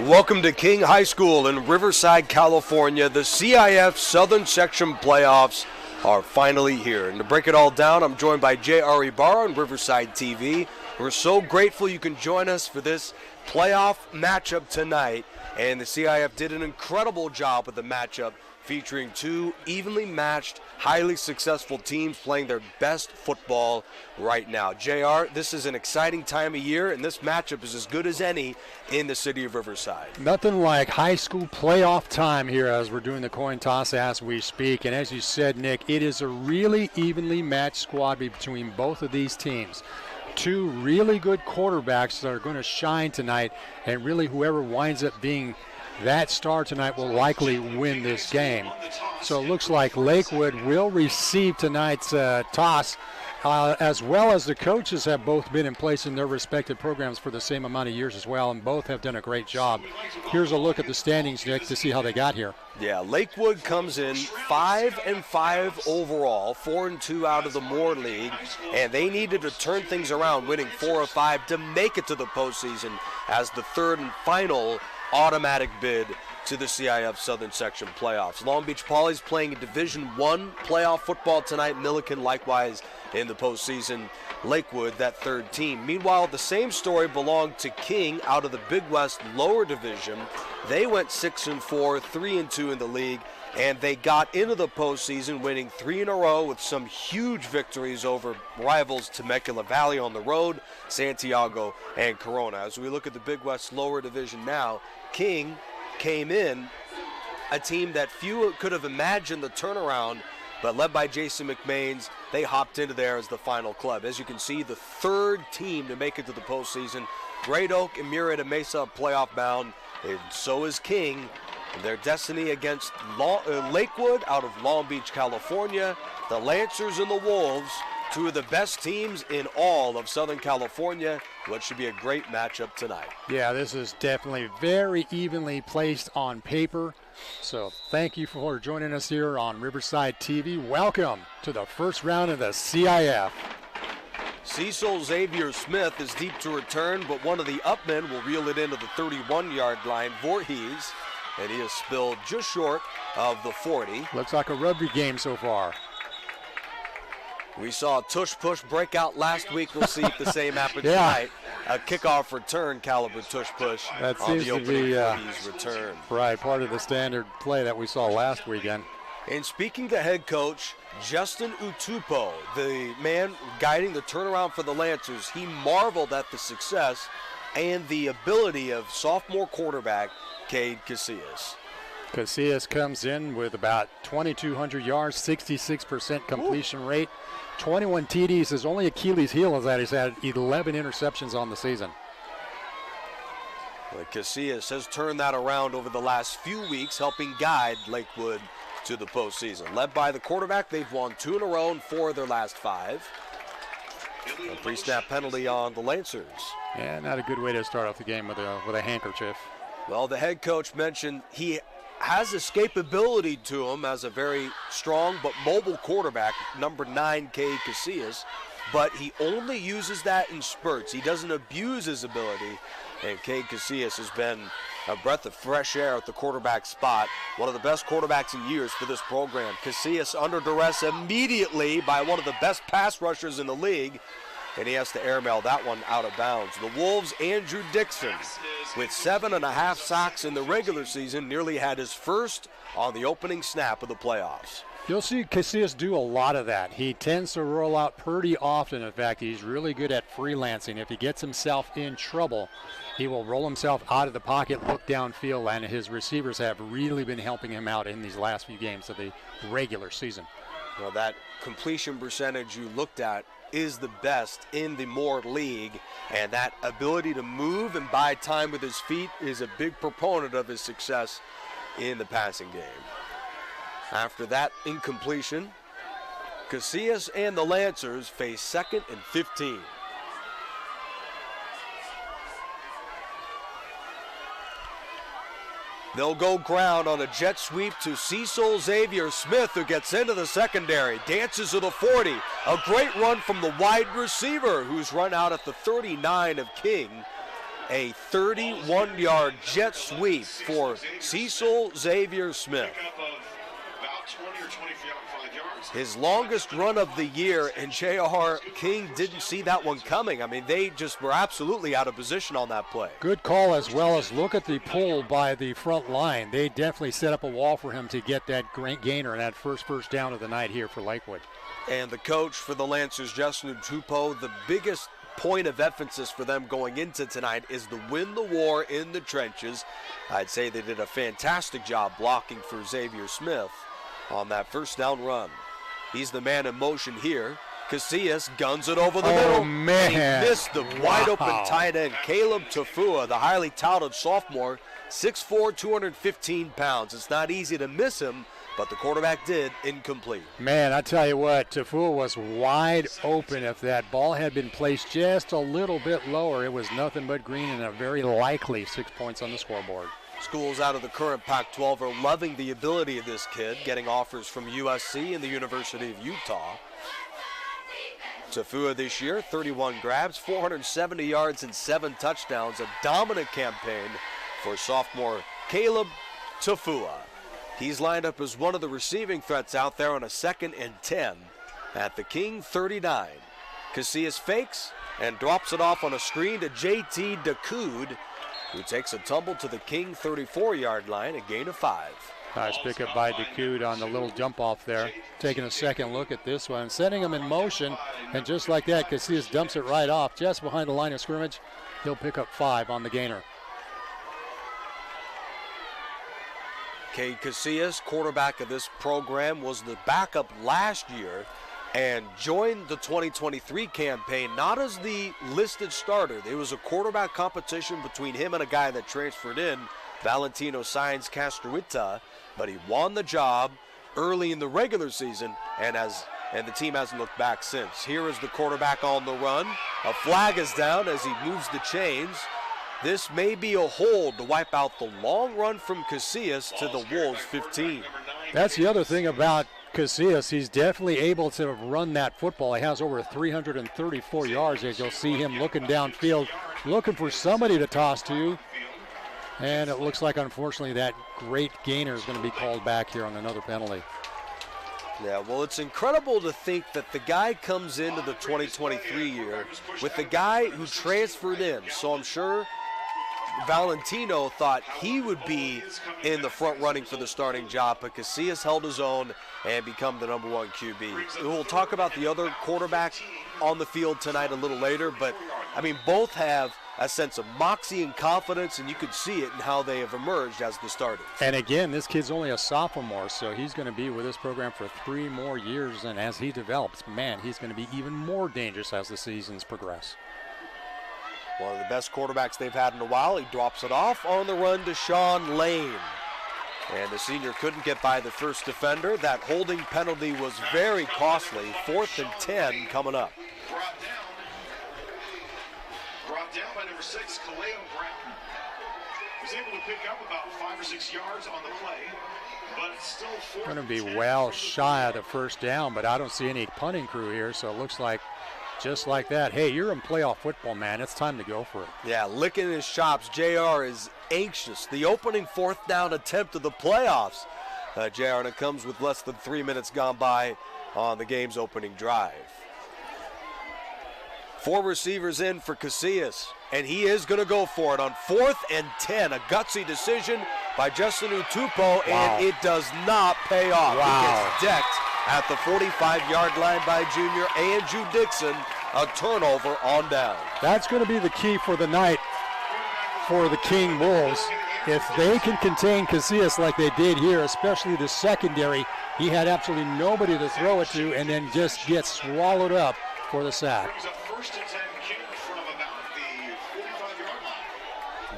Welcome to King High School in Riverside, California. The CIF Southern Section playoffs are finally here. And to break it all down, I'm joined by J.R. Ibarra on Riverside TV. We're so grateful you can join us for this playoff matchup tonight. And the CIF did an incredible job with the matchup, featuring two evenly matched, highly successful teams playing their best football right now. JR, this is an exciting time of year, and this matchup is as good as any in the city of Riverside. Nothing like high school playoff time here as we're doing the coin toss as we speak. And as you said, Nick, it is a really evenly matched squad between both of these teams. Two really good quarterbacks that are going to shine tonight, and really whoever winds up being that star tonight will likely win this game. So it looks like Lakewood will receive tonight's toss, as well as the coaches have both been in place in their respective programs for the same amount of years as well, and both have done a great job. Here's a look at the standings, Nick, to see how they got here. Yeah, Lakewood comes in 5-5 overall, 4-2 out of the Moore League, and they needed to turn things around, winning 4 of 5 to make it to the postseason as the third and final automatic bid to the CIF Southern Section playoffs. Long Beach Poly's playing in Division I playoff football tonight. Milliken likewise in the postseason. Lakewood, that third team. Meanwhile, the same story belonged to King out of the Big West lower division. They went 6-4, 3-2 in the league, and they got into the postseason winning 3 in a row with some huge victories over rivals Temecula Valley on the road, Santiago, and Corona. As we look at the Big West lower division now, King came in, a team that few could have imagined the turnaround, but led by Jason McMains, they hopped into there as the final club. As you can see, the third team to make it to the postseason. Great Oak and Murrieta Mesa playoff bound, and so is King. Their destiny against Lakewood out of Long Beach, California. The Lancers and the Wolves, two of the best teams in all of Southern California. What should be a great matchup tonight. Yeah, this is definitely very evenly placed on paper. So thank you for joining us here on Riverside TV. Welcome to the first round of the CIF. Cecil Xavier Smith is deep to return, but one of the upmen will reel it into the 31-yard line. Voorhees, and he is spilled just short of the 40. Looks like a rugby game so far. We saw a tush-push breakout last week. We'll see if the same happens tonight. A kickoff return caliber tush-push that on seems the opening to be Voorhees return. Right, part of the standard play that we saw last weekend. And speaking to head coach Justin Utupo, the man guiding the turnaround for the Lancers, he marveled at the success and the ability of sophomore quarterback Cade Casillas. Casillas comes in with about 2,200 yards, 66% completion rate, 21 TDs. His only Achilles heel is that he's had 11 interceptions on the season. Well, Casillas has turned that around over the last few weeks, helping guide Lakewood to the postseason. Led by the quarterback, they've won 2 in a row and 4 of their last 5. A pre-snap penalty on the Lancers. Yeah, not a good way to start off the game with a handkerchief. Well, the head coach mentioned he has escapability to him as a very strong but mobile quarterback, number 9, Cade Casillas, but he only uses that in spurts. He doesn't abuse his ability, and Cade Casillas has been a breath of fresh air at the quarterback spot. One of the best quarterbacks in years for this program. Casillas under duress immediately by one of the best pass rushers in the league, and he has to airmail that one out of bounds. The Wolves' Andrew Dixon, with 7.5 sacks in the regular season, nearly had his first on the opening snap of the playoffs. You'll see Casillas do a lot of that. He tends to roll out pretty often. In fact, he's really good at freelancing. If he gets himself in trouble, he will roll himself out of the pocket, look downfield, and his receivers have really been helping him out in these last few games of the regular season. Well, that completion percentage you looked at is the best in the Moore League, and that ability to move and buy time with his feet is a big proponent of his success in the passing game. After that incompletion, Casillas and the Lancers face 2nd and 15. They'll go ground on a jet sweep to Cecil Xavier Smith, who gets into the secondary, dances to the 40. A great run from the wide receiver, who's run out at the 39 of King. a 31-yard jet sweep for Cecil Xavier Smith. His longest run of the year, and J.R. King didn't see that one coming. I mean, they just were absolutely out of position on that play. Good call, as well as look at the pull by the front line. They definitely set up a wall for him to get that great gainer and that first down of the night here for Lakewood. And the coach for the Lancers, Justin Utupo, the biggest point of emphasis for them going into tonight is to win the war in the trenches. I'd say they did a fantastic job blocking for Xavier Smith on that first down run. He's the man in motion here. Casillas guns it over the middle. Oh, man. He missed the wide open tight end, Caleb Tafua, the highly touted sophomore, 6'4", 215 pounds. It's not easy to miss him, but the quarterback did. Incomplete. Man, I tell you what, Tafua was wide open. If that ball had been placed just a little bit lower, it was nothing but green and a very likely 6 points on the scoreboard. Schools out of the current Pac-12 are loving the ability of this kid, getting offers from USC and the University of Utah. Tafua this year, 31 grabs, 470 yards and 7 touchdowns. A dominant campaign for sophomore Caleb Tafua. He's lined up as one of the receiving threats out there on a 2nd and 10 at the King 39. Casillas fakes and drops it off on a screen to JT Dakoud, who takes a tumble to the King 34-yard line, a gain of 5. Nice pickup by Dakoud on the little jump off there. Taking a second look at this one, setting him in motion, and just like that, Casillas dumps it right off just behind the line of scrimmage. He'll pick up 5 on the gainer. Cade Casillas, quarterback of this program, was the backup last year and joined the 2023 campaign not as the listed starter. There was a quarterback competition between him and a guy that transferred in, Valentino Sainz Castruita, but he won the job early in the regular season, and the team hasn't looked back since. Here is the quarterback on the run. A flag is down as he moves the chains. This may be a hold to wipe out the long run from Casillas to the Wolves 15. That's the other thing about Casillas. He's definitely able to run that football. He has over 334 yards as you'll see him looking downfield, looking for somebody to toss to. And it looks like, unfortunately, that great gainer is going to be called back here on another penalty. Yeah, well, it's incredible to think that the guy comes into the 2023 year with the guy who transferred in. So I'm sure Valentino thought he would be in the front running for the starting job, but Casillas held his own and become the #1 QB. We'll talk about the other quarterback on the field tonight a little later, but, I mean, both have a sense of moxie and confidence, and you could see it in how they have emerged as the starters. And again, this kid's only a sophomore, so he's going to be with this program for 3 more years, and as he develops, man, he's going to be even more dangerous as the seasons progress. One of the best quarterbacks they've had in a while. He drops it off on the run to Sean Lane. And the senior couldn't get by the first defender. That holding penalty was very costly. 4th and 10 coming up. Brought down by number 6, Kaleo Bratton. Was able to pick up about 5 or 6 yards on the play, but it's still 4th. Going to be well shy of the first down, but I don't see any punting crew here, so it looks like just like that. Hey, you're in playoff football, man. It's time to go for it. Yeah, licking his chops. JR is anxious. The opening 4th down attempt of the playoffs. JR, and it comes with less than 3 minutes gone by on the game's opening drive. 4 receivers in for Casillas, and he is going to go for it on 4th and 10. A gutsy decision by Justin Utupo, and it does not pay off. He gets decked at the 45-yard line by junior Andrew Dixon. A turnover on down. That's going to be the key for the night for the King Wolves. If they can contain Casillas like they did here, especially the secondary, he had absolutely nobody to throw it to and then just gets swallowed up for the sack.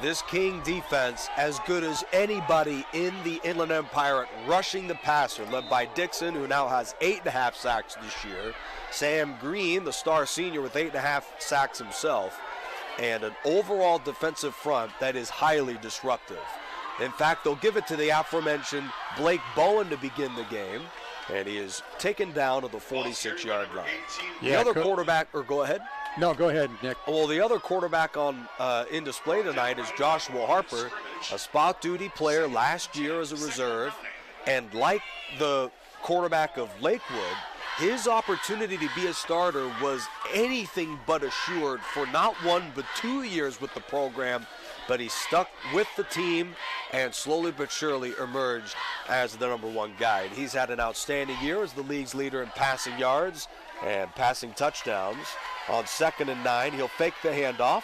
This King defense, as good as anybody in the Inland Empire at rushing the passer, led by Dixon, who now has 8.5 sacks this year. Sam Green, the star senior, with 8.5 sacks himself. And an overall defensive front that is highly disruptive. In fact, they'll give it to the aforementioned Blake Bowen to begin the game. And he is taken down to the 46-yard line. The other quarterback, or go ahead. No, go ahead, Nick. Well, the other quarterback on in display tonight is Joshua Harper, a spot duty player last year as a reserve. And like the quarterback of Lakewood, his opportunity to be a starter was anything but assured for not 1 but 2 years with the program. But he stuck with the team and slowly but surely emerged as the #1 guy. And he's had an outstanding year as the league's leader in passing yards and passing touchdowns. On 2nd and 9, he'll fake the handoff.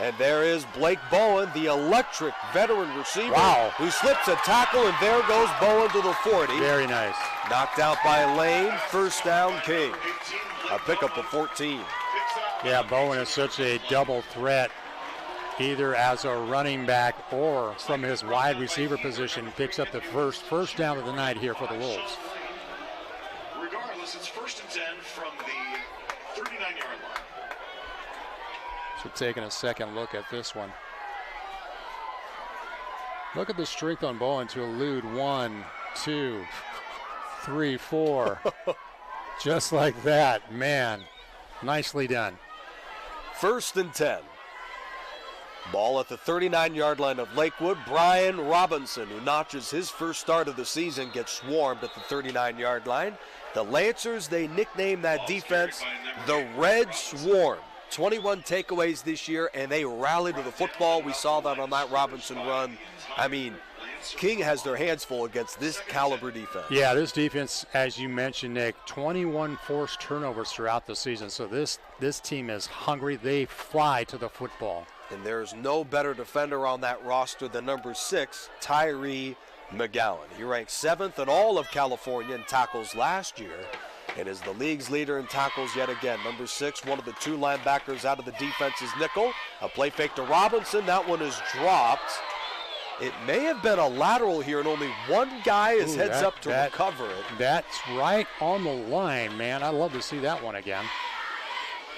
And there is Blake Bowen, the electric veteran receiver, who slips a tackle, and there goes Bowen to the 40. Very nice. Knocked out by Lane, first down King. A pickup of 14. Yeah, Bowen is such a double threat, either as a running back or from his wide receiver position. Picks up the first down of the night here for the Wolves. Regardless, it's 1st and 10 from the 39-yard line. So taking a second look at this one. Look at the strength on Bowen to elude 1, 2, 3, 4. Just like that, man. Nicely done. 1st and 10. Ball at the 39-yard line of Lakewood. Brian Robinson, who notches his first start of the season, gets swarmed at the 39-yard line. The Lancers, they nicknamed that defense the Red Swarm. 21 takeaways this year, and they rallied to the football. We saw that on that Robinson run. I mean, King has their hands full against this caliber defense. Yeah, this defense, as you mentioned, Nick, 21 forced turnovers throughout the season. So this team is hungry. They fly to the football. And there's no better defender on that roster than number 6, Tyree McGowan. He ranked 7th in all of California in tackles last year and is the league's leader in tackles yet again. Number 6, one of the 2 linebackers out of the defense's nickel. A play fake to Robinson. That one is dropped. It may have been a lateral here, and only one guy is heads up to recover it. That's right on the line, man. I'd love to see that one again.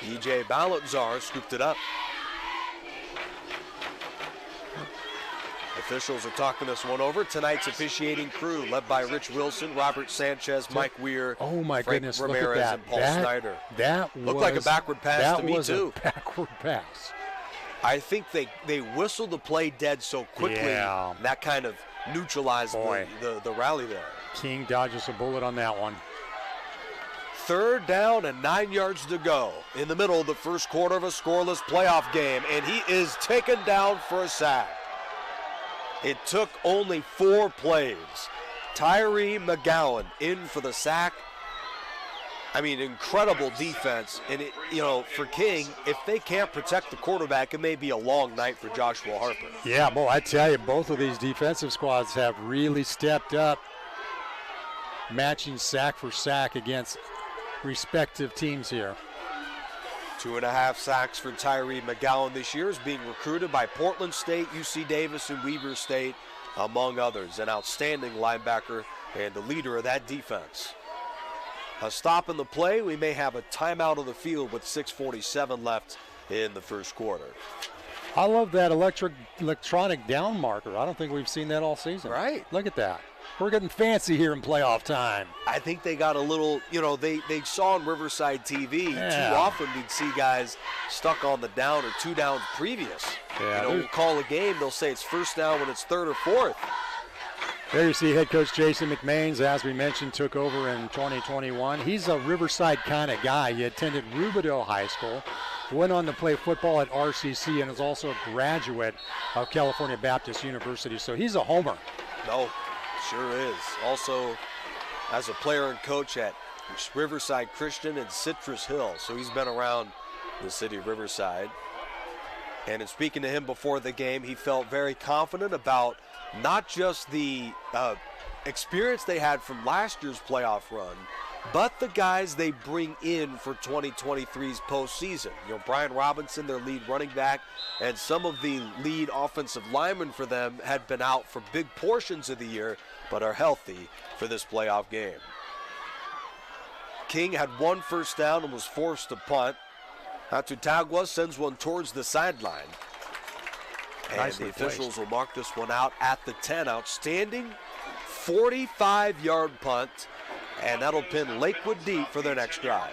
E.J. Balanzar scooped it up. Officials are talking this one over. Tonight's officiating crew, led by Rich Wilson, Robert Sanchez, Mike Weir, oh my Frank goodness, Ramirez, look at that. and Paul Snyder. That looked like a backward pass to me, too. That was a backward pass. I think they whistled the play dead so quickly, that kind of neutralized the rally there. King dodges a bullet on that one. 3rd down and 9 yards to go in the middle of the first quarter of a scoreless playoff game, and he is taken down for a sack. It took only 4 plays. Tyree McGowan in for the sack. I mean, incredible defense. And, for King, if they can't protect the quarterback, it may be a long night for Joshua Harper. Yeah, boy, I tell you, both of these defensive squads have really stepped up, matching sack for sack against respective teams here. 2.5 sacks for Tyree McGowan this year, is being recruited by Portland State, UC Davis, and Weber State, among others. An outstanding linebacker and the leader of that defense. A stop in the play. We may have a timeout on the field with 6:47 left in the first quarter. I love that electronic down marker. I don't think we've seen that all season. Right. Look at that. We're getting fancy here in playoff time. I think they got a little, they saw on Riverside TV, too often we'd see guys stuck on the down or 2 downs previous. Yeah, we'll call a game, they'll say it's 1st down when it's 3rd or 4th. There you see head coach Jason McMains, as we mentioned, took over in 2021. He's a Riverside kind of guy. He attended Rubidoux High School, went on to play football at RCC, and is also a graduate of California Baptist University. So he's a homer. No, sure is. Also, as a player and coach at Riverside Christian and Citrus Hill. So he's been around the city of Riverside. And in speaking to him before the game, he felt very confident about not just the experience they had from last year's playoff run, but the guys they bring in for 2023's postseason. Brian Robinson, their lead running back, and some of the lead offensive linemen for them had been out for big portions of the year, but are healthy for this playoff game. King had 1 first down and was forced to punt. Atutagua sends one towards the sideline. And the officials will mark this one out at the 10. Outstanding 45-yard punt, and that'll pin Lakewood deep for their next drive.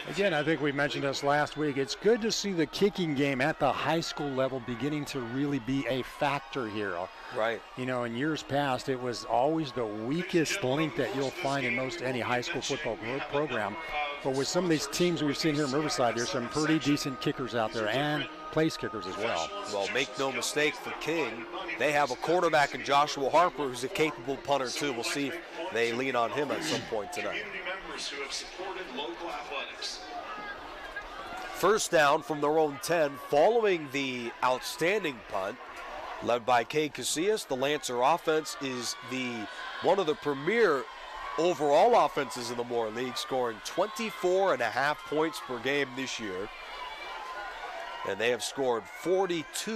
Again, I think we mentioned this last week. It's good to see the kicking game at the high school level beginning to really be a factor here. Right. You know, in years past, it was always the weakest link that you'll find in most any high school football program. But with some of these teams we've seen here in Riverside, there's some pretty decent kickers out there and place kickers as well. Well, make no mistake, for King, they have a quarterback in Joshua Harper who's a capable punter too. We'll see if they lean on him at some point tonight. First down from their own 10 following the outstanding punt led by Cade Casillas. The Lancer offense is one of the premier overall offenses in the Moore League, scoring 24.5 points per game this year. And they have scored 41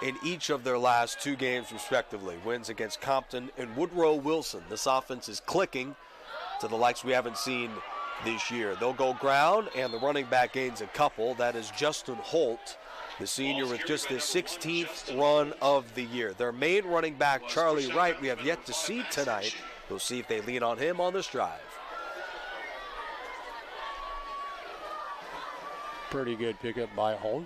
in each of their last 2 games respectively. Wins against Compton and Woodrow Wilson. This offense is clicking to the likes we haven't seen this year. They'll go ground, and the running back gains a couple. That is Justin Holt, the senior, with just his 16th run of the year. Their main running back, Charlie Wright, we have yet to see tonight. We'll see if they lean on him on this drive. Pretty good pickup by Holt.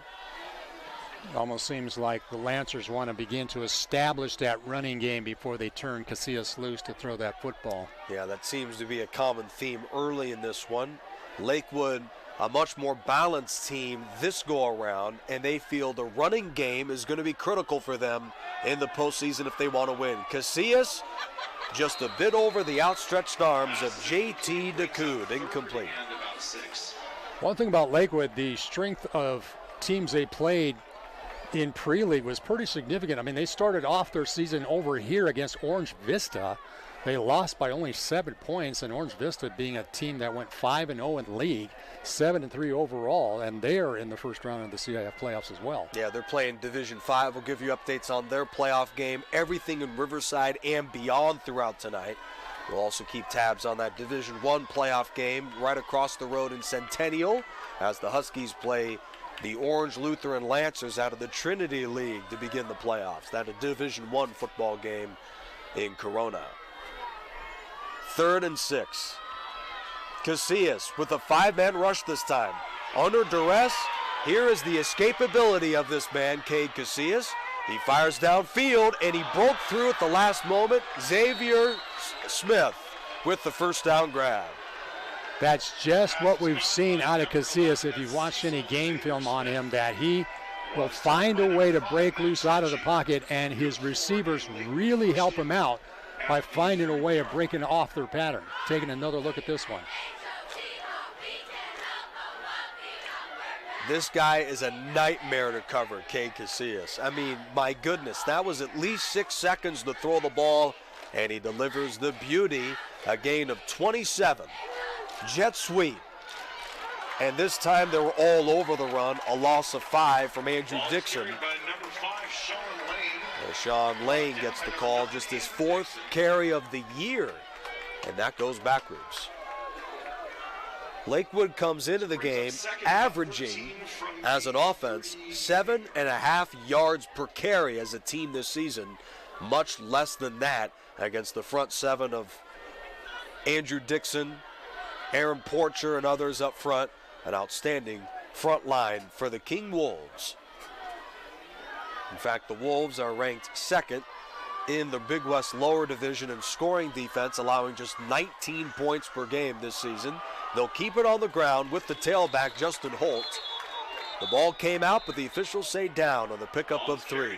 Almost seems like the Lancers want to begin to establish that running game before they turn Casillas loose to throw that football. Yeah, that seems to be a common theme early in this one. Lakewood, a much more balanced team this go-around, and they feel the running game is going to be critical for them in the postseason if they want to win. Casillas, just a bit over the outstretched arms of J.T. DeCoud, incomplete. One thing about Lakewood, the strength of teams they played in pre-league was pretty significant. I mean, they started off their season over here against Orange Vista. They lost by only 7 points, and Orange Vista being a team that went 5-0 in league, 7-3 overall, and they're in the first round of the CIF playoffs as well. Yeah, they're playing Division 5. We'll give you updates on their playoff game, everything in Riverside and beyond throughout tonight. We'll also keep tabs on that Division 1 playoff game right across the road in Centennial as the Huskies play the Orange Lutheran Lancers out of the Trinity League to begin the playoffs. That's a Division 1 football game in Corona. 3rd and 6. Casillas with a 5-man rush this time. Under duress, here is the escapability of this man, Cade Casillas. He fires downfield, and he broke through at the last moment. Xavier Smith with the first down grab. That's just what we've seen out of Casillas. If you've watched any game film on him, that he will find a way to break loose out of the pocket, and his receivers really help him out by finding a way of breaking off their pattern. Taking another look at this one. This guy is a nightmare to cover, Cade Casillas. I mean, my goodness, that was at least 6 seconds to throw the ball, and he delivers the beauty, a gain of 27. Jet sweep. And this time they were all over the run, a loss of 5 from Andrew Dixon. Sean Lane gets the call, just his 4th carry of the year, and that goes backwards. Lakewood comes into the game averaging, as an offense, 7.5 yards per carry as a team this season, much less than that against the front 7 of Andrew Dixon, Aaron Porcher, and others up front. An outstanding front line for the King Wolves. In fact, the Wolves are ranked 2nd in the Big West lower division in scoring defense, allowing just 19 points per game this season. They'll keep it on the ground with the tailback, Justin Holt. The ball came out, but the officials say down on the pickup of 3.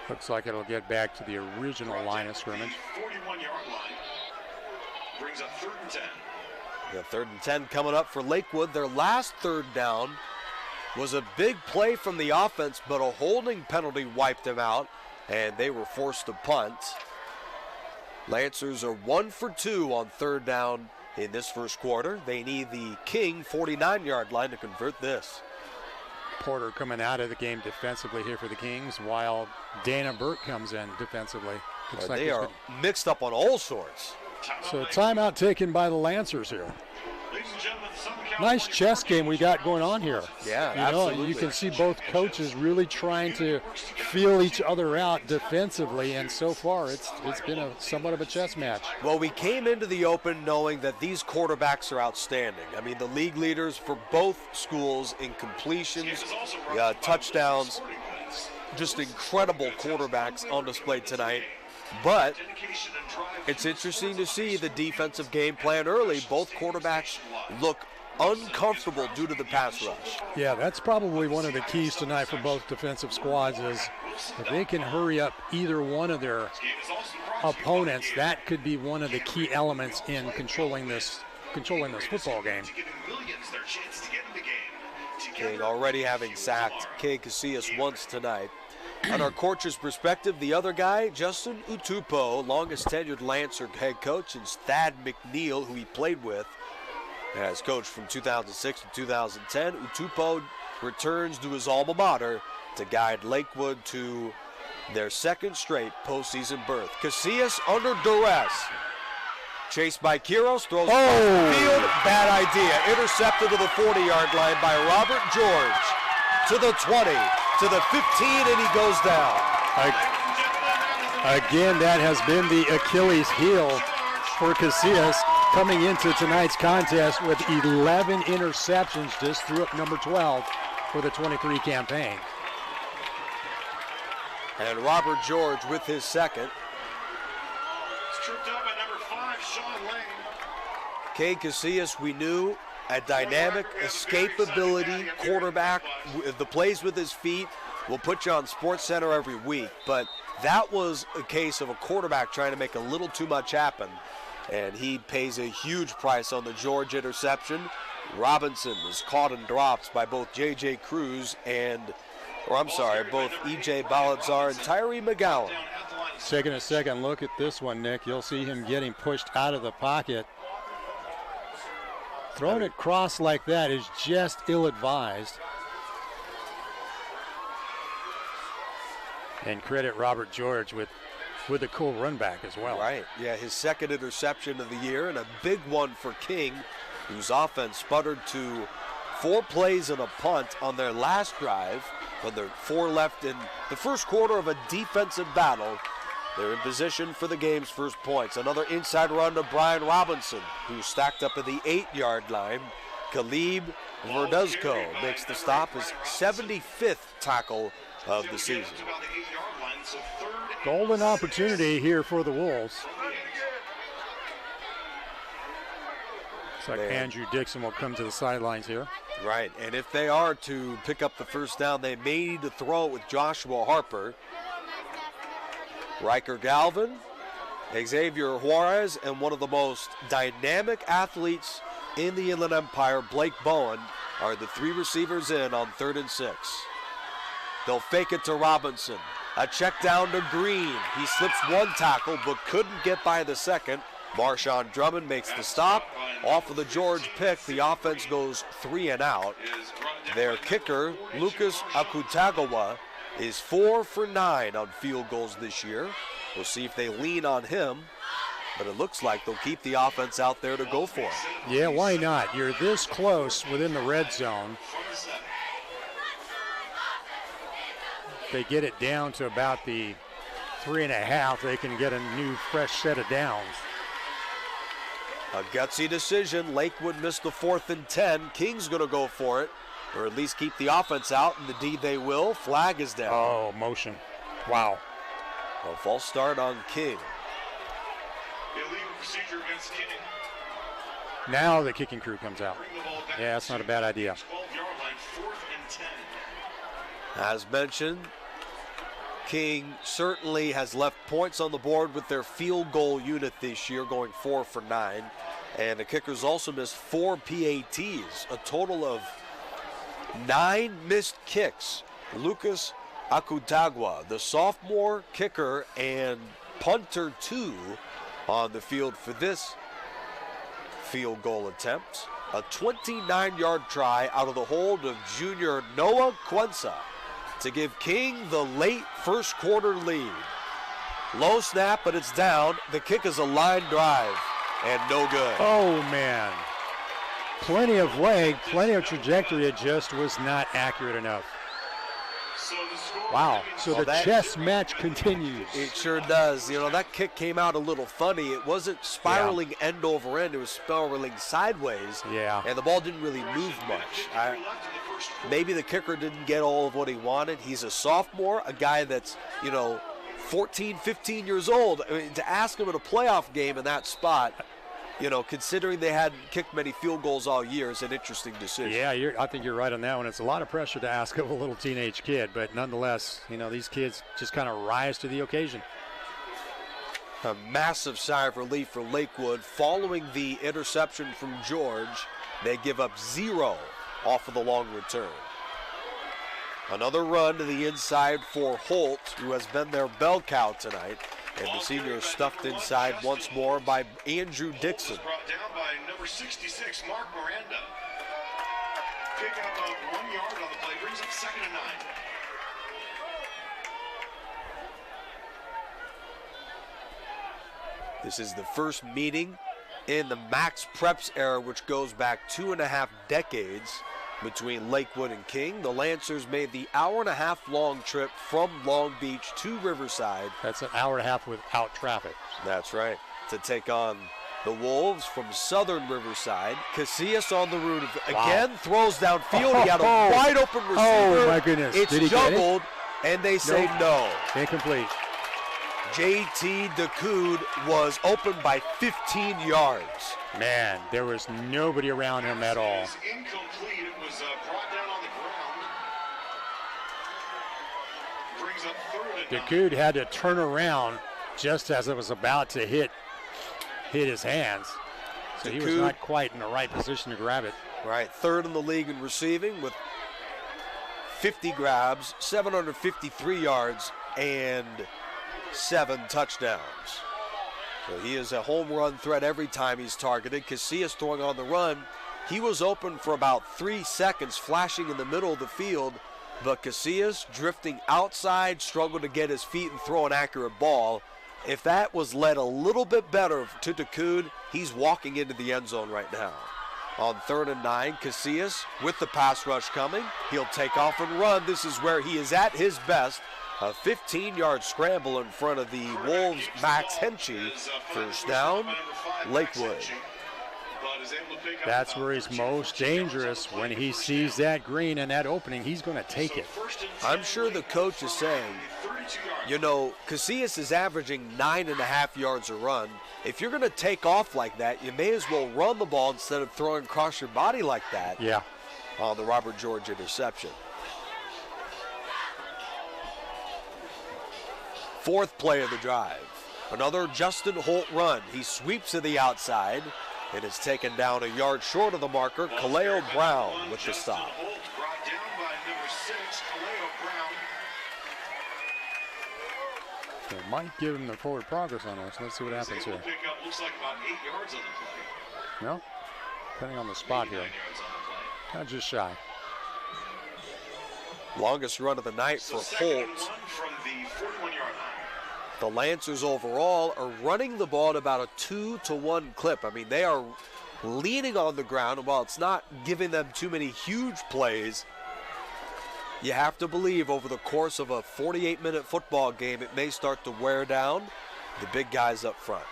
Looks like it'll get back to the original line of scrimmage. 41-yard line. Brings up 3rd and 10. Yeah, 3rd and 10 coming up for Lakewood. Their last 3rd down was a big play from the offense, but a holding penalty wiped them out, and they were forced to punt. Lancers are 1 for 2 on 3rd down in this first quarter. They need the King 49-yard line to convert this. Porter coming out of the game defensively here for the Kings, while Dana Burke comes in defensively. Looks like they are mixed up on all sorts. So timeout taken by the Lancers here. Ladies and gentlemen, Summit nice chess game we got going on here. Yeah, absolutely. You can see both coaches really trying to feel each other out defensively, and so far it's been somewhat of a chess match. Well, we came into the Open knowing that these quarterbacks are outstanding. I mean, the league leaders for both schools in completions, touchdowns, just incredible quarterbacks on display tonight. But it's interesting to see the defensive game plan early. Both quarterbacks look uncomfortable due to the pass rush. Yeah, that's probably one of the keys tonight for both defensive squads is if they can hurry up either one of their opponents, that could be one of the key elements in controlling this football game. King already having sacked Cade Casillas once tonight. On our coach's perspective, the other guy, Justin Utupo, longest tenured Lancer head coach, and Thad McNeil, who he played with as coach from 2006 to 2010. Utupo returns to his alma mater to guide Lakewood to their second straight postseason berth. Casillas under duress. Chased by Quiros, throws across the field. Bad idea. Intercepted to the 40-yard line by Robert George. To the 20, to the 15, and he goes down. Again, that has been the Achilles heel for Casillas coming into tonight's contest with 11 interceptions. Just threw up number 12 for the 23 campaign. And Robert George with his second. It's tripped up by number 5, Sean Lane. Cade Casillas, we knew, a dynamic escapability quarterback. The plays with his feet will put you on SportsCenter every week, but that was a case of a quarterback trying to make a little too much happen, and he pays a huge price on the George interception. Robinson was caught in drops by both J.J. Cruz both E.J. Balazar and Tyree McGowan. Taking a second look at this one, Nick, you'll see him getting pushed out of the pocket. Throwing it cross like that is just ill-advised. And credit Robert George with a cool run back as well. Right, yeah, his second interception of the year and a big one for King, whose offense sputtered to 4 plays and a punt on their last drive. When there are 4 left in the first quarter of a defensive battle, they're in position for the game's first points. Another inside run to Brian Robinson, who stacked up at the 8-yard line. Khalib Verduzco makes the stop, his 75th tackle of the season. Golden opportunity here for the Wolves. Looks like Andrew Dixon will come to the sidelines here. Right, and if they are to pick up the first down, they may need to throw it with Joshua Harper. Riker Galvin, Xavier Juarez, and one of the most dynamic athletes in the Inland Empire, Blake Bowen, are the 3 receivers in on 3rd and 6. They'll fake it to Robinson. A check down to Green. He slips 1 tackle but couldn't get by the second. Marshawn Drummond makes the stop. Off of the George pick, the offense goes 3 and out. Their kicker, Lucas Akutagawa, is 4 for 9 on field goals this year. We'll see if they lean on him, but it looks like they'll keep the offense out there to go for it. Yeah, why not? You're this close within the red zone. They get it down to about the 3.5, they can get a new fresh set of downs. A gutsy decision. Lakewood missed the 4th and 10. King's going to go for it, or at least keep the offense out, and indeed they will. Flag is down. Oh, motion. Wow. A false start on King. Illegal procedure against King. Now the kicking crew comes out. Yeah, that's not a bad idea. 12-yard line, 4th and 10. As mentioned, King certainly has left points on the board with their field goal unit this year, going 4 for 9. And the kickers also missed 4 PATs, a total of 9 missed kicks. Lucas Akutagwa, the sophomore kicker and punter 2 on the field for this field goal attempt. A 29-yard try out of the hold of junior Noah Quensa to give King the late first quarter lead. Low snap, but it's down. The kick is a line drive and no good. Oh, man. plenty of leg, plenty of trajectory. It just was not accurate enough. Wow. So the chess match continues. It sure does. You know, that kick came out a little funny. It wasn't spiraling end over end. It was spiraling sideways. Yeah. And the ball didn't really move much. Maybe the kicker didn't get all of what he wanted. He's a sophomore, a guy that's, 14, 15 years old. I mean, to ask him in a playoff game in that spot, considering they hadn't kicked many field goals all year, is an interesting decision. Yeah, I think you're right on that one. It's a lot of pressure to ask of a little teenage kid, but nonetheless, these kids just kind of rise to the occasion. A massive sigh of relief for Lakewood. Following the interception from George, they give up 0 off of the long return. Another run to the inside for Holt, who has been their bell cow tonight. And the senior is stuffed inside once more by Andrew Dixon. Brought down by number 66, Mark Miranda. Pick up of 1 yard on the play, brings up 2nd and 9. This is the first meeting in the Max Preps era, which goes back 2.5 decades between Lakewood and King. The Lancers made the hour-and-a-half-long trip from Long Beach to Riverside. That's an hour and a half without traffic. That's right, to take on the Wolves from Southern Riverside. Casillas on the route again, throws downfield. He had a wide-open receiver. Oh, my goodness. It's Did he juggled, and they say no. Incomplete. J.T. DeCoud was open by 15 yards. Man, there was nobody around him at all. Incomplete. It was brought down on the ground. Brings up 3rd and 9. DeCoud had to turn around just as it was about to hit his hands. So he was not quite in the right position to grab it. Right, 3rd in the league in receiving with 50 grabs, 753 yards, and 7 touchdowns. So he is a home run threat every time he's targeted. Casillas throwing on the run. He was open for about 3 seconds, flashing in the middle of the field, but Casillas drifting outside, struggled to get his feet and throw an accurate ball. If that was led a little bit better to DeCoud, he's walking into the end zone right now. On 3rd and 9, Casillas with the pass rush coming. He'll take off and run. This is where he is at his best. A 15-yard scramble in front of the Wolves' Max Henchy. First down, Lakewood. That's where he's most dangerous. When he sees that green and that opening, he's going to take it. I'm sure the coach is saying, Casillas is averaging 9.5 yards a run. If you're going to take off like that, you may as well run the ball instead of throwing across your body like that. Yeah. On the Robert George interception. 4th play of the drive. Another Justin Holt run. He sweeps to the outside and is taken down a yard short of the marker. Kaleo Brown with the stop. Holt brought down by number 6, Kaleo Brown. It might give him the forward progress on us. Let's see what happens here. Pick up, looks like about 8 yards on the play. No? Depending on the spot here. 9 yards on the play. Not just shy. Longest run of the night for Holt. From the 41-yard line. The Lancers overall are running the ball at about a 2-to-1 clip. I mean, they are leaning on the ground, and while it's not giving them too many huge plays, you have to believe over the course of a 48-minute football game, it may start to wear down the big guys up front.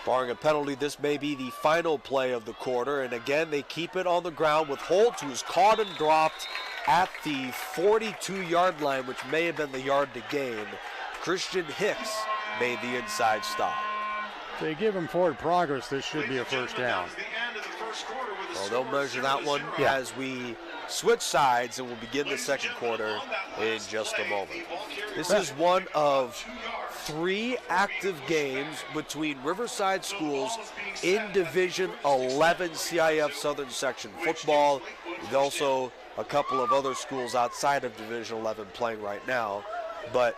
Barring a penalty, this may be the final play of the quarter, and again, they keep it on the ground with Holt, who's caught and dropped at the 42-yard line, which may have been the yard to gain. Christian Hicks made the inside stop. If they give him forward progress, this should be a first down. Well, they'll measure that one as we switch sides, and we'll begin the second quarter in just a moment. This is one of 3 active games between Riverside schools in Division 11 CIF Southern Section football. There's also a couple of other schools outside of Division 11 playing right now. But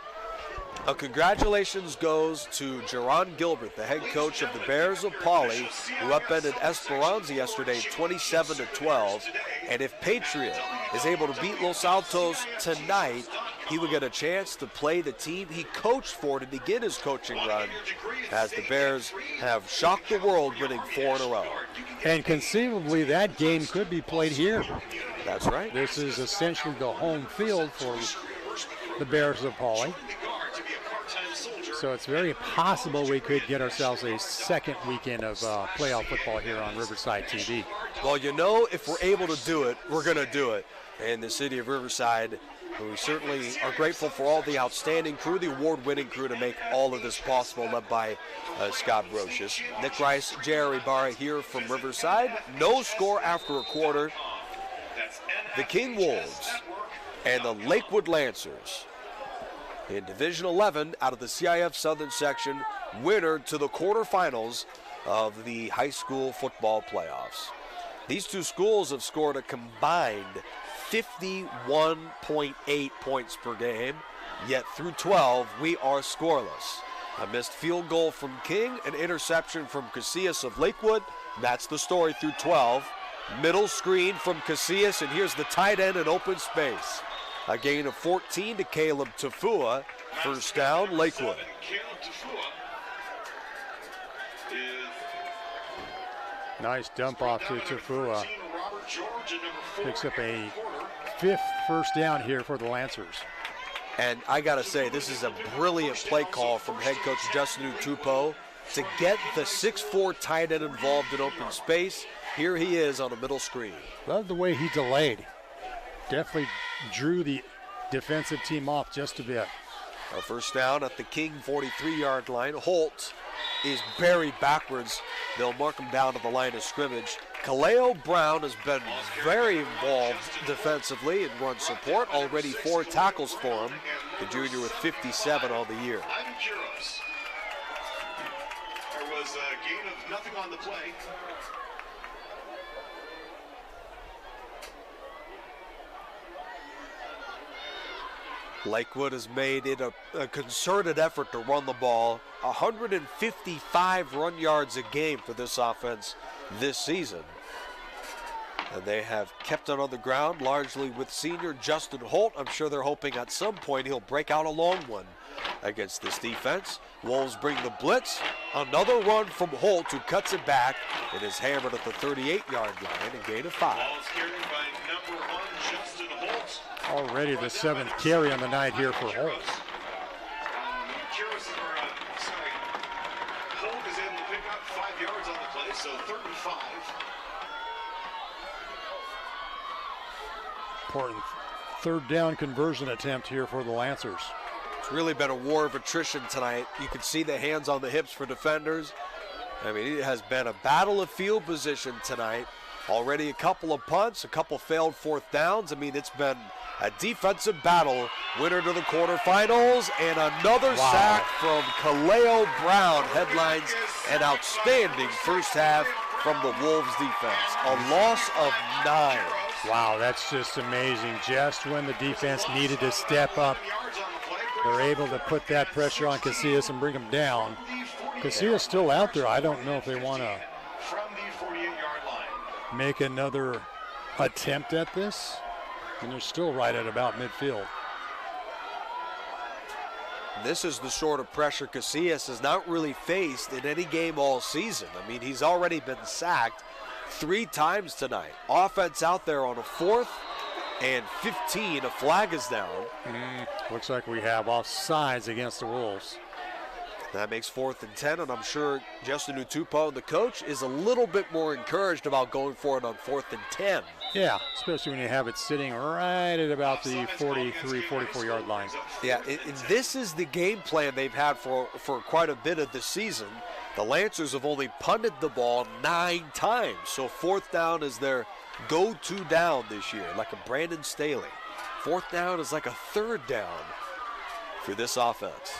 congratulations goes to Jerron Gilbert, the head coach of the Bears of Pauley, who upended Esperanza yesterday 27-12. And if Patriot is able to beat Los Altos tonight, he would get a chance to play the team he coached for to begin his coaching run, as the Bears have shocked the world, winning 4 in a row. And conceivably, that game could be played here. That's right. This is essentially the home field for the Bears of Pauley. So it's very possible we could get ourselves a second weekend of playoff football here on Riverside TV. Well, you know, if we're able to do it, we're going to do it. And the city of Riverside, we certainly are grateful for all the outstanding crew, the award-winning crew to make all of this possible, led by Scott Brocious. Nick Rice, Jerry Barra here from Riverside. No score after a quarter. The King Wolves and the Lakewood Lancers in Division 11 out of the CIF Southern Section, winner to the quarterfinals of the high school football playoffs. These two schools have scored a combined 51.8 points per game, yet through 12, we are scoreless. A missed field goal from King, an interception from Casillas of Lakewood. That's the story through 12. Middle screen from Casillas, and here's the tight end in open space. A gain of 14 to Caleb Tafua. First down, Lakewood. Nice dump off to Tafua. Picks up a 5th first down here for the Lancers. And I got to say, this is a brilliant play call from head coach Justin Utupo to get the 6'4" tight end involved in open space. Here he is on a middle screen. Love the way he delayed. Definitely drew the defensive team off just a bit. A first down at the King 43-yard line. Holt is buried backwards. They'll mark him down to the line of scrimmage. Kaleo Brown has been very involved defensively in run support. Already 4 tackles for him. The junior with 57 on the year. There was a gain of nothing on the play. Lakewood has made it a concerted effort to run the ball. 155 run yards a game for this offense this season. And they have kept it on the ground largely with senior Justin Holt. I'm sure they're hoping at some point he'll break out a long one against this defense. Wolves bring the blitz. Another run from Holt, who cuts it back and is hammered at the 38-yard line, a gain of 5. Already the 7th carry on the night here for Holt. Holt is able to pick up 5 yards on the play, so 3rd and 5. Important 3rd down conversion attempt here for the Lancers. It's really been a war of attrition tonight. You can see the hands on the hips for defenders. I mean, it has been a battle of field position tonight. Already a couple of punts, a couple failed 4th downs. I mean, it's been a defensive battle. Winner to the quarterfinals, and another sack from Kaleo Brown headlines an outstanding first half from the Wolves defense. A loss of 9. Wow, that's just amazing. Just when the defense needed to step up, they're able to put that pressure on Casillas and bring him down. Casillas still out there. I don't know if they want to make another attempt at this. And they're still right at about midfield. This is the sort of pressure Casillas has not really faced in any game all season. I mean, he's already been sacked 3 times tonight. Offense out there on a 4th and 15. A flag is down. Looks like we have offsides against the Wolves. That makes 4th and 10, and I'm sure Justin Utupo, the coach, is a little bit more encouraged about going for it on 4th and 10. Yeah, especially when you have it sitting right at about the 43, 44-yard line. Yeah, this is the game plan they've had for quite a bit of the season. The Lancers have only punted the ball 9 times, so 4th down is their go-to down this year, like a Brandon Staley. 4th down is like a 3rd down for this offense.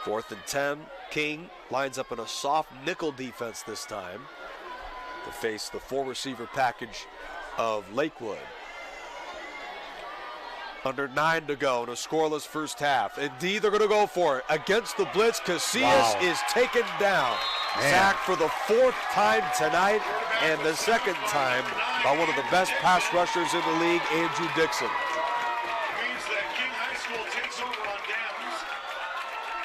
4th and 10, King lines up in a soft nickel defense this time to face the 4-receiver package of Lakewood. Under 9 to go in a scoreless first half. Indeed, they're going to go for it. Against the blitz, Casillas is taken down. Sacked for the 4th time tonight, and the second time by one of the best pass rushers in the league, Andrew Dixon. Means that King High School takes over on downs.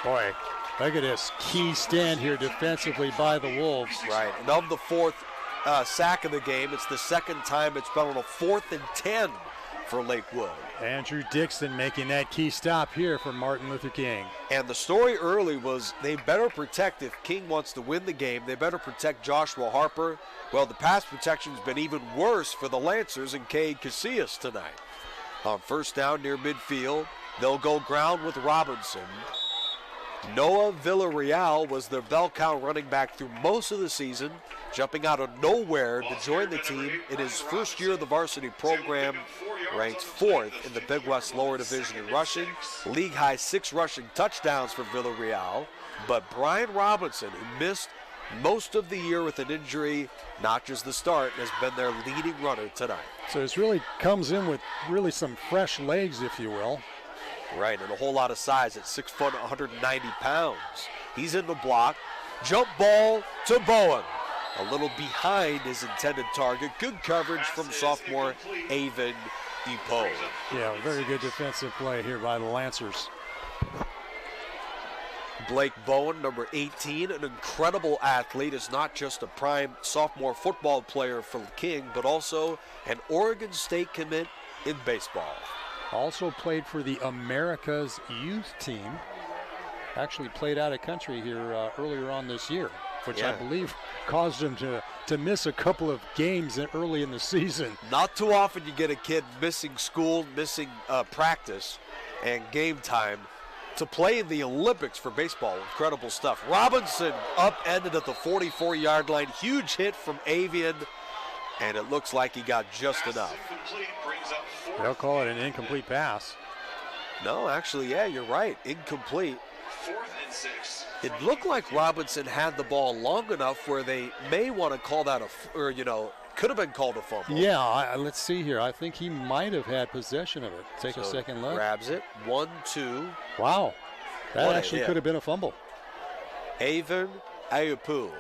Boy, look at this key stand here defensively by the Wolves. Right, and of the fourth sack of the game, it's the second time it's been on a 4th and 10 for Lakewood. Andrew Dixon making that key stop here for Martin Luther King. And the story early was they better protect, if King wants to win the game, they better protect Joshua Harper. Well, the pass protection's been even worse for the Lancers and Cade Casillas tonight. On first down near midfield, they'll go ground with Robinson. Noah Villarreal was their bell cow running back through most of the season, jumping out of nowhere to join the team in his first year of the varsity program, ranked 4th in the Big West lower division in rushing, league high 6 rushing touchdowns for Villarreal. But Brian Robinson, who missed most of the year with an injury, notches the start and has been their leading runner tonight. So this really comes in with really some fresh legs, if you will. Right, and a whole lot of size at 6 foot, 190 pounds. He's in the block. Jump ball to Bowen. A little behind his intended target. Good coverage from sophomore Avon DePoe. Yeah, very good defensive play here by the Lancers. Blake Bowen, number 18, an incredible athlete, is not just a prime sophomore football player for King, but also an Oregon State commit in baseball. Also played for the America's youth team. Actually played out of country here earlier on this year, which I believe caused him to miss a couple of games early in the season. Not too often you get a kid missing school, missing practice and game time to play in the Olympics for baseball. Incredible stuff. Robinson upended at the 44-yard line. Huge hit from Avian, and it looks like he got just enough. They'll call it an incomplete pass. No, actually, yeah, you're right. Incomplete. 4th and 6. It looked like Robinson had the ball long enough where they may want to call that could have been called a fumble. Yeah, let's see here. I think he might have had possession of it. Take a second look. Grabs it. 1-2. Wow. That actually could have been a fumble. Avon Ayupu.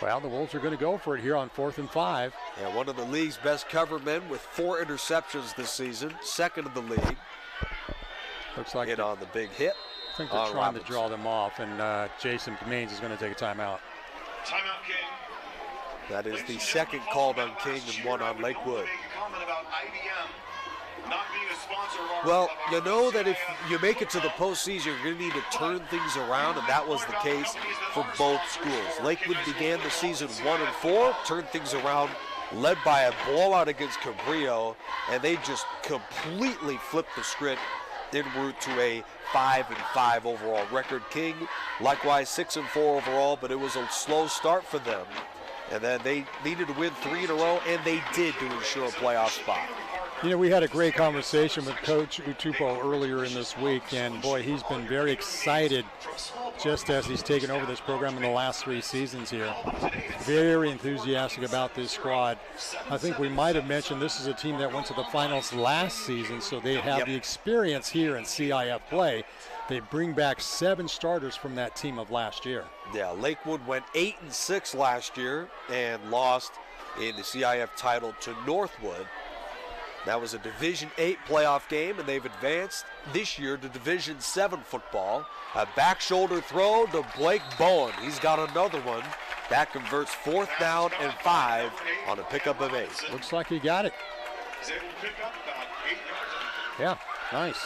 Well, the Wolves are going to go for it here on 4th and 5. Yeah, one of the league's best cover men with 4 interceptions this season. Second in the league. Looks like on the big hit. I think they're trying to draw them off, and Jason Means is going to take a timeout. Timeout, King. That is the second called on King and one on Lakewood. Well, you know that if you make it to the postseason, you're going to need to turn things around, and that was the case for both schools. Lakewood began the season 1-4, turned things around, led by a blowout against Cabrillo, and they just completely flipped the script en route to a 5-5 overall record. King, likewise 6-4 overall, but it was a slow start for them. And then they needed to win 3 in a row, and they did to ensure a playoff spot. You know, we had a great conversation with Coach Utupo earlier in this week, and boy, he's been very excited just as he's taken over this program in the last 3 seasons here. Very enthusiastic about this squad. I think we might have mentioned this is a team that went to the finals last season, so they have the experience here in CIF play. They bring back 7 starters from that team of last year. Yeah, Lakewood went 8-6 last year and lost in the CIF title to Northwood. That was a Division 8 playoff game, and they've advanced this year to Division 7 football. A back shoulder throw to Blake Bowen. He's got another one. That converts 4th down and 5 on a pickup of 8. Looks like he got it. He's able to pick up about 8 yards. Yeah, nice.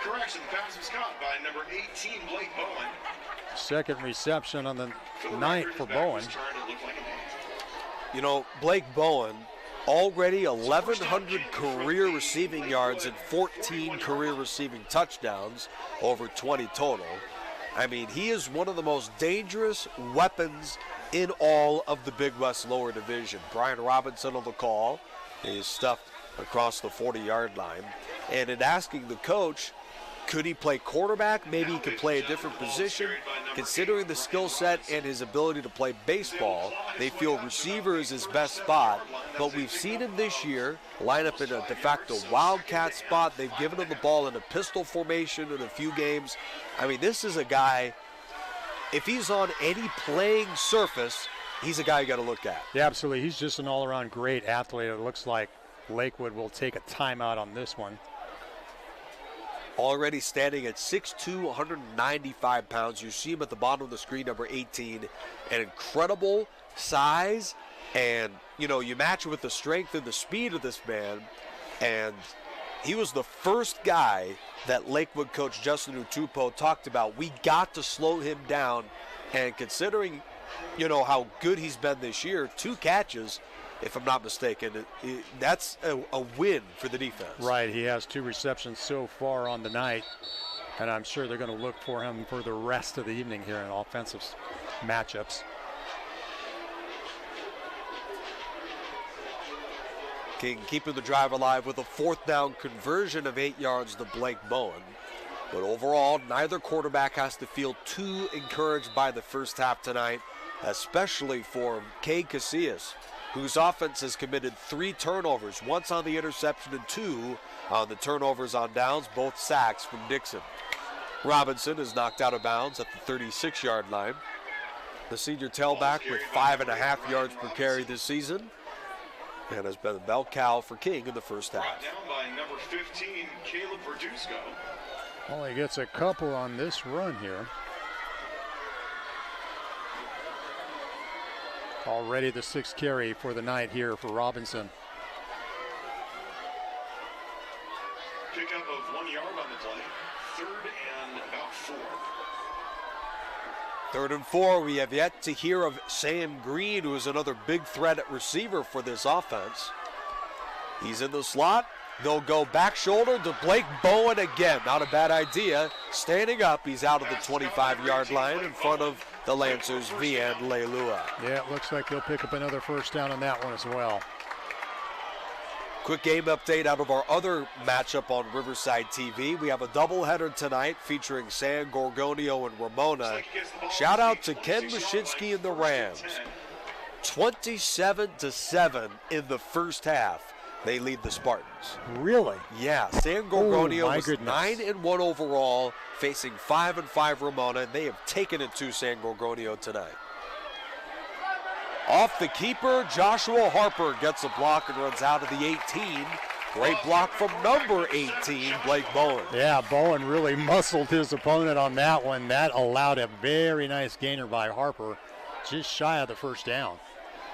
Correction, pass was caught by number 18, Blake Bowen. Second reception on the night for Bowen. You know, Blake Bowen, already 1,100 career receiving yards and 14 career receiving touchdowns, over 20 total. I mean, he is one of the most dangerous weapons in all of the Big West lower division. Brian Robinson on the call. He's stuffed across the 40-yard line. And in asking the coach, could he play quarterback? Maybe he could play a different position. Considering the skill set and his ability to play baseball, they feel receiver is his best spot. But we've seen him this year line up in a de facto wildcat spot. They've given him the ball in a pistol formation in a few games. I mean, this is a guy if he's on any playing surface, he's a guy you got to look at. Yeah, absolutely. He's just an all-around great athlete. It looks like Lakewood will take a timeout on this one. Already standing at 6'2", 195 pounds. You see him at the bottom of the screen, number 18. An incredible size, and, you match it with the strength and the speed of this man, and he was the first guy that Lakewood coach Justin Utupo talked about. We got to slow him down, and considering, how good he's been this year, 2 catches, if I'm not mistaken, that's a win for the defense. Right, he has 2 receptions so far on the night, and I'm sure they're going to look for him for the rest of the evening here in offensive matchups. King keeping the drive alive with a 4th down conversion of 8 yards to Blake Bowen. But overall, neither quarterback has to feel too encouraged by the first half tonight, especially for Cade Casillas, whose offense has committed 3 turnovers, once on the interception and 2 on the turnovers on downs, both sacks from Dixon. Robinson is knocked out of bounds at the 36-yard line. The senior tailback with 5.5 yards per carry this season, and has been a bell cow for King in the first half. Brought down by number 15, Caleb Verduzco. Well, he gets a couple on this run here. Already the 6th carry for the night here for Robinson. Pickup of 1 yard on the play. 3rd and about 4. 3rd and 4, we have yet to hear of Sam Green, who is another big threat at receiver for this offense. He's in the slot. They'll go back shoulder to Blake Bowen again. Not a bad idea. Standing up, he's out of the 25-yard line in front of the Lancers' Vian Leilua. Yeah, it looks like they'll pick up another first down on that one as well. Quick game update out of our other matchup on Riverside TV. We have a doubleheader tonight featuring San Gorgonio and Ramona. Shout out to Ken Mashinsky and the Rams. 27-7 in the first half. They lead the Spartans. Really? Yeah, San Gorgonio was goodness. 9-1 overall, facing 5-5 Ramona, and they have taken it to San Gorgonio tonight. Off the keeper, Joshua Harper gets a block and runs out of the 18. Great block from number 18, Blake Bowen. Yeah, Bowen really muscled his opponent on that one. That allowed a very nice gainer by Harper, just shy of the first down.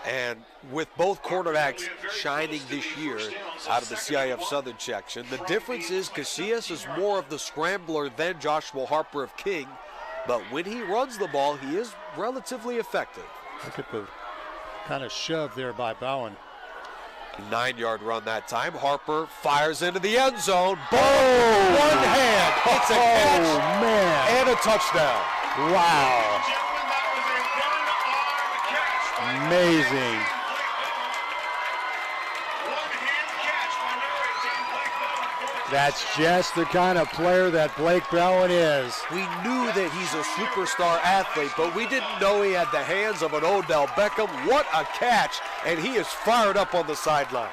And with both quarterbacks shining this year out of the CIF Southern section, the difference is Casillas is more of the scrambler than Joshua Harper of King, but when he runs the ball, he is relatively effective. Look at the kind of shove there by Bowen. A 9-yard run that time. Harper fires into the end zone. Boom! One hand. It's a catch man. and a touchdown. Wow. Amazing. That's just the kind of player that Blake Bowen is. We knew that he's a superstar athlete, but we didn't know he had the hands of an Odell Beckham. What a catch, and he is fired up on the sideline.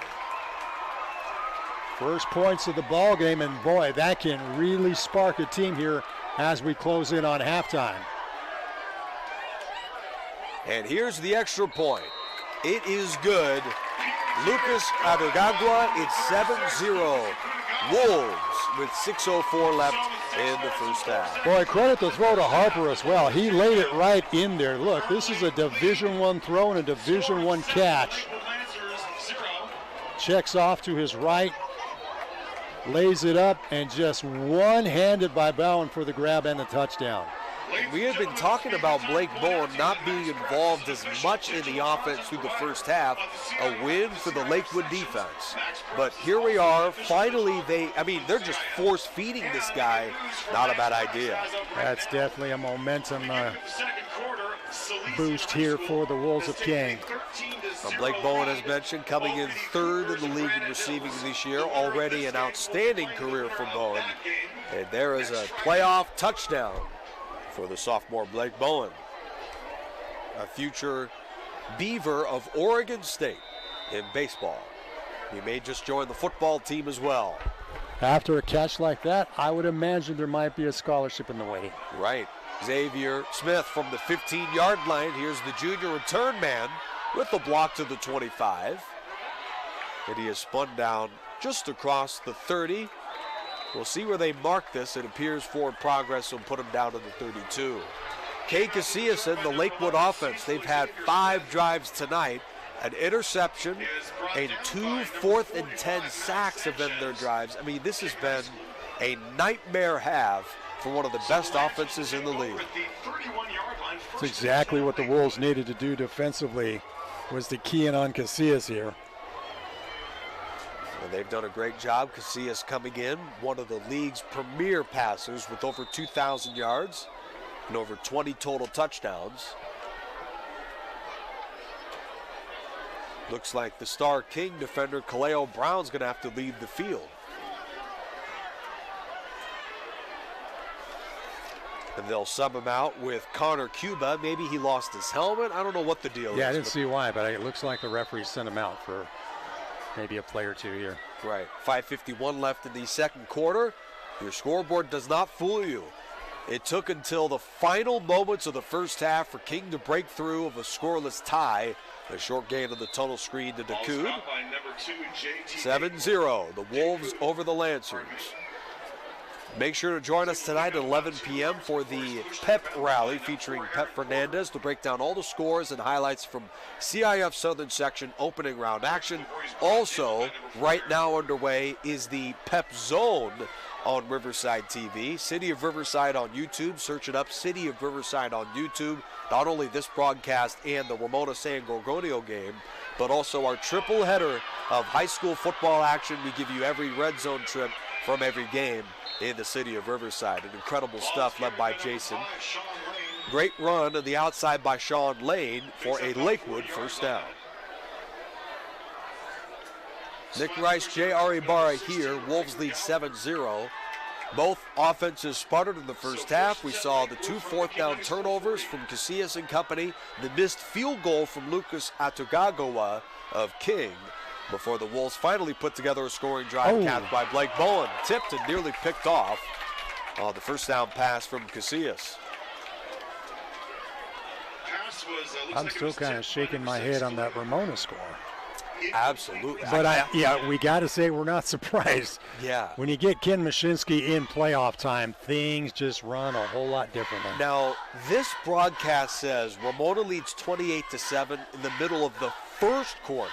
First points of the ball game, and boy, that can really spark a team here as we close in on halftime. And here's the extra point. It is good. Lucas Adergagua, it's 7-0. Wolves with 6:04 left in the first half. Boy, credit the throw to Harper as well. He laid it right in there. Look, this is a Division I throw and a Division I catch. Checks off to his right, lays it up, and just one-handed by Bowen for the grab and the touchdown. We have been talking about Blake Bowen not being involved as much in the offense through the first half. A win for the Lakewood defense. But here we are. Finally, they're just force-feeding this guy. Not a bad idea. That's definitely a momentum boost here for the Wolves of King. Blake Bowen, as mentioned, coming in 3rd in the league in receiving this year. Already an outstanding career for Bowen. And there is a playoff touchdown for the sophomore Blake Bowen, a future Beaver of Oregon State in baseball. He may just join the football team as well. After a catch like that, I would imagine there might be a scholarship in the waiting. Right. Xavier Smith from the 15-yard line. Here's the junior return man with the block to the 25. And he is spun down just across the 30. We'll see where they mark this. It appears forward progress will put him down to the 32. Cade Casillas and the Lakewood offense, they've had 5 drives tonight. An interception and 2 4th and 10 sacks have been their drives. I mean, this has been a nightmare half for one of the best offenses in the league. That's exactly what the Wolves needed to do defensively, was to key in on Casillas here. And they've done a great job. Casillas coming in, one of the league's premier passers with over 2,000 yards and over 20 total touchdowns. Looks like the star King defender Kaleo Brown's going to have to leave the field. And they'll sub him out with Connor Cuba. Maybe he lost his helmet. I don't know what the deal is. Yeah, I didn't see why, but it looks like the referee sent him out for maybe a play or two here. Right. 5:51 left in the second quarter. Your scoreboard does not fool you. It took until the final moments of the first half for King to break through of a scoreless tie. A short gain of the tunnel screen to Dakoud. 7-0, the Wolves over the Lancers. Make sure to join us tonight at 11 p.m. for the Pep Rally featuring Pep Fernandez to break down all the scores and highlights from CIF Southern Section opening round action. Also, right now underway is the Pep Zone on Riverside TV. City of Riverside on YouTube. Search it up, City of Riverside on YouTube. Not only this broadcast and the Ramona San Gorgonio game, but also our triple header of high school football action. We give you every red zone trip from every game in the City of Riverside. And incredible stuff led by Jason. Great run on the outside by Sean Lane for a Lakewood first down. Nick Rice, J.R. Ibarra here. Wolves lead 7-0. Both offenses sputtered in the first half. We saw the 2 fourth down turnovers from Casillas and company, the missed field goal from Lucas Atugagawa of King, before the Wolves finally put together a scoring drive capped by Blake Bowen. Tipped and nearly picked off the first down pass from Casillas. I'm still kind of shaking my head on that Ramona score. Absolutely. But we got to say we're not surprised. Yeah. When you get Ken Mashinsky in playoff time, things just run a whole lot differently. Now, this broadcast says Ramona leads 28-7 in the middle of the first quarter.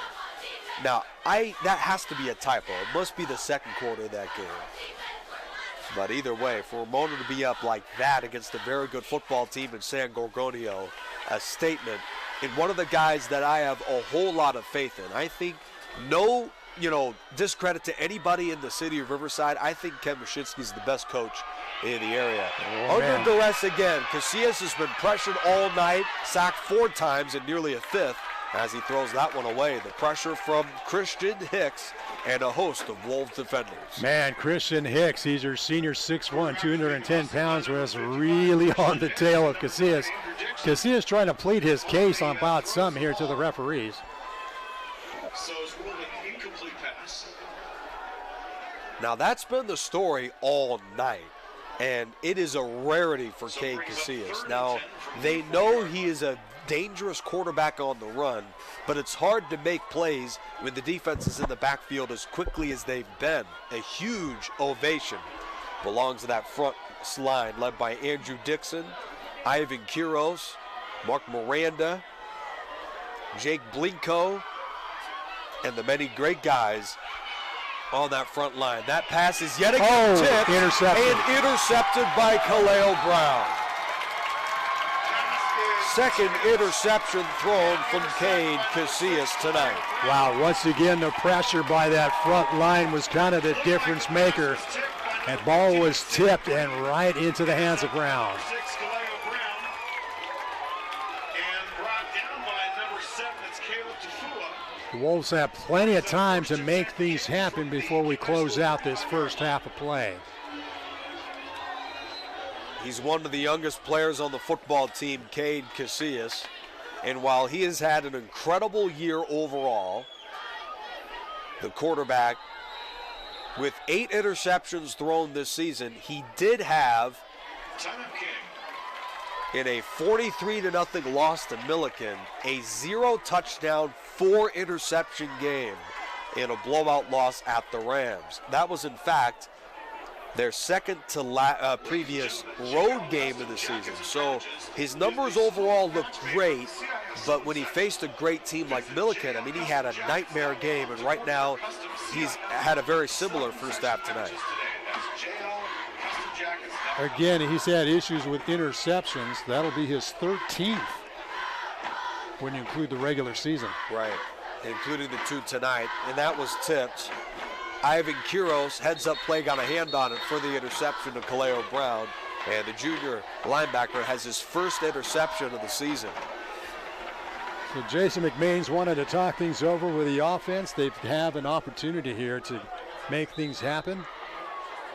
Now, that has to be a typo. It must be the second quarter of that game. But either way, for Ramona to be up like that against a very good football team in San Gorgonio, a statement. And one of the guys that I have a whole lot of faith in. I think no, discredit to anybody in the City of Riverside. I think Ken Mashinsky is the best coach in the area. Under duress again. Casillas has been pressured all night, sacked 4 times and nearly a 5th as he throws that one away. The pressure from Christian Hicks and a host of Wolves defenders. Man, Christian Hicks, he's your senior 6'1", 210 pounds, was really on the tail of Casillas. Casillas trying to plead his case on about something here to the referees. So it's ruled an incomplete pass. Now that's been the story all night, and it is a rarity for Cade Casillas. Now, they know he is a dangerous quarterback on the run, but it's hard to make plays when the defense is in the backfield as quickly as they've been. A huge ovation belongs to that front line led by Andrew Dixon, Ivan Quiros, Mark Miranda, Jake Blinko, and the many great guys on that front line. That pass is yet again tipped and intercepted by Kaleo Brown. Second interception thrown from Cade Casillas tonight. Wow, once again the pressure by that front line was kind of the difference maker. That ball was tipped and right into the hands of Brown. The Wolves have plenty of time to make things happen before we close out this first half of play. He's one of the youngest players on the football team, Cade Casillas. And while he has had an incredible year overall, the quarterback With 8 interceptions thrown this season, he did have, Timeout King. in a 43-0 loss to Milliken, a 0-touchdown, 4-interception game in a blowout loss at the Rams. That was, in fact, their second to previous road game of the season. So his numbers overall looked great, but when he faced a great team like Milliken, I mean, he had a nightmare game, and right now he's had a very similar first half tonight. Again, he's had issues with interceptions. That'll be his 13th when you include the regular season. Right, including the 2 tonight, and that was tipped. Ivan Quiros, heads-up play, got a hand on it for the interception to Kaleo Brown, and the junior linebacker has his first interception of the season. So Jason McMains wanted to talk things over with the offense. They have an opportunity here to make things happen.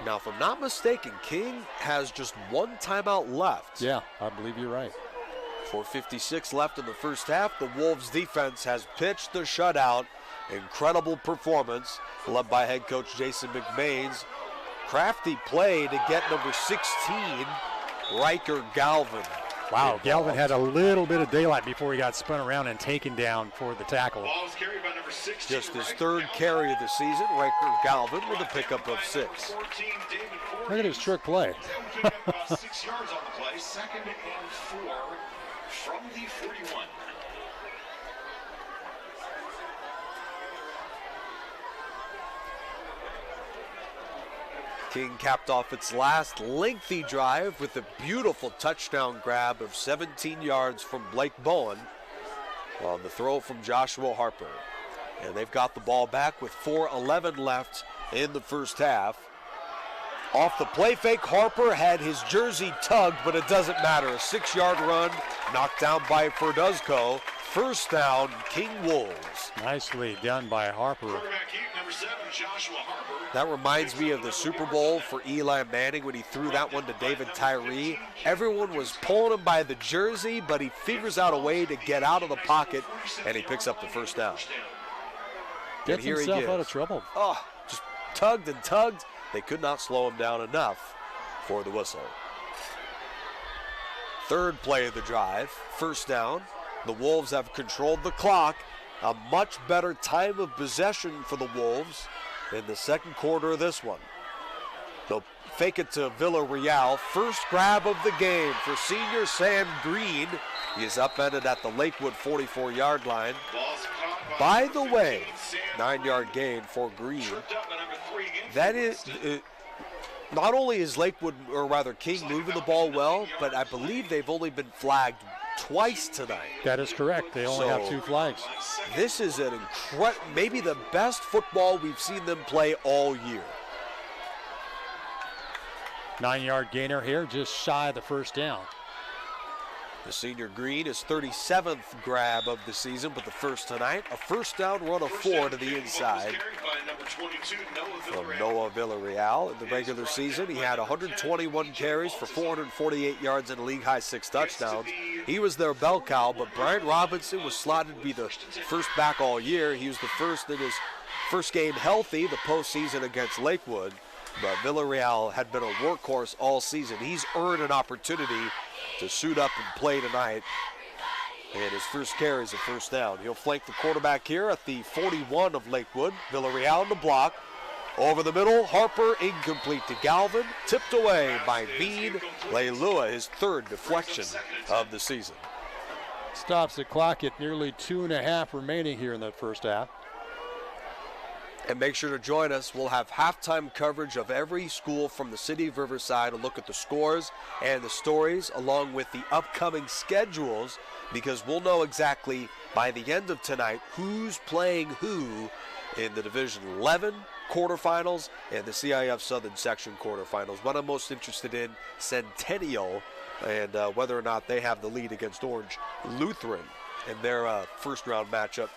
Now, if I'm not mistaken, King has just 1 timeout left. Yeah, I believe you're right. 4:56 left in the first half. The Wolves defense has pitched the shutout. Incredible performance led by head coach Jason McMains. Crafty play to get number 16, Riker Galvin. Wow, Galvin had a little bit of daylight before he got spun around and taken down for the tackle. Ball is carried by number 16. Just his 3rd carry of the season, Riker Galvin with a pickup of 6. 14, David Look at his trick play. Pick up about 6 yards on the play. 2nd and 4 from the 41. King capped off its last lengthy drive with a beautiful touchdown grab of 17 yards from Blake Bowen on the throw from Joshua Harper. And they've got the ball back with 4:11 left in the first half. Off the play fake, Harper had his jersey tugged, but it doesn't matter. A 6-yard run knocked down by Ferduzco. First down, King Wolves. Nicely done by Harper. Quarterback heat, number 7, Joshua Harper. That reminds me of the Super Bowl for Eli Manning when he threw that one to David Tyree. Everyone was pulling him by the jersey, but he figures out a way to get out of the pocket, and he picks up the first down. Gets here he himself is. out of trouble. Oh, just tugged and tugged. They could not slow him down enough for the whistle. 3rd play of the drive, first down. The Wolves have controlled the clock. A much better time of possession for the Wolves in the second quarter of this one. They'll fake it to Villarreal. First grab of the game for senior Sam Green. He is upended at the Lakewood 44-yard line. By the way, 9-yard gain for Green. That is, not only is Lakewood, or rather King, moving the ball well, but I believe they've only been flagged twice tonight. That is correct. They only have 2 flags. This is an maybe the best football we've seen them play all year. 9-yard gainer here, just shy of the first down. The senior Green is 37th grab of the season, but the first tonight. A first down run of 4 to the inside from Noah Villarreal. In the regular season, he had 121 carries for 448 yards and a league-high 6 touchdowns. He was their bell cow, but Brian Robinson was slotted to be the first back all year. He was the first in his first game healthy, the postseason against Lakewood. But Villarreal had been a workhorse all season. He's earned an opportunity to suit up and play tonight. And his first carry is a first down. He'll flank the quarterback here at the 41 of Lakewood. Villarreal on the block. Over the middle, Harper incomplete to Galvin. Tipped away by Veen Leilua, his 3rd deflection of the season. Stops the clock at nearly 2.5 remaining here in the first half. And make sure to join us. We'll have halftime coverage of every school from the city of Riverside, a look at the scores and the stories along with the upcoming schedules, because we'll know exactly by the end of tonight who's playing who in the Division 11 quarterfinals and the CIF Southern Section quarterfinals. What I'm most interested in, Centennial, and whether or not they have the lead against Orange Lutheran in their first round matchup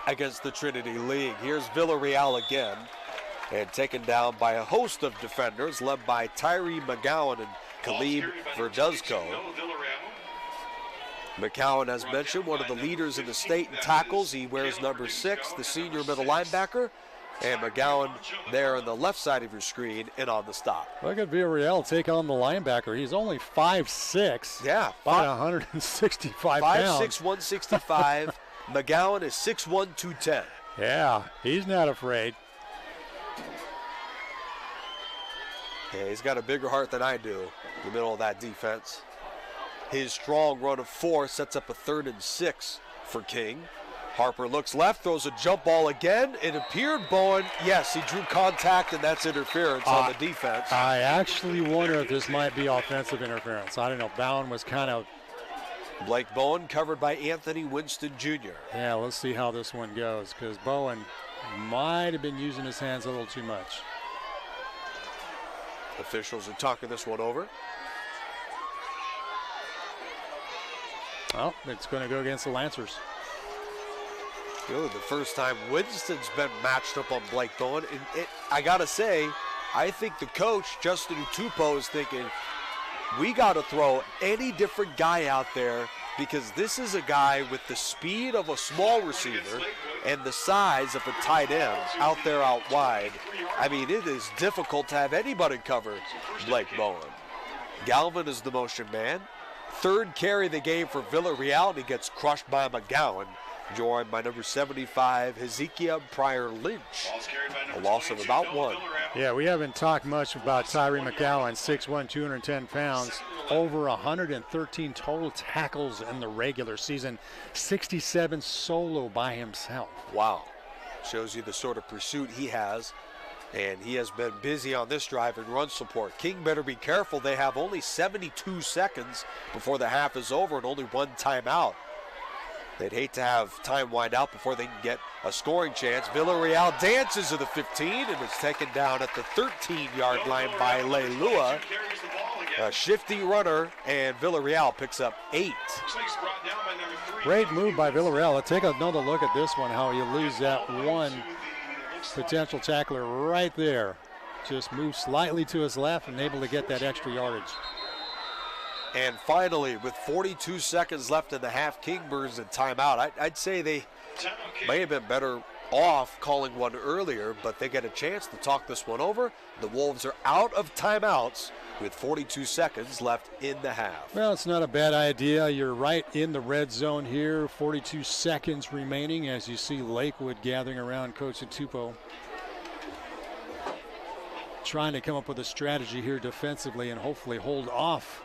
against the Trinity League. Here's Villarreal again, and taken down by a host of defenders led by Tyree McGowan and Khalib Verduzco. McCowan, as mentioned, one of the leaders in the state in tackles. He wears number 6, the senior middle linebacker. and McGowan there on the left side of your screen and on the stop. Look at Villarreal take on the linebacker. He's only 5'6". Yeah. About 165 pounds. 5'6", 165. McGowan is 6'1", 210. Yeah, he's not afraid. Yeah, he's got a bigger heart than I do in the middle of that defense. His strong run of 4 sets up a 3rd and 6 for King. Harper looks left, throws a jump ball again. It appeared Bowen, yes, he drew contact, and that's interference on the defense. I actually wonder if this might be offensive interference. I don't know. Bowen was kind of... Blake Bowen covered by Anthony Winston Jr. Yeah, let's see how this one goes, because Bowen might have been using his hands a little too much. Officials are talking this one over. Well, it's going to go against the Lancers. Good, the first time Winston's been matched up on Blake Bowen. And I got to say, I think the coach, Justin Utupo, is thinking, we got to throw any different guy out there because this is a guy with the speed of a small receiver and the size of a tight end out there out wide. I mean, it is difficult to have anybody cover Blake Bowen. Galvin is the motion man. 3rd carry of the game for Villarreal, and he gets crushed by McGowan, joined by number 75, Hezekiah Pryor-Lynch. A loss of about 1. Yeah, we haven't talked much about Tyree McGowan, 6'1", 210 pounds, over 113 total tackles in the regular season, 67 solo by himself. Wow. Shows you the sort of pursuit he has. And he has been busy on this drive in run support. King better be careful. They have only 72 seconds before the half is over and only 1 timeout. They'd hate to have time wind out before they can get a scoring chance. Villarreal dances to the 15 and is taken down at the 13-yard line by Leilua. A shifty runner, and Villarreal picks up 8. Great move by Villarreal. Let's take another look at this one, how you lose that one potential tackler right there. Just moved slightly to his left and able to get that extra yardage. And finally, with 42 seconds left in the half, King burns a timeout. I'd say they may have been better off calling one earlier, but they get a chance to talk this one over. The Wolves are out of timeouts with 42 seconds left in the half. Well, it's not a bad idea. You're right in the red zone here. 42 seconds remaining as you see Lakewood gathering around Coach Utupo, trying to come up with a strategy here defensively and hopefully hold off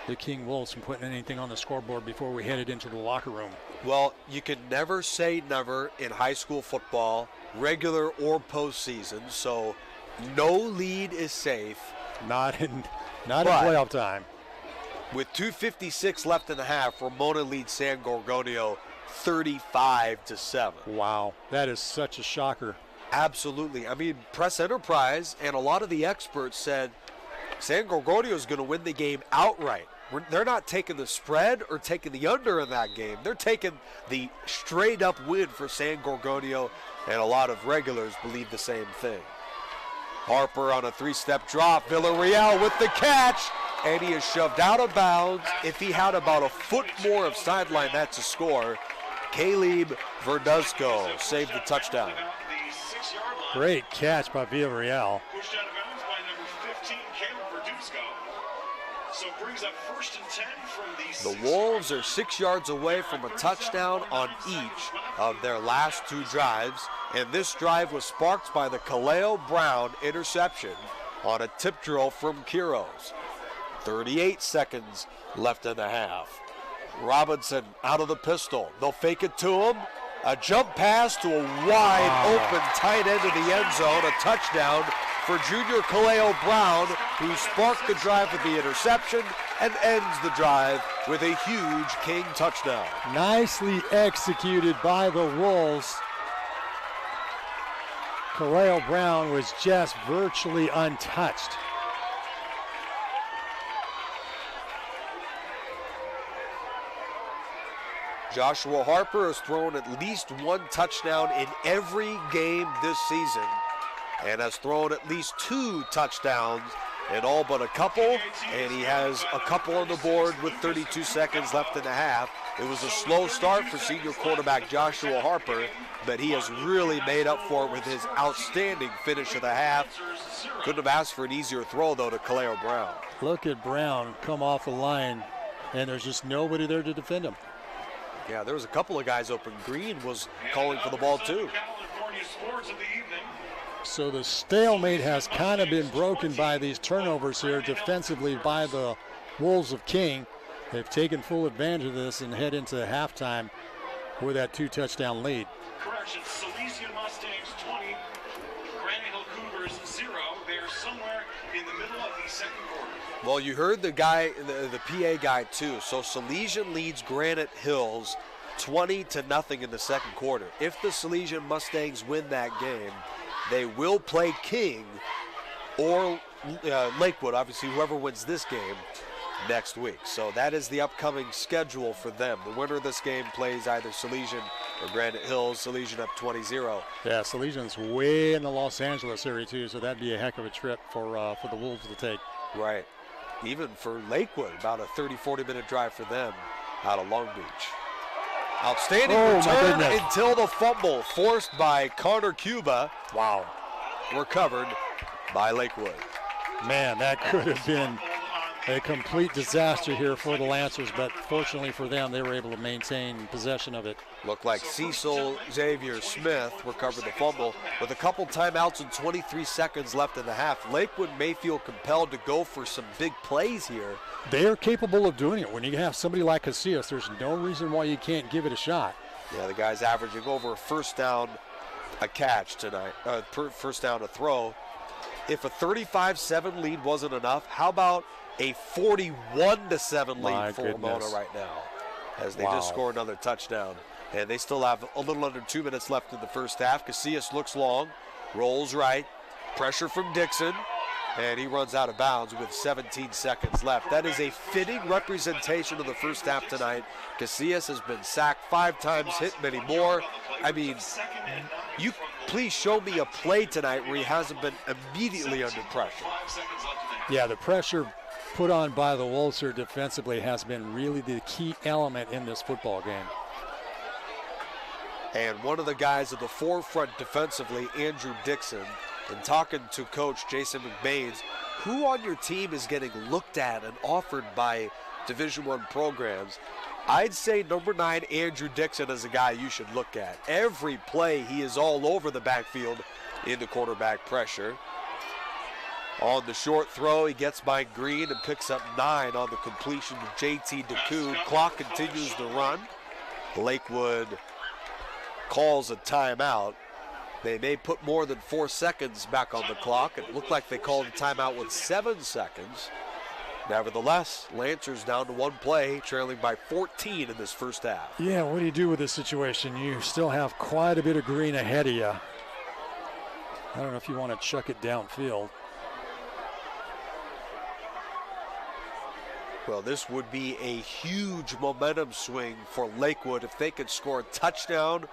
the King Wolves from putting anything on the scoreboard before we headed into the locker room. Well, you can never say never in high school football, regular or postseason, so no lead is safe. Not in playoff time. With 2:56 left in the half, Ramona leads San Gorgonio 35-7. Wow, that is such a shocker. Absolutely. I mean, Press Enterprise and a lot of the experts said San Gorgonio is going to win the game outright. They're not taking the spread or taking the under in that game. They're taking the straight-up win for San Gorgonio, and a lot of regulars believe the same thing. Harper on a 3-step drop. Villarreal with the catch, and he is shoved out of bounds. If he had about a foot more of sideline, that's a score. Caleb Verduzco saved the touchdown. Great catch by Villarreal. Pushed out of bounds by number 15, Caleb Verduzco. So brings up 1st and 10 from the Wolves are 6 yards away from a touchdown on each of their last 2 drives, and this drive was sparked by the Kaleo Brown interception on a tip drill from Quiros. 38 seconds left in the half. Robinson out of the pistol. They'll fake it to him. A jump pass to a wide open tight end of the end zone. A touchdown for junior Kaleo Brown, who sparked the drive with the interception and ends the drive with a huge King touchdown. Nicely executed by the Wolves. Kaleo Brown was just virtually untouched. Joshua Harper has thrown at least 1 touchdown in every game this season and has thrown at least 2 touchdowns in all but a couple, and he has a couple on the board with 32 seconds left in the half. It was a slow start for senior quarterback Joshua Harper, but he has really made up for it with his outstanding finish of the half. Couldn't have asked for an easier throw, though, to Kaleo Brown. Look at Brown come off the line, and there's just nobody there to defend him. Yeah, there was a couple of guys open. Green was calling for the ball, too. So the stalemate has kind of been broken by these turnovers here defensively by the Wolves of King. They've taken full advantage of this and head into halftime with that 2-touchdown lead. Correction, Salesian Mustangs 20, Granite Hill Cougars 0. They're somewhere in the middle of the second quarter. Well, you heard the guy, the PA guy too. So Salesian leads Granite Hills 20-0 in the second quarter. If the Salesian Mustangs win that game, they will play King or Lakewood, obviously whoever wins this game, next week. So that is the upcoming schedule for them. The winner of this game plays either Salesian or Granite Hills. Salesian up 20-0. Yeah, Salesian's way in the Los Angeles area too, so that'd be a heck of a trip for the Wolves to take. Right. Even for Lakewood, about a 30-40 minute drive for them out of Long Beach. Outstanding return until the fumble forced by Connor Cuba. Wow. Recovered by Lakewood. Man, that could have been a complete disaster here for the Lancers, but fortunately for them, they were able to maintain possession of it. Looked like Cecil Xavier Smith recovered the fumble. With a couple timeouts and 23 seconds left in the half, Lakewood may feel compelled to go for some big plays here. They are capable of doing it. When you have somebody like Casillas, there's no reason why you can't give it a shot. Yeah, the guy's averaging over a first down a catch tonight, first down a throw. If a 35-7 lead wasn't enough, how about a 41-7 lead for Ramona right now, as they just score another touchdown. And they still have a little under 2 minutes left in the first half. Casillas looks long, rolls right, pressure from Dixon, and he runs out of bounds with 17 seconds left. That is a fitting representation of the first half tonight. Casillas has been sacked 5 times, hit many more. I mean, you please show me a play tonight where he hasn't been immediately under pressure. Yeah, the pressure put on by the Wolves here defensively has been really the key element in this football game. And one of the guys at the forefront defensively, Andrew Dixon, and talking to Coach Jason McBaines, who on your team is getting looked at and offered by Division I programs, I'd say number 9, Andrew Dixon, is a guy you should look at. Every play, he is all over the backfield in the quarterback pressure. On the short throw, he gets by Green and picks up 9 on the completion to JT DeCoud. Clock continues to run. Lakewood calls a timeout. They may put more than 4 seconds back on the clock. It looked like they called a timeout with 7 seconds. Nevertheless, Lancers down to 1 play, trailing by 14 in this first half. Yeah, what do you do with this situation? You still have quite a bit of green ahead of you. I don't know if you want to chuck it downfield. Well, this would be a huge momentum swing for Lakewood if they could score a touchdown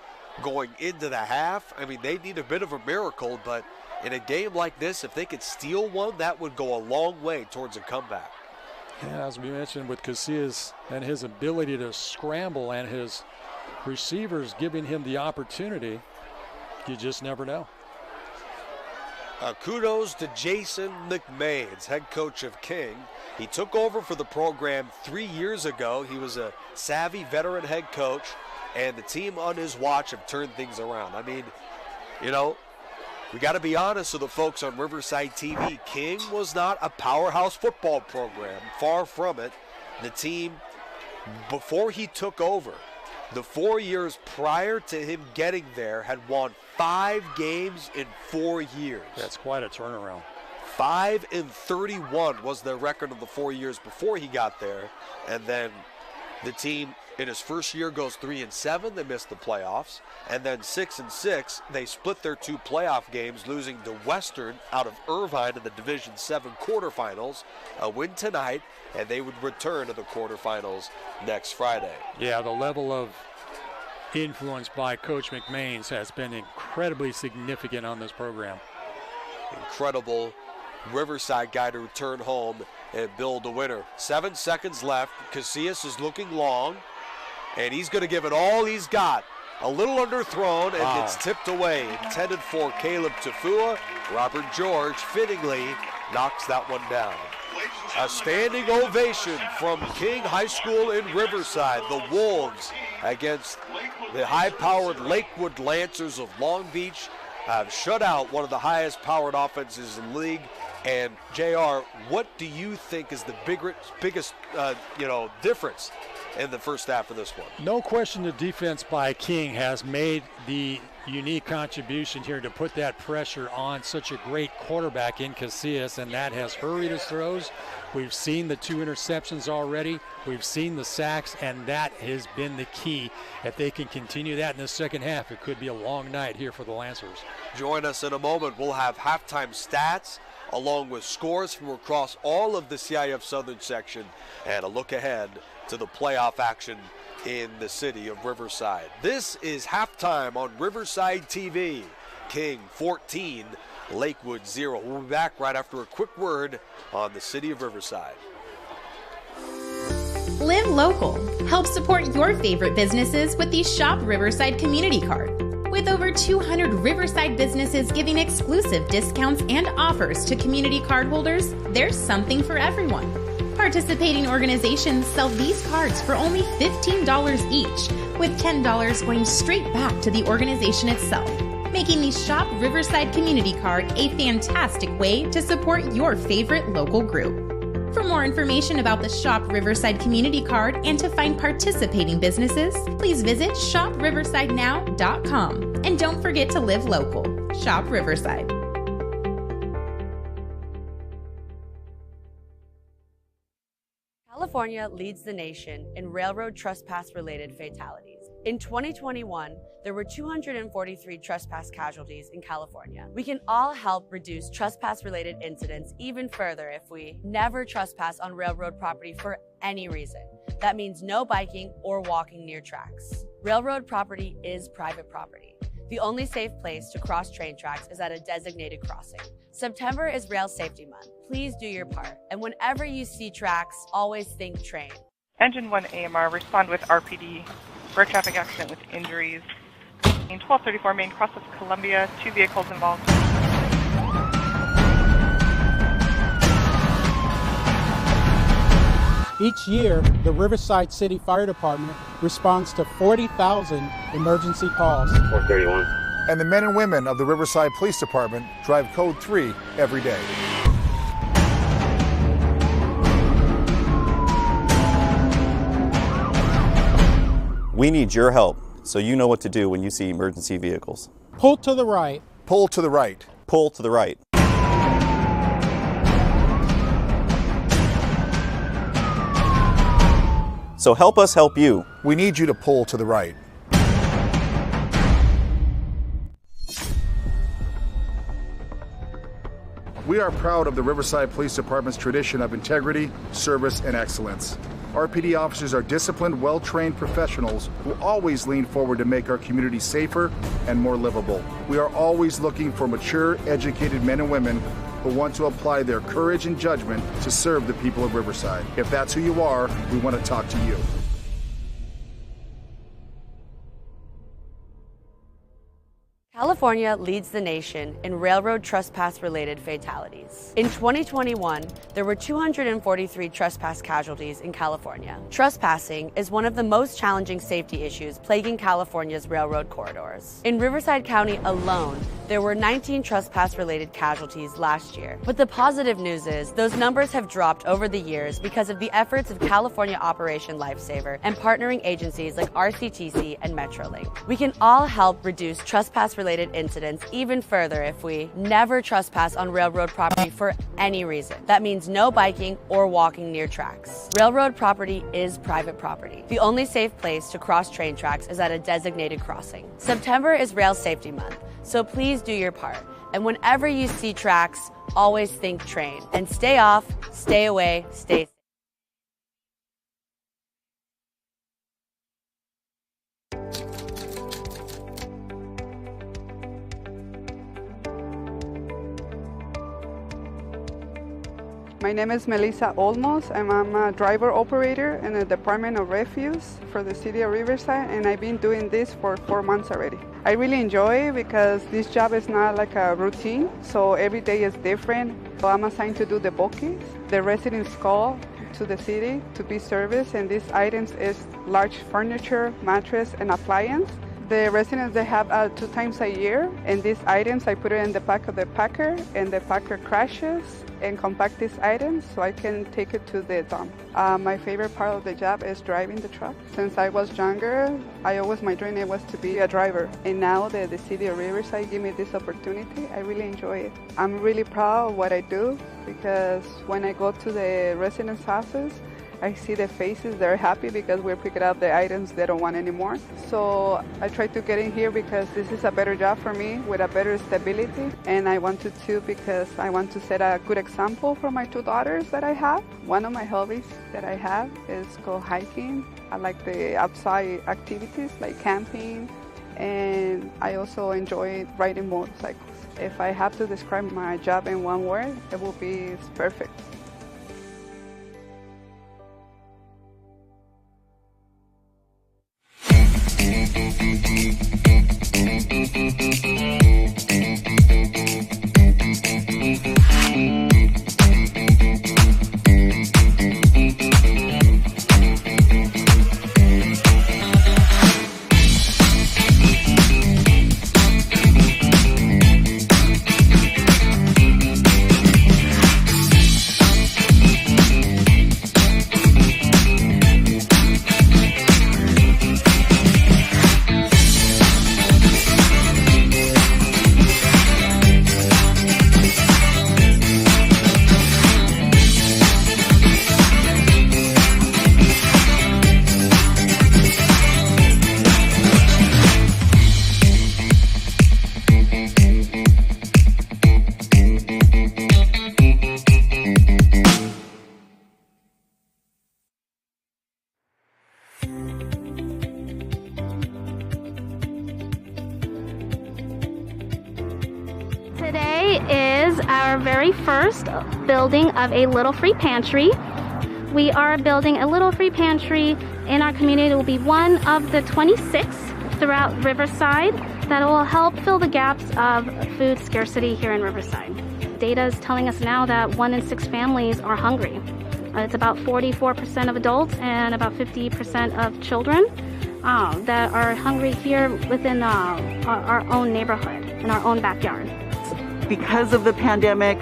going into the half. I mean, they need a bit of a miracle, but in a game like this, if they could steal one, that would go a long way towards a comeback. Yeah, as we mentioned with Casillas and his ability to scramble and his receivers giving him the opportunity, you just never know. Kudos to Jason McMaines, head coach of King. He took over for the program 3 years ago. He was a savvy veteran head coach, and the team on his watch have turned things around. I mean, you know, we got to be honest with the folks on Riverside TV. King was not a powerhouse football program. Far from it. The team, before he took over, the 4 years prior to him getting there, had won 5 games in 4 years. That's quite a turnaround. 5-31 was their record of the 4 years before he got there. And then the team in his first year goes 3-7. They missed the playoffs. And then 6-6, they split their 2 playoff games, losing to Western out of Irvine in the Division 7 quarterfinals. A win tonight, and they would return to the quarterfinals next Friday. Yeah, the level of influence by Coach McMaines has been incredibly significant on this program. Incredible Riverside guy to return home and build a winner. 7 seconds left. Casillas is looking long, and he's going to give it all he's got. A little underthrown and gets tipped away. Intended for Caleb Tafua. Robert George fittingly knocks that one down. A standing ovation from King High School in Riverside. The Wolves against the high-powered Lakewood Lancers of Long Beach have shut out one of the highest-powered offenses in the league. And JR, what do you think is the biggest difference in the first half of this one? No question the defense by King has made the unique contribution here to put that pressure on such a great quarterback in Casillas, and that has hurried his throws. We've seen the 2 interceptions already. We've seen the sacks, and that has been the key. If they can continue that in the second half, it could be a long night here for the Lancers. Join us in a moment. We'll have halftime stats along with scores from across all of the CIF Southern section and a look ahead to the playoff action in the city of Riverside. This is halftime on Riverside TV. King 14, Lakewood 0. We'll be back right after a quick word on the city of Riverside. Live local. Help support your favorite businesses with the Shop Riverside Community Card. With over 200 Riverside businesses giving exclusive discounts and offers to community card holders, there's something for everyone. Participating organizations sell these cards for only $15 each, with $10 going straight back to the organization itself, making the Shop Riverside Community Card a fantastic way to support your favorite local group. For more information about the Shop Riverside Community Card and to find participating businesses, please visit shopriversidenow.com. And don't forget to live local. Shop Riverside. California leads the nation in railroad trespass-related fatalities. In 2021, there were 243 trespass casualties in California. We can all help reduce trespass-related incidents even further if we never trespass on railroad property for any reason. That means no biking or walking near tracks. Railroad property is private property. The only safe place to cross train tracks is at a designated crossing. September is Rail Safety Month. Please do your part. And whenever you see tracks, always think train. Engine 1 AMR, respond with RPD for a traffic accident with injuries. In 1234 Main, cross of Columbia, 2 vehicles involved. Each year, the Riverside City Fire Department responds to 40,000 emergency calls. 431. And the men and women of the Riverside Police Department drive Code 3 every day. We need your help so you know what to do when you see emergency vehicles. Pull to the right. Pull to the right. Pull to the right. So help us help you. We need you to pull to the right. We are proud of the Riverside Police Department's tradition of integrity, service, and excellence. RPD officers are disciplined, well-trained professionals who always lean forward to make our community safer and more livable. We are always looking for mature, educated men and women who want to apply their courage and judgment to serve the people of Riverside. If that's who you are, we want to talk to you. California leads the nation in railroad trespass-related fatalities. In 2021, there were 243 trespass casualties in California. Trespassing is one of the most challenging safety issues plaguing California's railroad corridors. In Riverside County alone, there were 19 trespass-related casualties last year. But the positive news is those numbers have dropped over the years because of the efforts of California Operation Lifesaver and partnering agencies like RCTC and Metrolink. We can all help reduce trespass-related incidents even further if we never trespass on railroad property for any reason. That means no biking or walking near tracks. Railroad property is private property. The only safe place to cross train tracks is at a designated crossing. September is Rail Safety Month, so please do your part. And whenever you see tracks, always think train. And stay off, stay away, stay safe. My name is Melissa Olmos, and I'm a driver operator in the Department of Refuse for the City of Riverside, and I've been doing this for 4 months already. I really enjoy it because this job is not like a routine, so every day is different. So I'm assigned to do the bookings. The residents call to the city to be serviced, and these items is large furniture, mattress, and appliance. The residents, they have 2 times a year, and these items, I put it in the back of the packer, and the packer crashes and compact these items so I can take it to the dump. My favorite part of the job is driving the truck. Since I was younger, my dream was to be a driver. And now that the City of Riverside gave me this opportunity, I really enjoy it. I'm really proud of what I do because when I go to the residents' houses, I see the faces, they're happy because we're picking up the items they don't want anymore. So I try to get in here because this is a better job for me with a better stability. And I wanted to because I want to set a good example for my 2 daughters that I have. One of my hobbies that I have is go hiking. I like the outside activities like camping, and I also enjoy riding motorcycles. If I have to describe my job in one word, it will be it's perfect. Today is our very first building of a Little Free Pantry. We are building a Little Free Pantry in our community. It will be one of the 26 throughout Riverside that will help fill the gaps of food scarcity here in Riverside. Data is telling us now that 1 in 6 families are hungry. It's about 44% of adults and about 50% of children that are hungry here within our own neighborhood, in our own backyard. Because of the pandemic,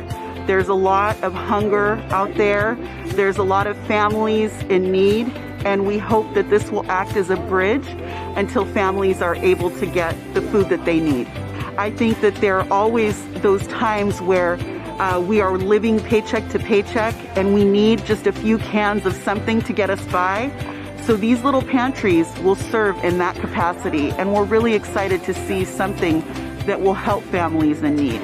there's a lot of hunger out there. There's a lot of families in need, and we hope that this will act as a bridge until families are able to get the food that they need. I think that there are always those times where we are living paycheck to paycheck and we need just a few cans of something to get us by. So these little pantries will serve in that capacity, and we're really excited to see something that will help families in need.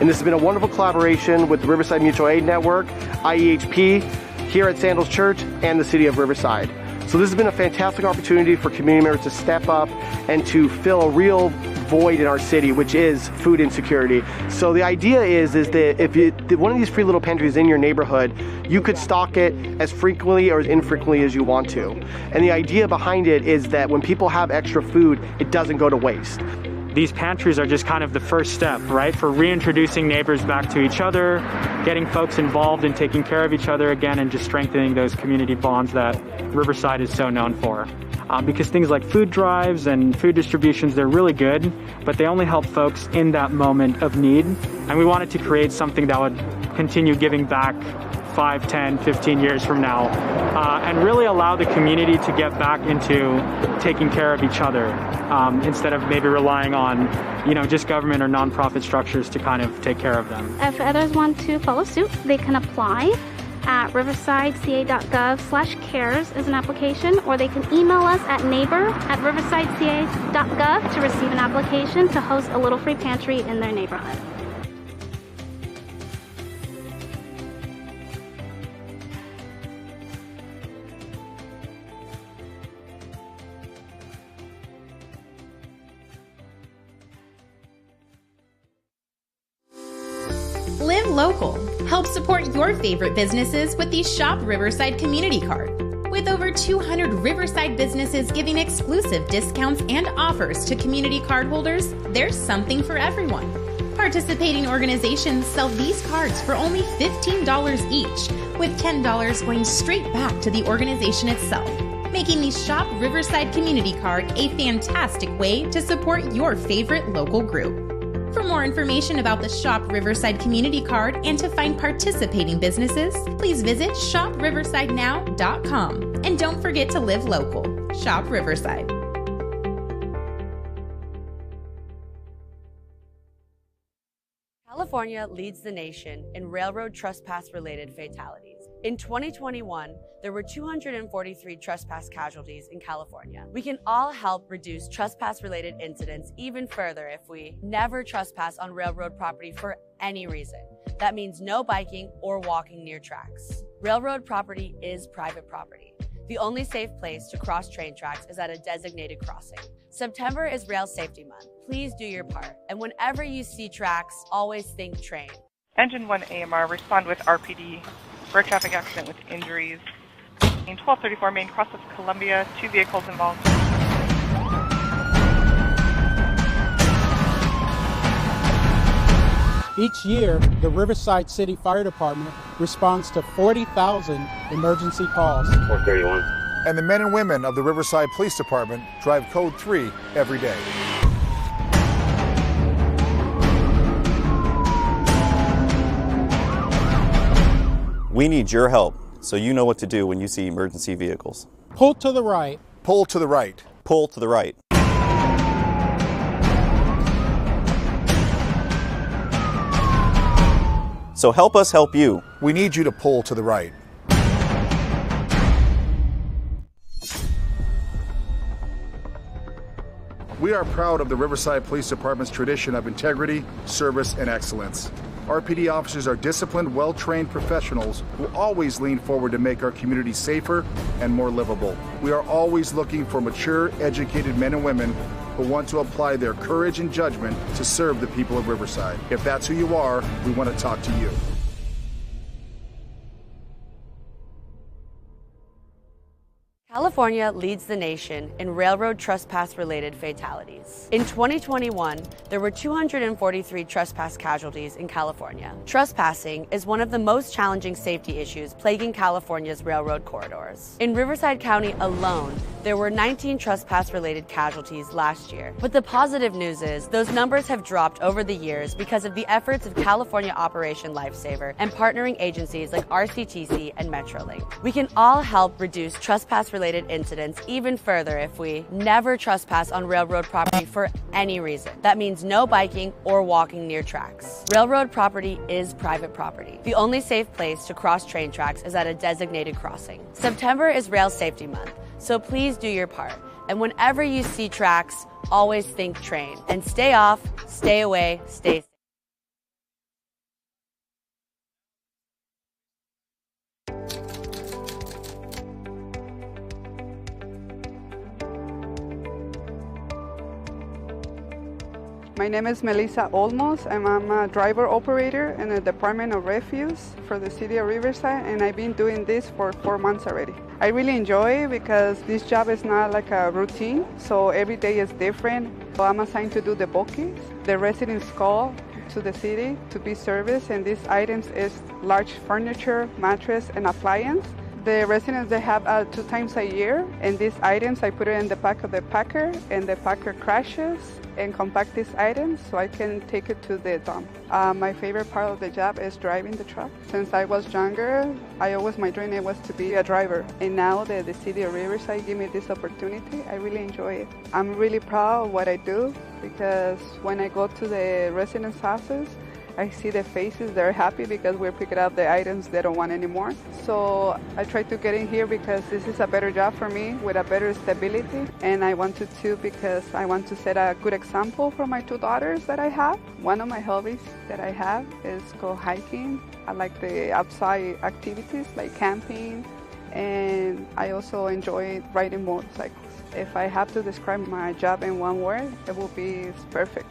And this has been a wonderful collaboration with the Riverside Mutual Aid Network, IEHP, here at Sandals Church, and the City of Riverside. So this has been a fantastic opportunity for community members to step up and to fill a real void in our city, which is food insecurity. So the idea is that if one of these free little pantries in your neighborhood, you could stock it as frequently or as infrequently as you want to. And the idea behind it is that when people have extra food, it doesn't go to waste. These pantries are just kind of the first step, right, for reintroducing neighbors back to each other, getting folks involved in taking care of each other again, and just strengthening those community bonds that Riverside is so known for. Because things like food drives and food distributions, they're really good, but they only help folks in that moment of need. And we wanted to create something that would continue giving back 5, 10, 15 years from now, and really allow the community to get back into taking care of each other instead of maybe relying on, just government or nonprofit structures to kind of take care of them. If others want to follow suit, they can apply at riversideca.gov/cares as an application, or they can email us at neighbor@riversideca.gov to receive an application to host a Little Free Pantry in their neighborhood. Live local. Help support your favorite businesses with the Shop Riverside Community Card. With over 200 Riverside businesses giving exclusive discounts and offers to community card holders, there's something for everyone. Participating organizations sell these cards for only $15 each, with $10 going straight back to the organization itself, making the Shop Riverside Community Card a fantastic way to support your favorite local group. For more information about the Shop Riverside Community Card and to find participating businesses, please visit shopriversidenow.com. And don't forget to live local. Shop Riverside. California leads the nation in railroad trespass-related fatalities. In 2021, there were 243 trespass casualties in California. We can all help reduce trespass-related incidents even further if we never trespass on railroad property for any reason. That means no biking or walking near tracks. Railroad property is private property. The only safe place to cross train tracks is at a designated crossing. September is Rail Safety Month. Please do your part. And whenever you see tracks, always think train. Engine 1 AMR, respond with RPD. Road traffic accident with injuries. In 1234 Main, cross of Columbia, 2 vehicles involved. Each year, the Riverside City Fire Department responds to 40,000 emergency calls. 431. And the men and women of the Riverside Police Department drive Code 3 every day. We need your help, so you know what to do when you see emergency vehicles. Pull to the right. Pull to the right. Pull to the right. So help us help you. We need you to pull to the right. We are proud of the Riverside Police Department's tradition of integrity, service, and excellence. RPD officers are disciplined, well-trained professionals who always lean forward to make our community safer and more livable. We are always looking for mature, educated men and women who want to apply their courage and judgment to serve the people of Riverside. If that's who you are, we want to talk to you. California leads the nation in railroad trespass-related fatalities. In 2021, there were 243 trespass casualties in California. Trespassing is one of the most challenging safety issues plaguing California's railroad corridors. In Riverside County alone, there were 19 trespass-related casualties last year. But the positive news is those numbers have dropped over the years because of the efforts of California Operation Lifesaver and partnering agencies like RCTC and Metrolink. We can all help reduce trespass-related incidents even further if we never trespass on railroad property for any reason. That means no biking or walking near tracks. Railroad property is private property. The only safe place to cross train tracks is at a designated crossing. September is Rail Safety Month, so please do your part. And whenever you see tracks, always think train. And stay off, stay away, stay safe. My name is Melissa Olmos, and I'm a driver operator in the Department of Refuse for the City of Riverside, and I've been doing this for 4 months already. I really enjoy it because this job is not like a routine, so every day is different. So I'm assigned to do the bookings. The residents call to the city to be serviced, and these items is large furniture, mattress, and appliance. The residents, they have 2 times a year, and these items, I put it in the back of the packer, and the packer crashes and compact these items so I can take it to the dump. My favorite part of the job is driving the truck. Since I was younger, my dream was to be a driver. And now that the City of Riverside gave me this opportunity, I really enjoy it. I'm really proud of what I do because when I go to the residents' houses, I see the faces, they're happy because we're picking up the items they don't want anymore. So I try to get in here because this is a better job for me with a better stability. And I want to too because I want to set a good example for my 2 daughters that I have. One of my hobbies that I have is go hiking. I like the outside activities like camping, and I also enjoy riding motorcycles. If I have to describe my job in one word, it will be perfect.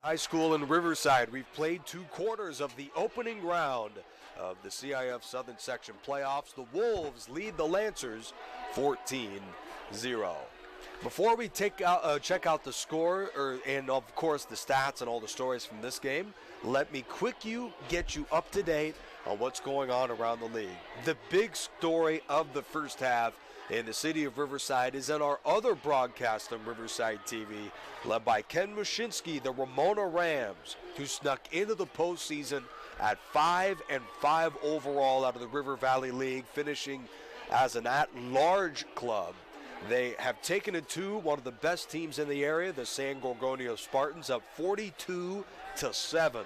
High school in Riverside. We've played 2 quarters of the opening round of the CIF Southern Section playoffs. The Wolves lead the Lancers 14-0. Before we check out the score and, of course, the stats and all the stories from this game, let me get you up to date on what's going on around the league. The big story of the first half in the city of Riverside is in our other broadcast on Riverside TV, led by Ken Mushinski, the Ramona Rams, who snuck into the postseason at 5-5 overall out of the River Valley League, finishing as an at-large club. They have taken it to one of the best teams in the area, the San Gorgonio Spartans, up 42-7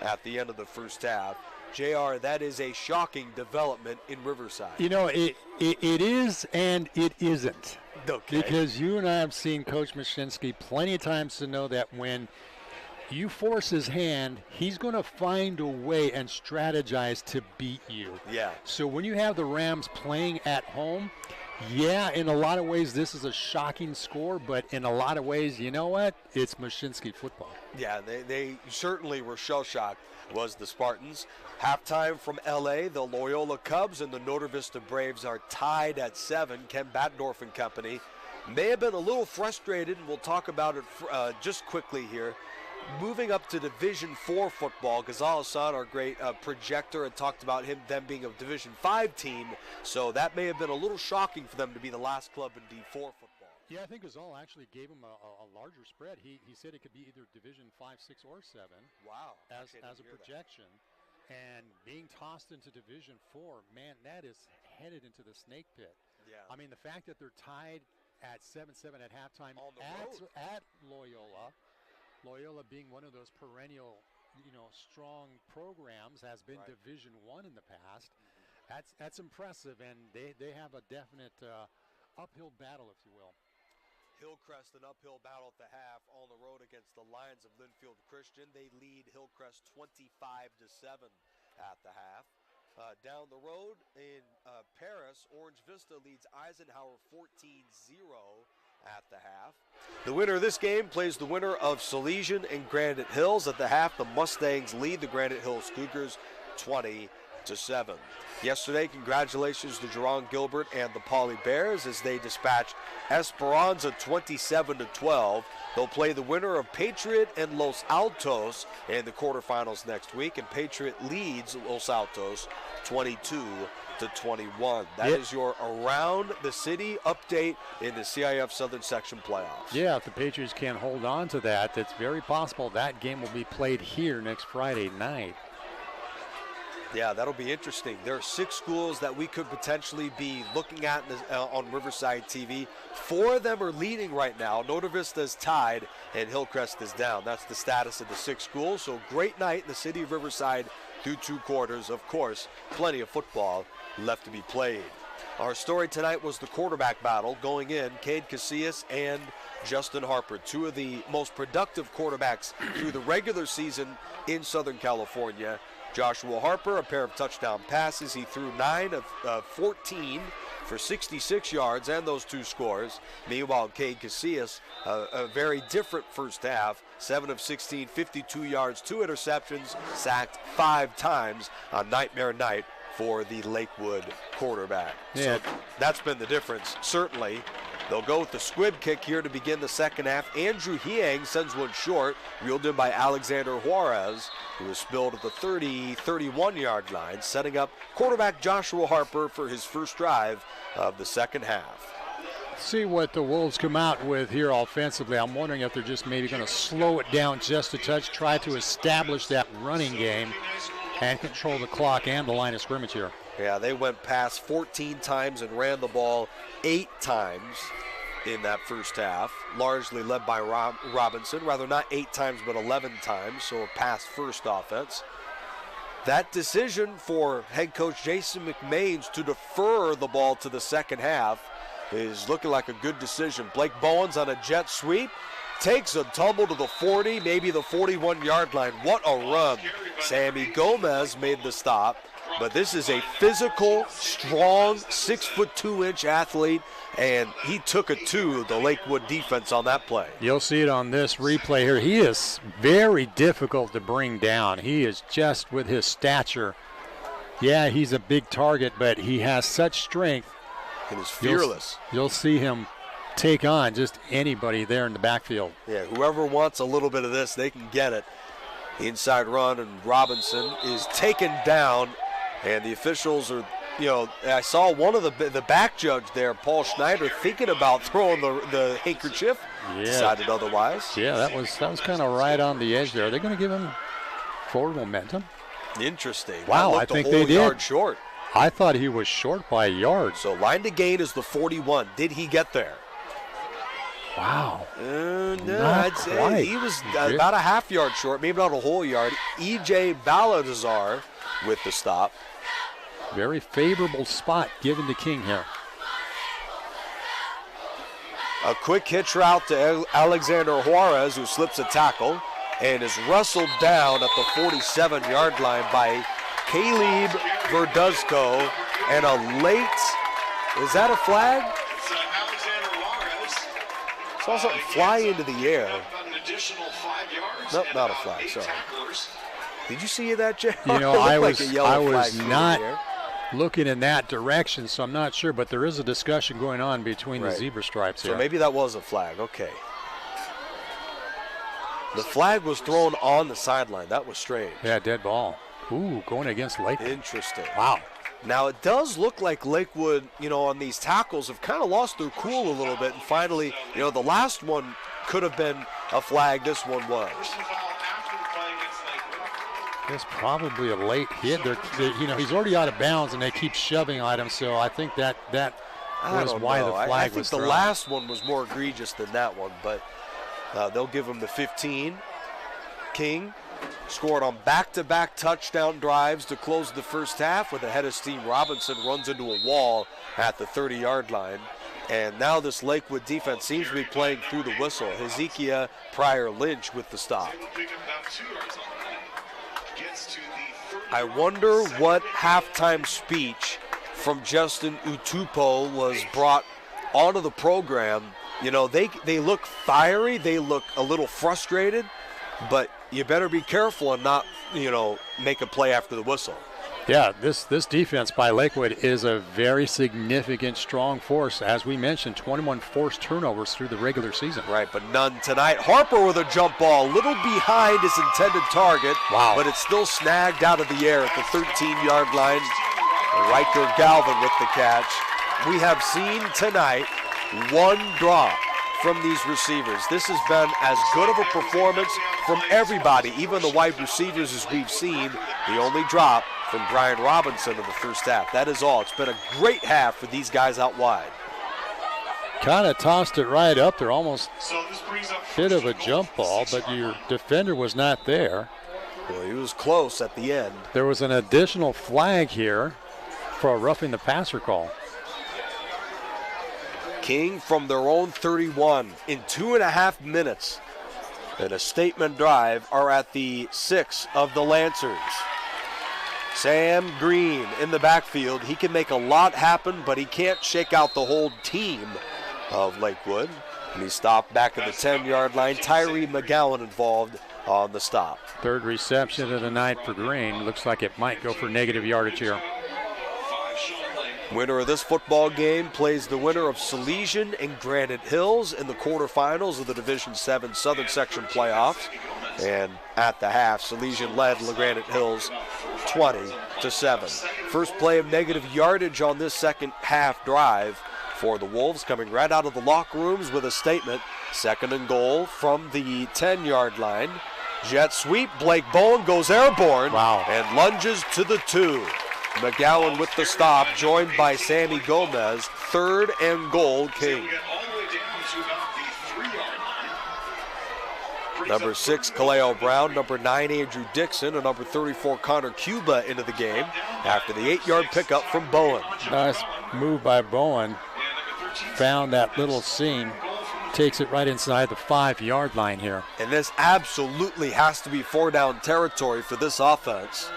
at the end of the first half. JR, that is a shocking development in Riverside. You know, it is and it isn't. Okay. Because you and I have seen Coach Mushinski plenty of times to know that when you force his hand, he's going to find a way and strategize to beat you. Yeah. So when you have the Rams playing at home, yeah, in a lot of ways this is a shocking score, but in a lot of ways, you know what? It's Mushinski football. Yeah, they certainly were shell-shocked, was the Spartans. Halftime from L.A., the Loyola Cubs and the Notar Vista Braves are tied at 7. Ken Batdorf and company may have been a little frustrated, and we'll talk about it just quickly here. Moving up to Division IV football, Ghazal Hassan, our great projector, had talked about them being a Division V team, so that may have been a little shocking for them to be the last club in D4 football. Yeah, I think Ghazal actually gave him a larger spread. He said it could be either Division 5, 6, or 7. Wow. As a projection. And being tossed into Division 4, man, that is headed into the snake pit. Yeah. I mean, the fact that they're tied at 7-7 at halftime on the road at Loyola. Loyola being one of those perennial, strong programs, has been right. Division I in the past. That's impressive, and they have a definite uphill battle, if you will. Hillcrest, an uphill battle at the half on the road against the Lions of Linfield Christian. They lead Hillcrest 25-7 at the half. Down the road in Paris, Orange Vista leads Eisenhower 14-0 at the half. The winner of this game plays the winner of Salesian and Granite Hills. At the half, the Mustangs lead the Granite Hills Cougars 20-7. Yesterday, congratulations to Jerron Gilbert and the Poly Bears as they dispatched Esperanza 27-12. They'll play the winner of Patriot and Los Altos in the quarterfinals next week, and Patriot leads Los Altos 22-21. That is your Around the City update in the CIF Southern Section playoffs. Yeah, if the Patriots can hold on to that, it's very possible that game will be played here next Friday night. Yeah, that'll be interesting. There are 6 schools that we could potentially be looking at on Riverside TV. 4 of them are leading right now. Notar Vista is tied, and Hillcrest is down. That's the status of the 6 schools. So great night in the city of Riverside through 2 quarters. Of course, plenty of football left to be played. Our story tonight was the quarterback battle. Going in, Cade Casillas and Justin Harper, 2 of the most productive quarterbacks through the regular season in Southern California. Joshua Harper, a pair of touchdown passes. He threw 9 of 14 for 66 yards and those 2 scores. Meanwhile, Cade Casillas, a very different first half. 7 of 16, 52 yards, 2 interceptions, sacked 5 times on Nightmare Night for the Lakewood quarterback. Yeah. So that's been the difference, certainly. They'll go with the squib kick here to begin the second half. Andrew Hiang sends one short, reeled in by Alexander Juarez, who was spilled at the 31-yard line, setting up quarterback Joshua Harper for his first drive of the second half. See what the Wolves come out with here offensively. I'm wondering if they're just maybe going to slow it down just a touch, try to establish that running game and control the clock and the line of scrimmage here. Yeah, they went past 14 times and ran the ball 8 times in that first half, largely led by Robinson. Rather, not 8 times, but 11 times, so a pass-first offense. That decision for head coach Jason McMains to defer the ball to the second half is looking like a good decision. Blake Bowens on a jet sweep, takes a tumble to the 40, maybe the 41-yard line. What a run. Sammy Gomez made the stop. but this is a physical, strong, 6'2" athlete, and he took it to the Lakewood defense on that play. You'll see it on this replay here. He is very difficult to bring down. He is just, with his stature, yeah, he's a big target, but he has such strength. And is fearless. You'll see him take on just anybody there in the backfield. Yeah, whoever wants a little bit of this, they can get it. Inside run, and Robinson is taken down, and the officials are, I saw one of the back judge there, Paul Schneider, thinking about throwing the handkerchief. Yeah. Decided otherwise. Yeah, that was kind of right on the edge there. Are they going to give him forward momentum? Interesting. Wow, I think they did. Yard short. I thought he was short by a yard. So line to gain is the 41. Did he get there? Wow. No, Not I'd say quite. he was about a half yard short, maybe not a whole yard. E.J. Baladazar with the stop. Very favorable spot given to King here. A quick hitch route to Alexander Juarez, who slips a tackle and is wrestled down at the 47-yard line by Caleb Verduzco. And a late, is that a flag? Saw something fly into the air. Nope, not a flag, sorry. Did you see that, Jay? I was not looking in that direction, so I'm not sure, but there is a discussion going on between the zebra stripes here. So maybe that was a flag, okay. The flag was thrown on the sideline. That was strange. Yeah, dead ball. Ooh, going against Lakewood. Interesting. Wow. Now, it does look like Lakewood, on these tackles have kind of lost their cool a little bit. And finally, the last one could have been a flag. This one was. It's probably a late hit. He's already out of bounds, and they keep shoving at him. So I think that was why the flag was thrown. I think the last one was more egregious than that one, but they'll give him the 15. King scored on back-to-back touchdown drives to close the first half with a head of steam. Robinson runs into a wall at the 30-yard line. And now this Lakewood defense seems to be playing through the whistle. Hezekiah Pryor-Lynch with the stop. I wonder what halftime speech from Justin Utupo was brought onto the program. They look fiery. They look a little frustrated. But you better be careful and not, make a play after the whistle. Yeah, this defense by Lakewood is a very significant, strong force. As we mentioned, 21 forced turnovers through the regular season. Right, but none tonight. Harper with a jump ball, a little behind his intended target. Wow. But it's still snagged out of the air at the 13-yard line. Riker Galvin with the catch. We have seen tonight one drop from these receivers. This has been as good of a performance from everybody, even the wide receivers as we've seen. The only drop from Brian Robinson in the first half. That is all. It's been a great half for these guys out wide. Kind of tossed it right up there, almost a bit of a jump ball, but your defender was not there. Well, he was close at the end. There was an additional flag here for a roughing the passer call. King from their own 31 in 2.5 minutes. And a statement drive are at the 6 of the Lancers. Sam Green in the backfield. He can make a lot happen, but he can't shake out the whole team of Lakewood. And he stopped back at the 10-yard line. Tyree McGowan involved on the stop. Third reception of the night for Green. Looks like it might go for negative yardage here. Winner of this football game plays the winner of Salesian and Granite Hills in the quarterfinals of the Division 7 Southern Section playoffs. And at the half, Salesian led Granite Hills 20-7. First play of negative yardage on this second half drive for the Wolves, coming right out of the locker rooms with a statement. 2nd and goal from the 10-yard line. Jet sweep, Blake Bowen goes airborne. Wow. And lunges to the 2. McGowan with the stop, joined by Sammy Gomez. 3rd and goal, King. Number 6, Kaleo Brown. Number 9, Andrew Dixon. And number 34, Connor Cuba into the game after the 8-yard pickup from Bowen. Nice move by Bowen. Found that little seam. Takes it right inside the 5-yard line here. And this absolutely has to be 4-down territory for this offense.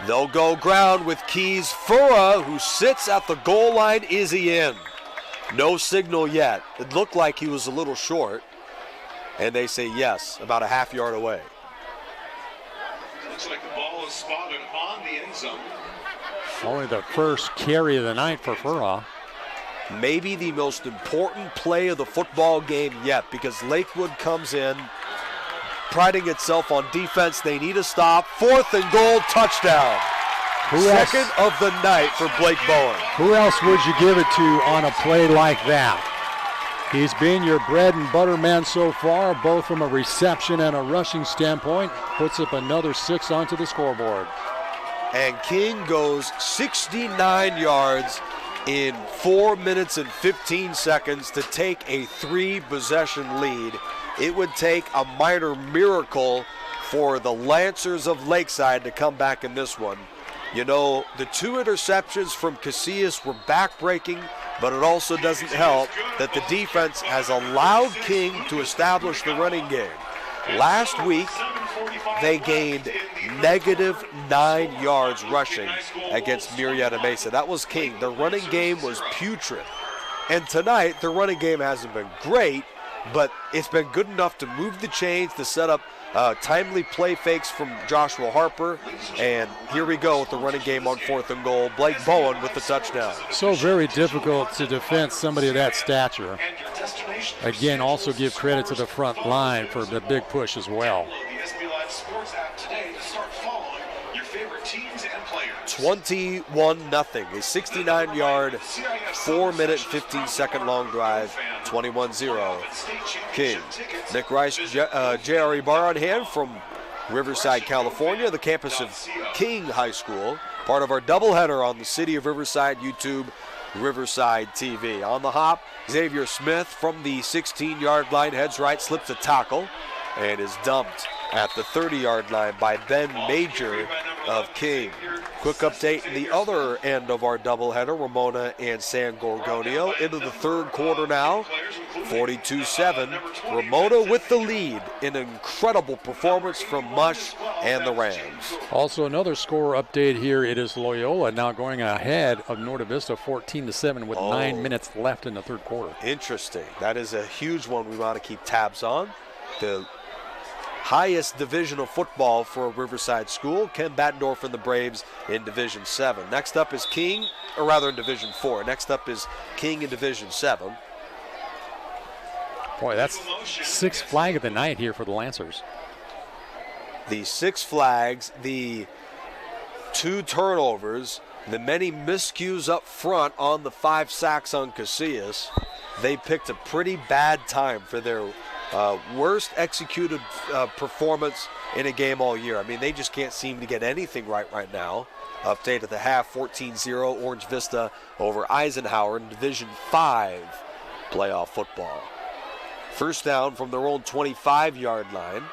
They'll go ground with Keys Furra, who sits at the goal line. Is he in? No signal yet. It looked like he was a little short. And they say yes, about a half yard away. Looks like the ball is spotted on the end zone. Only the first carry of the night for Furra. Maybe the most important play of the football game yet, because Lakewood comes in priding itself on defense. They need a stop. 4th and goal, touchdown. Second of the night for Blake Bowen. Who else would you give it to on a play like that? He's been your bread and butter man so far, both from a reception and a rushing standpoint. Puts up another 6 onto the scoreboard. And King goes 69 yards in 4 minutes and 15 seconds to take a 3-possession lead. It would take a minor miracle for the Lancers of Lakeside to come back in this one. You know, the 2 interceptions from Casillas were backbreaking, but it also doesn't help that the defense has allowed King to establish the running game. Last week, they gained -9 yards rushing against Murrieta Mesa. That was King. The running game was putrid. And tonight, the running game hasn't been great, but it's been good enough to move the chains, to set up timely play fakes from Joshua Harper. And here we go with the running game on 4th and goal. Blake Bowen with the touchdown. So very difficult to defend somebody of that stature. Again, also give credit to the front line for the big push as well. 21-0, a 69-yard, 4-minute, 15-second long drive, 21-0. King. Nick Rice, J.R.E. Barr on hand from Riverside, California, the campus of King High School, part of our doubleheader on the City of Riverside YouTube, Riverside TV. On the hop, Xavier Smith from the 16-yard line, heads right, slips a tackle, and is dumped at the 30-yard line by Ben Major of King. Quick update in the other end of our doubleheader, Ramona and San Gorgonio into the 3rd quarter now, 42-7. Ramona with the lead. An incredible performance from Mush and the Rams. Also another score update here. It is Loyola now going ahead of Norte Vista 14-7 with 9 minutes left in the 3rd quarter. Interesting. That is a huge one we want to keep tabs on. The highest division of football for a Riverside school. Ken Battendorf and the Braves in Division 7. Next up is King, or rather in Division 4. Next up is King in Division 7. Boy, that's 6th flag of the night here for the Lancers. The 6 flags, the 2 turnovers, the many miscues up front on the 5 sacks on Casillas. They picked a pretty bad time for their worst executed performance in a game all year. I mean, they just can't seem to get anything right now. Update at the half, 14-0, Orange Vista over Eisenhower in Division 5 playoff football. First down from their own 25-yard line.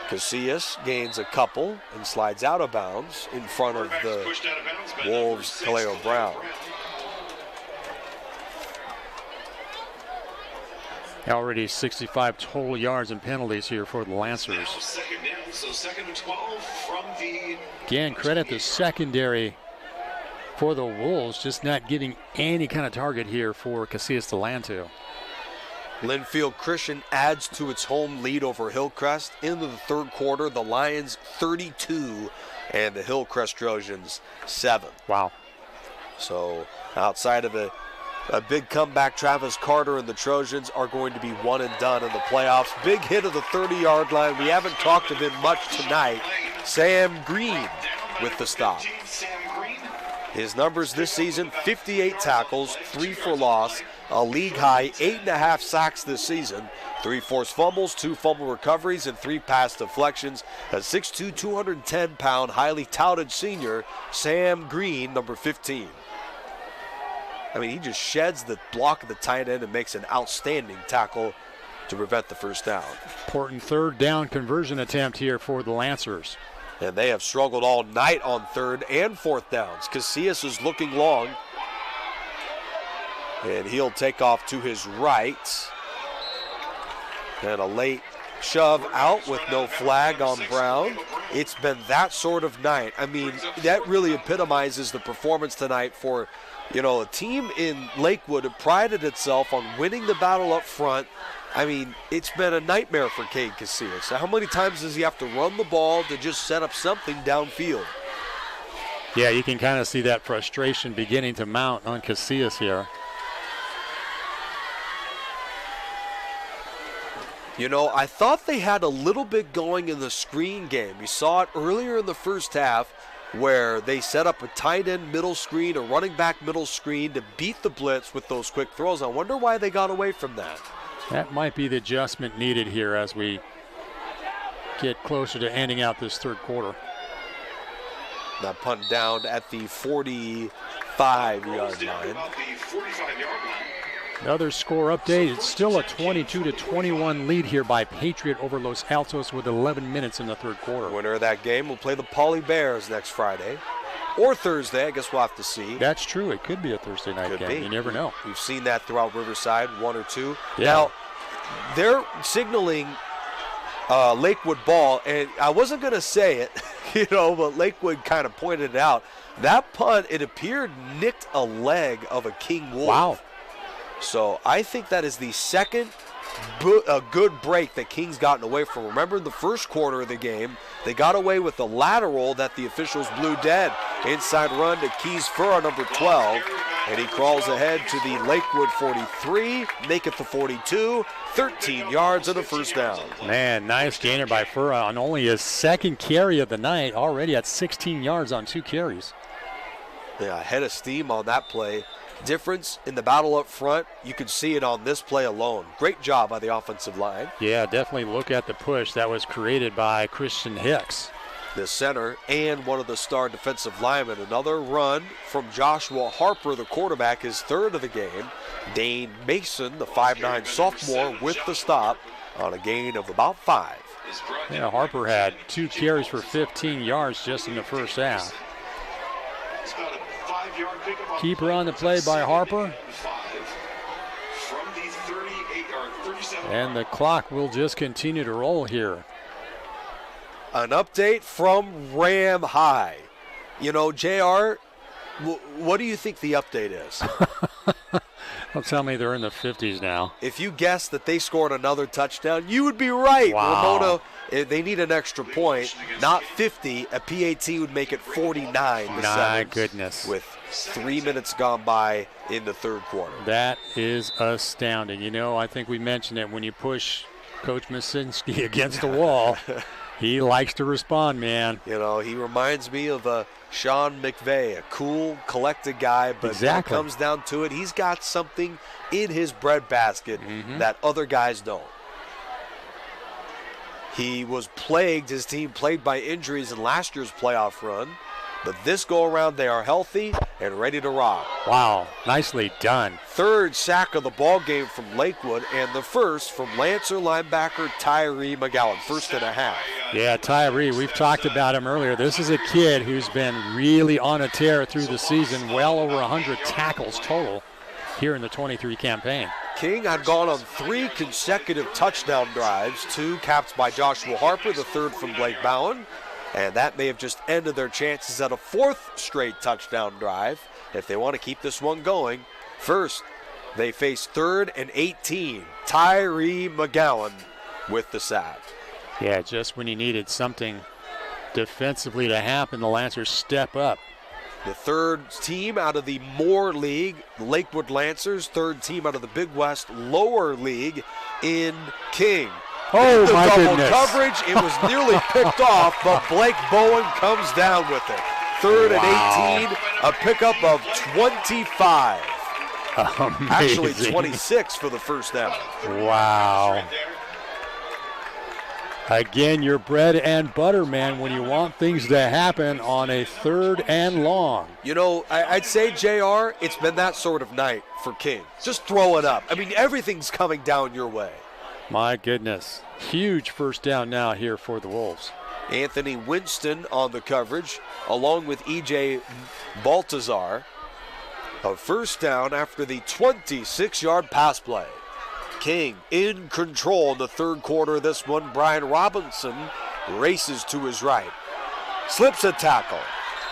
Casillas gains a couple and slides out of bounds in front of the Wolves' Kaleo Brown. Already 65 total yards and penalties here for the Lancers. Second down, so 2nd and 12 from the... Again, credit the secondary for the Wolves, just not getting any kind of target here for Casillas to land to. Linfield Christian adds to its home lead over Hillcrest. Into the 3rd quarter, the Lions 32 and the Hillcrest Trojans 7. Wow. So outside of a big comeback, Travis Carter and the Trojans are going to be one and done in the playoffs. Big hit of the 30-yard line. We haven't talked of him much tonight. Sam Green with the stop. His numbers this season, 58 tackles, 3 for loss, a league high 8.5 sacks this season, 3 forced fumbles, 2 fumble recoveries, and 3 pass deflections. A 6'2", 210-pound, highly touted senior, Sam Green, number 15. I mean, he just sheds the block of the tight end and makes an outstanding tackle to prevent the first down. Important 3rd down conversion attempt here for the Lancers. And they have struggled all night on 3rd and 4th downs. Casillas is looking long. And he'll take off to his right. And a late shove out with no flag on Brown. It's been that sort of night. I mean, that really epitomizes the performance tonight for, a team in Lakewood that prided itself on winning the battle up front. I mean, it's been a nightmare for Cade Casillas. How many times does he have to run the ball to just set up something downfield? Yeah, you can kind of see that frustration beginning to mount on Casillas here. I thought they had a little bit going in the screen game. You saw it earlier in the first half where they set up a tight end middle screen, a running back middle screen to beat the blitz with those quick throws. I wonder why they got away from that. That might be the adjustment needed here as we get closer to ending out this third quarter. That punt down at the 45-yard line. Another score update. It's still a 22-21 lead here by Patriot over Los Altos with 11 minutes in the third quarter. Winner of that game will play the Poly Bears next Friday. Or Thursday, I guess we'll have to see. That's true. It could be a Thursday night game. You never know. We've seen that throughout Riverside, 1 or 2. Yeah. Now, they're signaling Lakewood ball, and I wasn't going to say it, but Lakewood kind of pointed it out. That punt, it appeared, nicked a leg of a King Wolf. Wow. So I think that is the second good break that King's gotten away from. Remember in the first quarter of the game, they got away with the lateral that the officials blew dead. Inside run to Keys Furrow, number 12, and he crawls ahead to the Lakewood 43, make it the 42, 13 yards and a first down. Man, nice gainer by Furrow on only his second carry of the night, already at 16 yards on 2 carries. Yeah, head of steam on that play. Difference in the battle up front, you could see it on this play alone. Great job by the offensive line. Yeah, definitely look at the push that was created by Christian Hicks. The center and one of the star defensive linemen. Another run from Joshua Harper, the quarterback, his third of the game. Dane Mason, the 5'9 sophomore, with the stop on a gain of about 5. Yeah, Harper had 2 carries for 15 yards just in the first half. Keeper on the play by Harper. And the clock will just continue to roll here. An update from Ram High. JR, what do you think the update is? Don't tell me they're in the 50s now. If you guess that they scored another touchdown, you would be right. Wow. Ramona, they need an extra point, not 50. A PAT would make it 49. My goodness. With 3 minutes gone by in the third quarter. That is astounding. I think we mentioned it when you push Coach Masinski against the wall. He likes to respond, man. He reminds me of Sean McVay, a cool, collected guy, but when it comes down to it, he's got something in his breadbasket that other guys don't. He was plagued, his team plagued by injuries in last year's playoff run, but this go-around they are healthy and ready to rock. Wow, nicely done. Third sack of the ball game from Lakewood, and the first from Lancer linebacker Tyree McGowan, 1st and a half. Yeah, Tyree, we've talked about him earlier. This is a kid who's been really on a tear through the season, well over 100 tackles total here in the 23 campaign. King had gone on 3 consecutive touchdown drives, 2 capped by Joshua Harper, the third from Blake Bowen. And that may have just ended their chances at a 4th straight touchdown drive if they want to keep this one going. First, they face 3rd and 18. Tyree McGowan with the sack. Yeah, just when you needed something defensively to happen, the Lancers step up. The third team out of the Moore League, Lakewood Lancers, third team out of the Big West Lower League in King. Oh, the my double goodness. coverage, it was nearly picked off, but Blake Bowen comes down with it. 3rd and 18, a pickup of 25. Amazing. Actually 26 for the first down. Wow. Again, your bread and butter, man, when you want things to happen on a 3rd and long. I'd say, JR, it's been that sort of night for King. Just throw it up. I mean, everything's coming down your way. My goodness. Huge first down now here for the Wolves. Anthony Winston on the coverage, along with E.J. Baltazar. A first down after the 26-yard pass play. King in control in the third quarter of this one. Brian Robinson races to his right. Slips a tackle.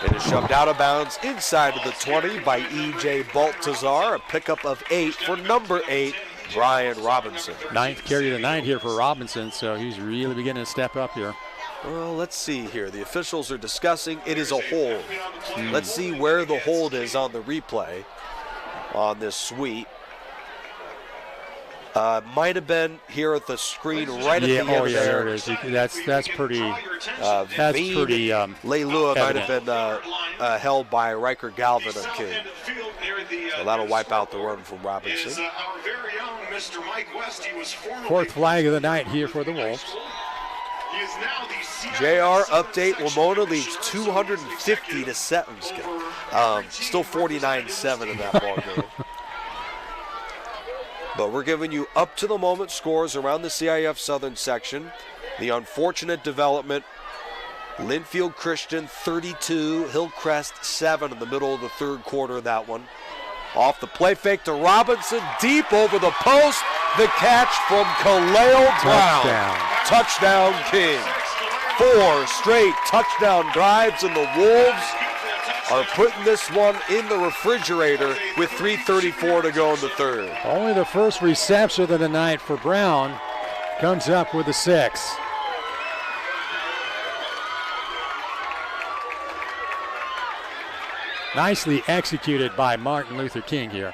And is shoved out of bounds inside of the 20 by E.J. Baltazar. A pickup of 8 for number 8, Brian Robinson. 9th carry of the night here for Robinson, so he's really beginning to step up here. Well, let's see here. The officials are discussing. It is a hold. Let's see where the hold is on the replay on this sweep. Might have been here at the screen right at the end there. There it is. That's pretty. Leilua might have been held by Riker Galvin of King. So that'll wipe out the run from Robinson. Fourth flag of the night here for the Wolves. JR update, Lamona leads 250 to 7. Still 49-7 in that ball game. But we're giving you up-to-the-moment scores around the CIF Southern section. The unfortunate development, Linfield Christian 32, Hillcrest 7 in the middle of the third quarter of that one. Off the play fake to Robinson, deep over the post. The catch from Kaleo Brown. Touchdown King. 4 straight touchdown drives, and the Wolves are putting this one in the refrigerator with 3:34 to go in the third. Only the first reception of the night for Brown comes up with a 6. Nicely executed by Martin Luther King here.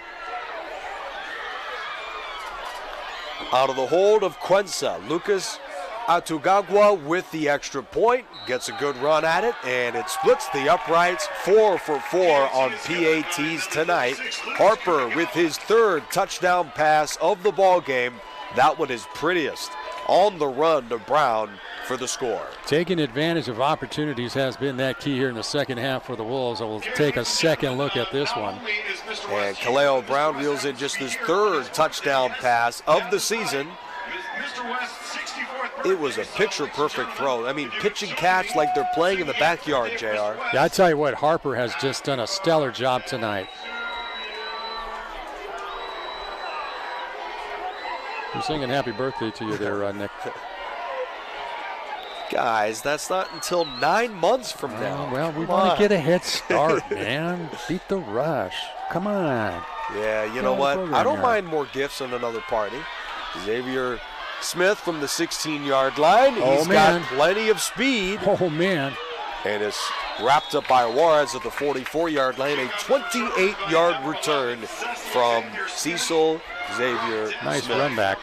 Out of the hold of Cuenca, Lucas Atugagua with the extra point, gets a good run at it, and it splits the uprights. 4 for 4 on PATs tonight. Harper with his third touchdown pass of the ball game. That one is prettiest on the run to Brown for the score. Taking advantage of opportunities has been that key here in the second half for the Wolves. I will take a second look at this one. And Kaleo Brown reels in just his third touchdown pass of the season. It was a picture-perfect throw. I mean, pitch and catch like they're playing in the backyard, JR. Yeah, I tell you what, Harper has just done a stellar job tonight. I'm singing happy birthday to you there, Nick. Guys, that's not until 9 months from now. Well, we want to get a head start, man. Beat the rush. Come on. Yeah, you know what? I don't mind more gifts on another party. Xavier Smith from the 16-yard line. He's got plenty of speed. Oh, man. And it's wrapped up by Juarez at the 44-yard line. A 28-yard return from Cecil Xavier Nice Smith. run back.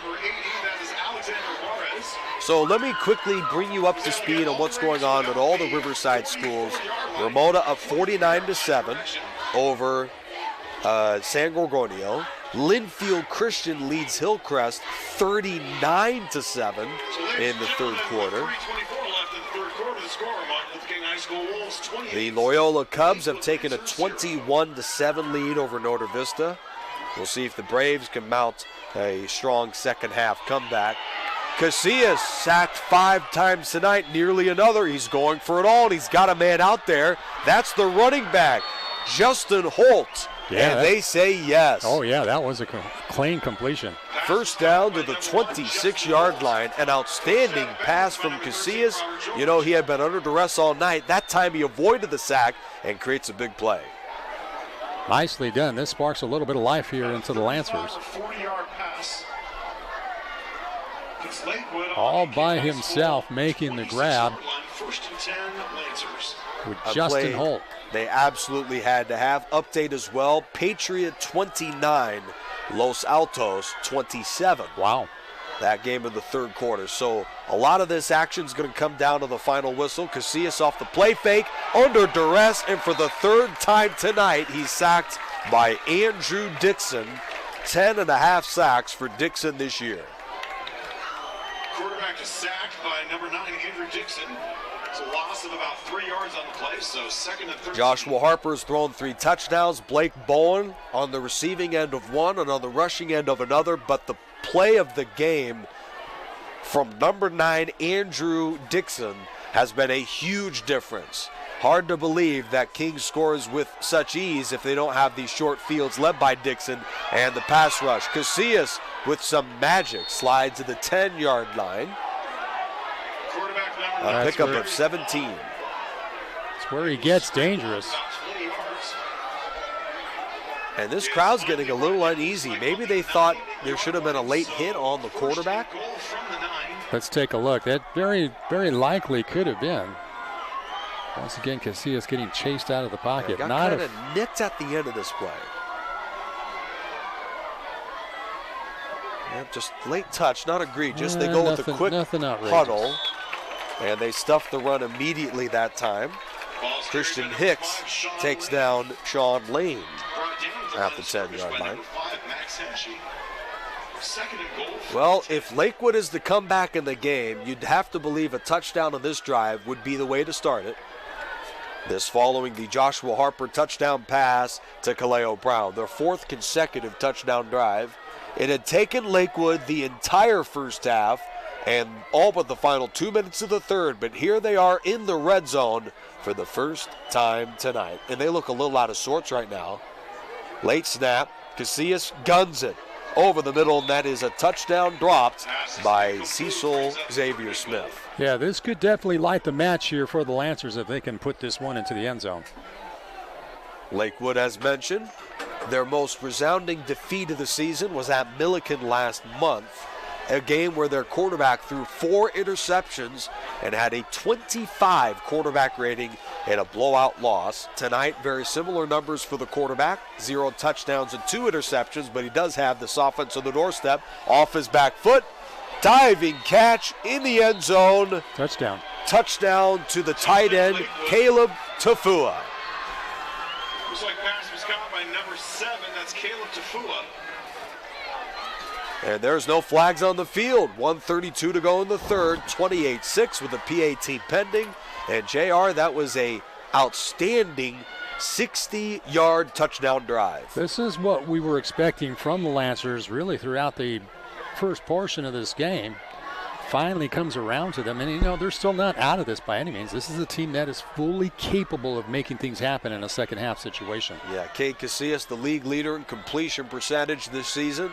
So let me quickly bring you up to speed on what's going on at all the Riverside schools. Ramona up 49-7 over San Gorgonio. Linfield Christian leads Hillcrest 39-7 in the third quarter. The Loyola Cubs have taken a 21-7 lead over Norte Vista. We'll see if the Braves can mount a strong second half comeback. Casillas sacked 5 times tonight, nearly another. He's going for it all, and he's got a man out there. That's the running back, Justin Holt. Yeah, and they say yes. Oh, yeah, that was a clean completion. First down to the 26-yard line. An outstanding pass from Casillas. You know, he had been under duress all night. That time he avoided the sack and creates a big play. Nicely done. This sparks a little bit of life here into the Lancers. All by himself making the grab with Justin Holt. They absolutely had to have. Update as well. Patriot 29, Los Altos 27. Wow. That game in the third quarter. So a lot of this action is going to come down to the final whistle. Casillas off the play fake, under duress, and for the third time tonight, he's sacked by Andrew Dixon. 10.5 sacks for Dixon this year. Quarterback is sacked by number 9, Andrew Dixon. It's a loss of about 3 yards on the play, so second and third. Joshua Harper's thrown 3 touchdowns. Blake Bowen on the receiving end of one and on the rushing end of another, but the play of the game from number 9, Andrew Dixon, has been a huge difference. Hard to believe that King scores with such ease if they don't have these short fields led by Dixon and the pass rush. Casillas with some magic slides to the 10-yard line. A pickup of 17. That's where he gets dangerous. And this crowd's getting a little uneasy. Maybe they thought there should have been a late hit on the quarterback. Let's take a look. That very, very likely could have been. Once again, Casillas getting chased out of the pocket. Got kind of nicked at the end of this play. Yep, just late touch, not egregious. They go with a quick huddle, and they stuff the run immediately that time. Christian Hicks takes down Sean Lane at the 10-yard line. Well, if Lakewood is the comeback in the game, you'd have to believe a touchdown on this drive would be the way to start it. This following the Joshua Harper touchdown pass to Kaleo Brown, their 4th consecutive touchdown drive. It had taken Lakewood the entire first half and all but the final 2 minutes of the third, but here they are in the red zone for the first time tonight. And they look a little out of sorts right now. Late snap, Casillas guns it over the middle, and that is a touchdown dropped by Cecil Xavier Smith. Yeah, this could definitely light the match here for the Lancers if they can put this one into the end zone. Lakewood, as mentioned, their most resounding defeat of the season was at Milliken last month, a game where their quarterback threw 4 interceptions and had a 25 quarterback rating in a blowout loss. Tonight, very similar numbers for the quarterback, 0 touchdowns and 2 interceptions, but he does have this offense on the doorstep, off his back foot, diving catch in the end zone. Touchdown. Touchdown to the tight end, Caleb Tafua. Looks like pass was caught by number 7, that's Caleb Tafua. And there's no flags on the field. 1:32 to go in the third, 28-6 with a PAT pending. And JR, that was a outstanding 60-yard touchdown drive. This is what we were expecting from the Lancers really throughout the first portion of this game. Finally comes around to them, and you know, they're still not out of this by any means. This is a team that is fully capable of making things happen in a second half situation. Yeah, Cade Casillas, the league leader in completion percentage this season,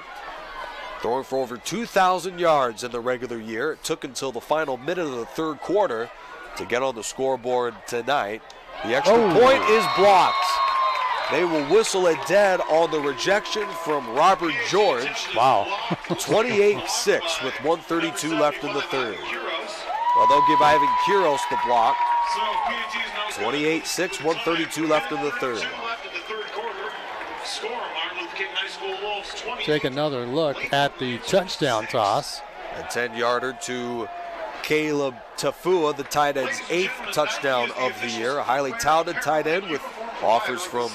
throwing for over 2,000 yards in the regular year. It took until the final minute of the third quarter to get on the scoreboard tonight. The extra point is blocked. They will whistle it dead on the rejection from Robert George. Wow. 28-6 with 1:32 left in the third. Well, they'll give Ivan Quiros the block. 28-6, 1:32 left in the third. Take another look at the touchdown toss. A 10-yarder to Caleb Tafua, the tight end's 8th touchdown of the year. A highly touted tight end with offers from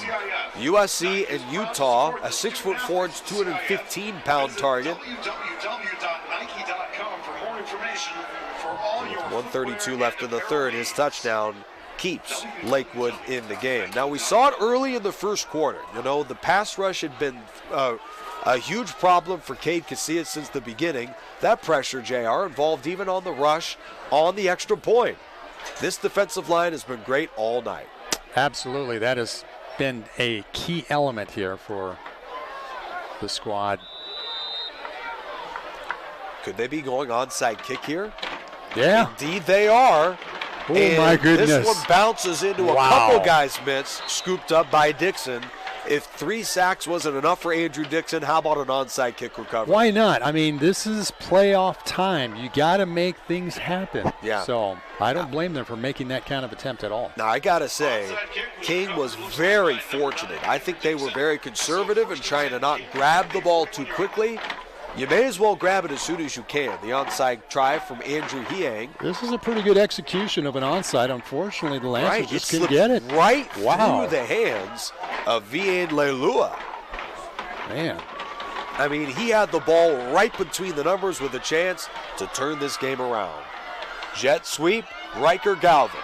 USC and Utah. A 6'4", 215-pound target. 1:32 left in the third. His touchdown keeps Lakewood in the game. Now, we saw it early in the first quarter. You know, the pass rush had been a huge problem for Cade Casillas since the beginning. That pressure, JR, involved even on the rush on the extra point. This defensive line has been great all night. Absolutely. That has been a key element here for the squad. Could they be going onside kick here? Yeah. Indeed they are. Oh, and my goodness. This one bounces into a couple guys' mitts, scooped up by Dixon. If 3 sacks wasn't enough for Andrew Dixon, how about an onside kick recovery? Why not? I mean, this is playoff time. You got to make things happen. Yeah. So I don't blame them for making that kind of attempt at all. Now, I got to say, King was very fortunate. I think they were very conservative in trying to not grab the ball too quickly. You may as well grab it as soon as you can. The onside try from Andrew Hiang. This is a pretty good execution of an onside. Unfortunately, the Lancers just couldn't get it. Right through the hands of Vian Leilua. Man. I mean, he had the ball right between the numbers with a chance to turn this game around. Jet sweep, Riker Galvin.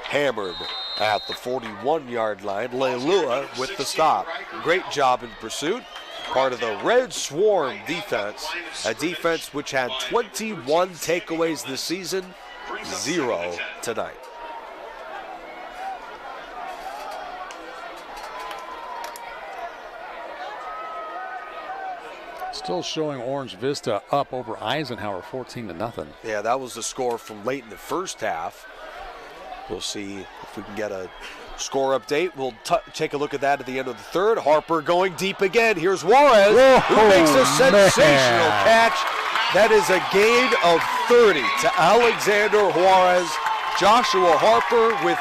Hammered at the 41-yard line. Leilua with the stop. Great job in pursuit. Part of the Red Swarm defense, a defense which had 21 takeaways this season, 0 tonight. Still showing Orange Vista up over Eisenhower 14-0. Yeah, that was the score from late in the first half. We'll see if we can get a score update. We'll take a look at that at the end of the third. Harper going deep again. Here's Juarez, who makes a sensational catch. That is a gain of 30 to Alexander Juarez. Joshua Harper with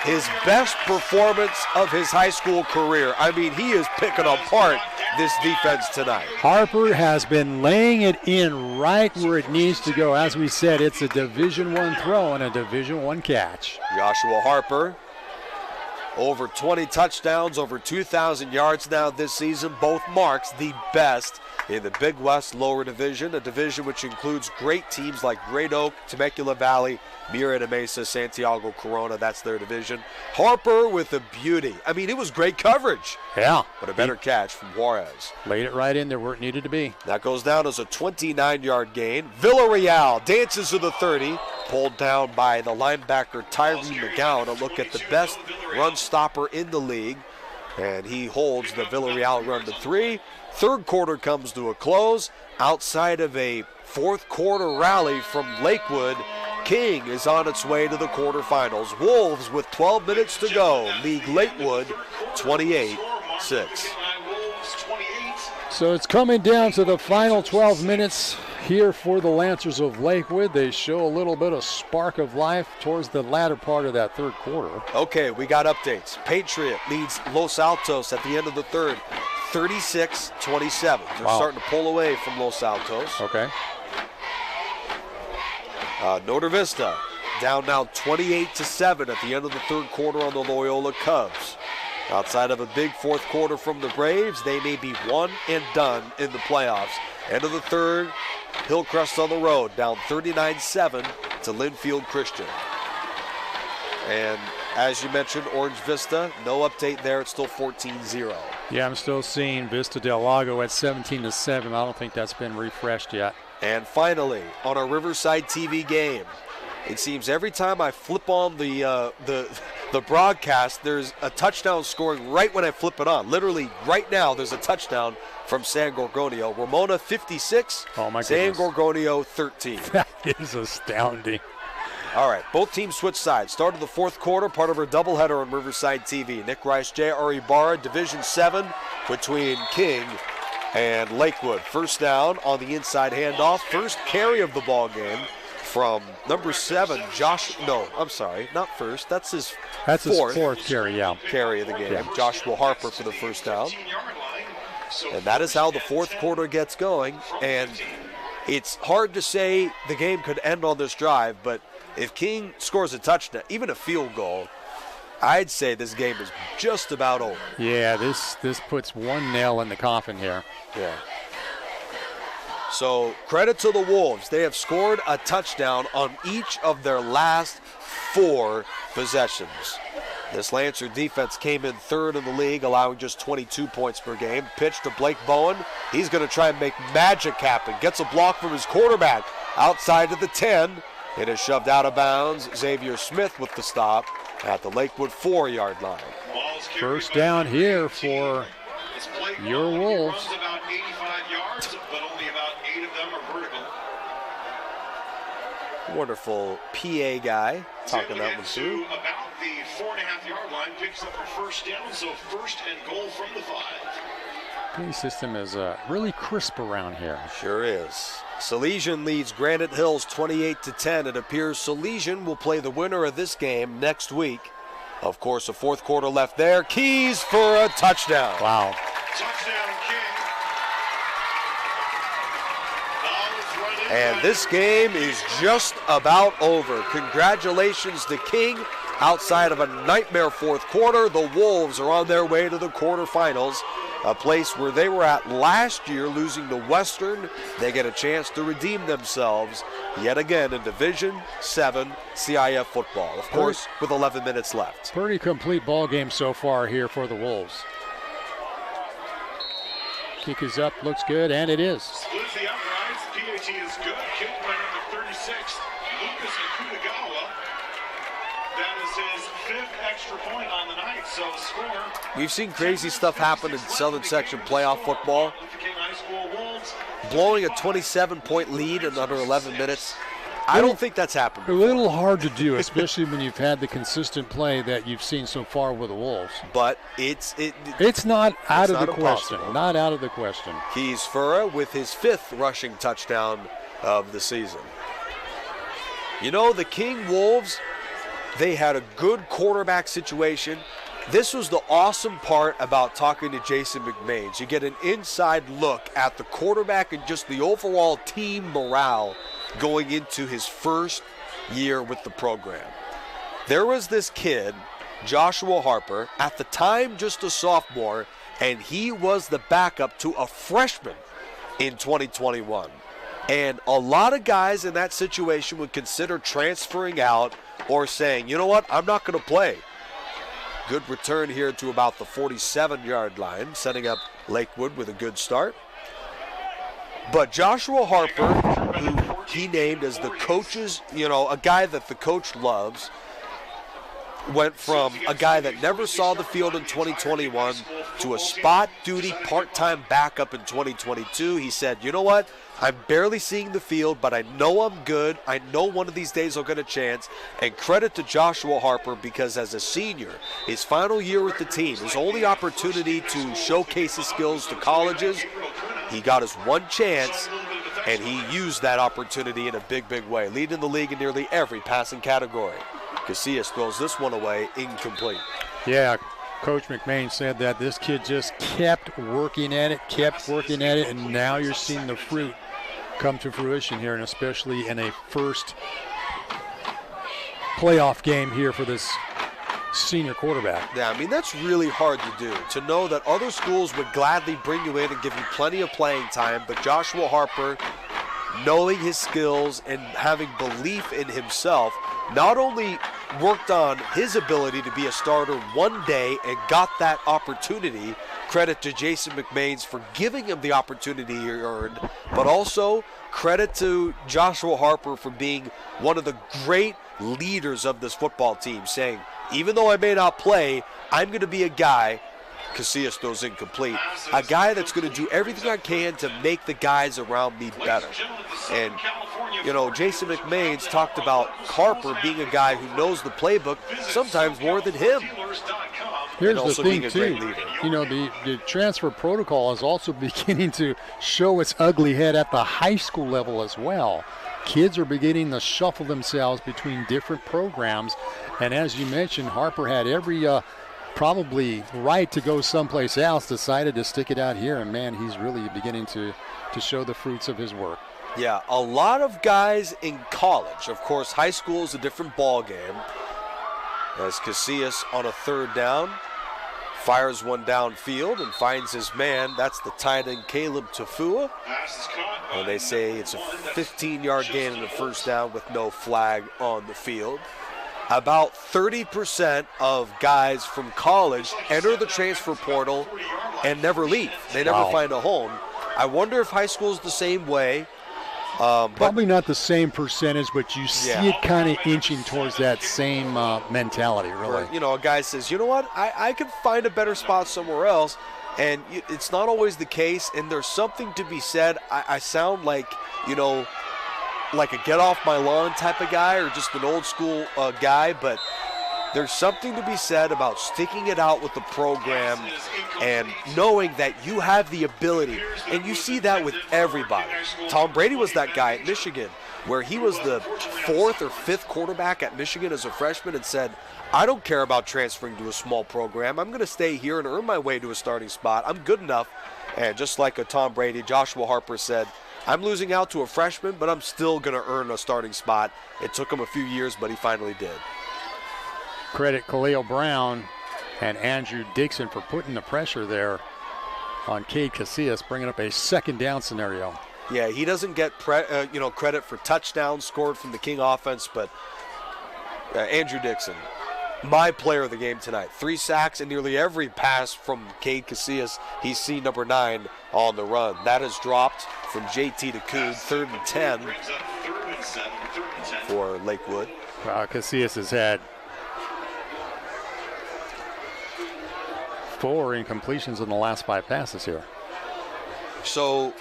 his best performance of his high school career. I mean, he is picking apart this defense tonight. Harper has been laying it in right where it needs to go. As we said, it's a Division I throw and a Division I catch. Joshua Harper, over 20 touchdowns, over 2,000 yards now this season. Both marks the best in the Big West lower division, a division which includes great teams like Great Oak, Temecula Valley, Murrieta Mesa, Santiago Corona. That's their division. Harper with a beauty. I mean, it was great coverage. Yeah. But a better catch from Juarez. Laid it right in there where it needed to be. That goes down as a 29-yard gain. Villarreal dances to the 30, pulled down by the linebacker Tyree McGowan. A look at the best run stopper in the league. And he holds the Villarreal run to 3. Third quarter comes to a close. Outside of a fourth quarter rally from Lakewood, King is on its way to the quarterfinals. Wolves with 12 minutes to go lead Lakewood 28-6. So it's coming down to the final 12 minutes here for the Lancers of Lakewood. They show a little bit of spark of life towards the latter part of that third quarter. Okay, we got updates. Patriot leads Los Altos at the end of the third, 36-27. They're starting to pull away from Los Altos. Okay. Notre Vista down now 28-7 at the end of the third quarter on the Loyola Cubs. Outside of a big fourth quarter from the Braves, they may be one and done in the playoffs. End of the third, Hillcrest on the road, down 39-7 to Linfield Christian. And as you mentioned, Orange Vista, no update there. It's still 14-0. Yeah, I'm still seeing Vista Del Lago at 17-7. I don't think that's been refreshed yet. And finally, on our Riverside TV game, it seems every time I flip on the broadcast, there's a touchdown scoring right when I flip it on. Literally right now, there's a touchdown from San Gorgonio. Ramona 56, San Gorgonio 13. That is astounding. All right, both teams switch sides. Started the fourth quarter, part of our doubleheader on Riverside TV. Nick Rice, J.R. Ibarra, Division 7 between King and Lakewood. First down on the inside handoff. First carry of the ball game from number 7, not first. That's his fourth carry, yeah. Carry of the game. Yeah. Joshua Harper for the first down. And that is how the fourth quarter gets going. And it's hard to say the game could end on this drive, but if King scores a touchdown, even a field goal, I'd say this game is just about over. Yeah, this puts one nail in the coffin here. Yeah. So credit to the Wolves. They have scored a touchdown on each of their last 4 possessions. This Lancer defense came in third in the league, allowing just 22 points per game. Pitch to Blake Bowen. He's going to try and make magic happen. Gets a block from his quarterback outside of the 10. It is shoved out of bounds. Xavier Smith with the stop at the Lakewood 4-yard line. First down here for your Wolves. About 85 yards, but only about 8 of them are vertical. Wonderful PA guy talking that one through. About the 4.5-yard line, picks up a first down, so first and goal from the 5. The system is really crisp around here. Sure is. Salesian leads Granite Hills 28-10. It appears Salesian will play the winner of this game next week. Of course, a fourth quarter left there. Keys for a touchdown. Wow. Touchdown, King. And this game is just about over. Congratulations to King. Outside of a nightmare fourth quarter, the Wolves are on their way to the quarterfinals, a place where they were at last year, losing to Western. They get a chance to redeem themselves yet again in Division 7 CIF football, of course, with 11 minutes left. Pretty complete ball game so far here for the Wolves. Kick is up, looks good, and it is. Splits the uprights. PAT is good. Kicked by number 36, Lucas Akutagawa. That is his 5th extra point on the night, so score. We've seen crazy stuff happen in Southern Section playoff football. blowing a 27-point lead in under 11 minutes. I don't think that's happened before. A little hard to do, especially when you've had the consistent play that you've seen so far with the Wolves. But it's not out of the impossible. question. Not out of the question. He's Furra with his 5th rushing touchdown of the season. You know, the King Wolves, they had a good quarterback situation. This was the awesome part about talking to Jason McMains. You get an inside look at the quarterback and just the overall team morale going into his first year with the program. There was this kid, Joshua Harper, at the time just a sophomore, and he was the backup to a freshman in 2021. And a lot of guys in that situation would consider transferring out or saying, you know what, I'm not going to play. Good return here to about the 47-yard line, setting up Lakewood with a good start. But Joshua Harper, who he named as the coach's, a guy that the coach loves, went from a guy that never saw the field in 2021 to a spot duty part-time backup in 2022. He said, you know what? I'm barely seeing the field, but I know I'm good. I know one of these days I'll get a chance. And credit to Joshua Harper, because as a senior, his final year with the team, his only opportunity to showcase his skills to colleges, he got his one chance, and he used that opportunity in a big, big way, leading the league in nearly every passing category. Casillas throws this one away, incomplete. Yeah, Coach McMain said that this kid just kept working at it, and now you're seeing the fruit come to fruition here, and especially in a first playoff game here for this senior quarterback. Yeah, I mean, that's really hard to do, to know that other schools would gladly bring you in and give you plenty of playing time, but Joshua Harper, knowing his skills and having belief in himself, not only worked on his ability to be a starter one day and got that opportunity, credit to Jason McMains for giving him the opportunity he earned, but also credit to Joshua Harper for being one of the great leaders of this football team, saying, even though I may not play, I'm going to be a guy, Casillas throws incomplete, a guy that's going to do everything I can to make the guys around me better. And, Jason McMains talked about Harper being a guy who knows the playbook sometimes more than him. Here's the thing, too. The transfer protocol is also beginning to show its ugly head at the high school level as well. Kids are beginning to shuffle themselves between different programs. And as you mentioned, Harper had every probably right to go someplace else, decided to stick it out here. And, man, he's really beginning to show the fruits of his work. Yeah, a lot of guys in college. Of course, high school is a different ball game. As Casillas on a third down fires one downfield and finds his man. That's the tight end Caleb Tafua. And they say it's a 15-yard gain in the first down with no flag on the field. About 30% of guys from college enter the transfer portal and never leave. They never find a home. I wonder if high school is the same way. Probably not the same percentage, but you see it kind of inching towards that same mentality, really. A guy says, you know what, I can find a better spot somewhere else, and it's not always the case, and there's something to be said. I sound like, like a get-off-my-lawn type of guy or just an old-school guy, but there's something to be said about sticking it out with the program and knowing that you have the ability. And you see that with everybody. Tom Brady was that guy at Michigan, where he was the 4th or 5th quarterback at Michigan as a freshman and said, I don't care about transferring to a small program. I'm going to stay here and earn my way to a starting spot. I'm good enough. And just like a Tom Brady, Joshua Harper said, I'm losing out to a freshman, but I'm still going to earn a starting spot. It took him a few years, but he finally did. Credit Khalil Brown and Andrew Dixon for putting the pressure there on Cade Casillas, bringing up a second down scenario. Yeah, he doesn't get credit for touchdowns scored from the King offense, but Andrew Dixon, my player of the game tonight. 3 sacks and nearly every pass from Cade Casillas. He's seen number 9 on the run. That is dropped from JT to Coon, 3rd and 10 for Lakewood. Casillas has had 4 incompletions in the last 5 passes here. So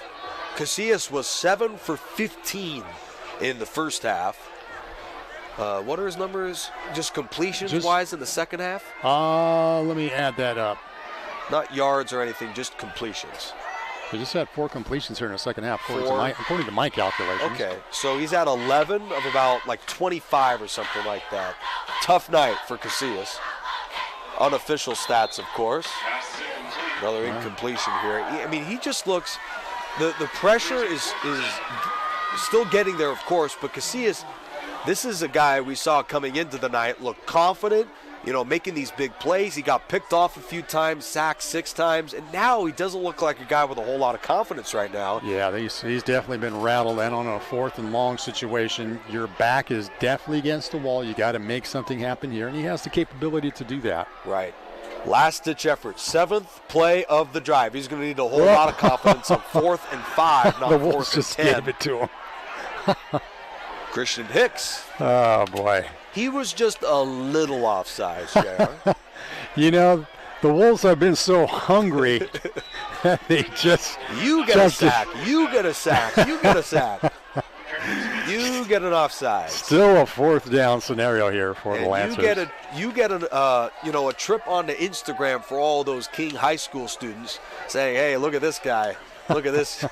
Casillas was 7 for 15 in the first half. What are his numbers, just completions-wise in the second half? Let me add that up. Not yards or anything, just completions. We just had 4 completions here in the second half, according to my calculations. Okay, so he's at 11 of about like 25 or something like that. Tough night for Casillas. Unofficial stats, of course. Another incompletion here. I mean, he just looks, the pressure is still getting there, of course, but Casillas, this is a guy we saw coming into the night, look confident, making these big plays. He got picked off a few times, sacked 6 times, and now he doesn't look like a guy with a whole lot of confidence right now. Yeah, he's definitely been rattled, and on a 4th and long situation, your back is definitely against the wall. You got to make something happen here, and he has the capability to do that. Right. Last-ditch effort, 7th play of the drive. He's going to need a whole lot of confidence on 4th and 5, not 4th and 10. The Wolves just gave it to him. Christian Hicks. Oh, boy. He was just a little offside, JR. The Wolves have been so hungry that they just... You get a sack. You get a sack. You get a sack. You get an offside. Still a 4th down scenario here for the Lancers. You get a trip onto Instagram for all those King High School students saying, hey, look at this guy. Look at this.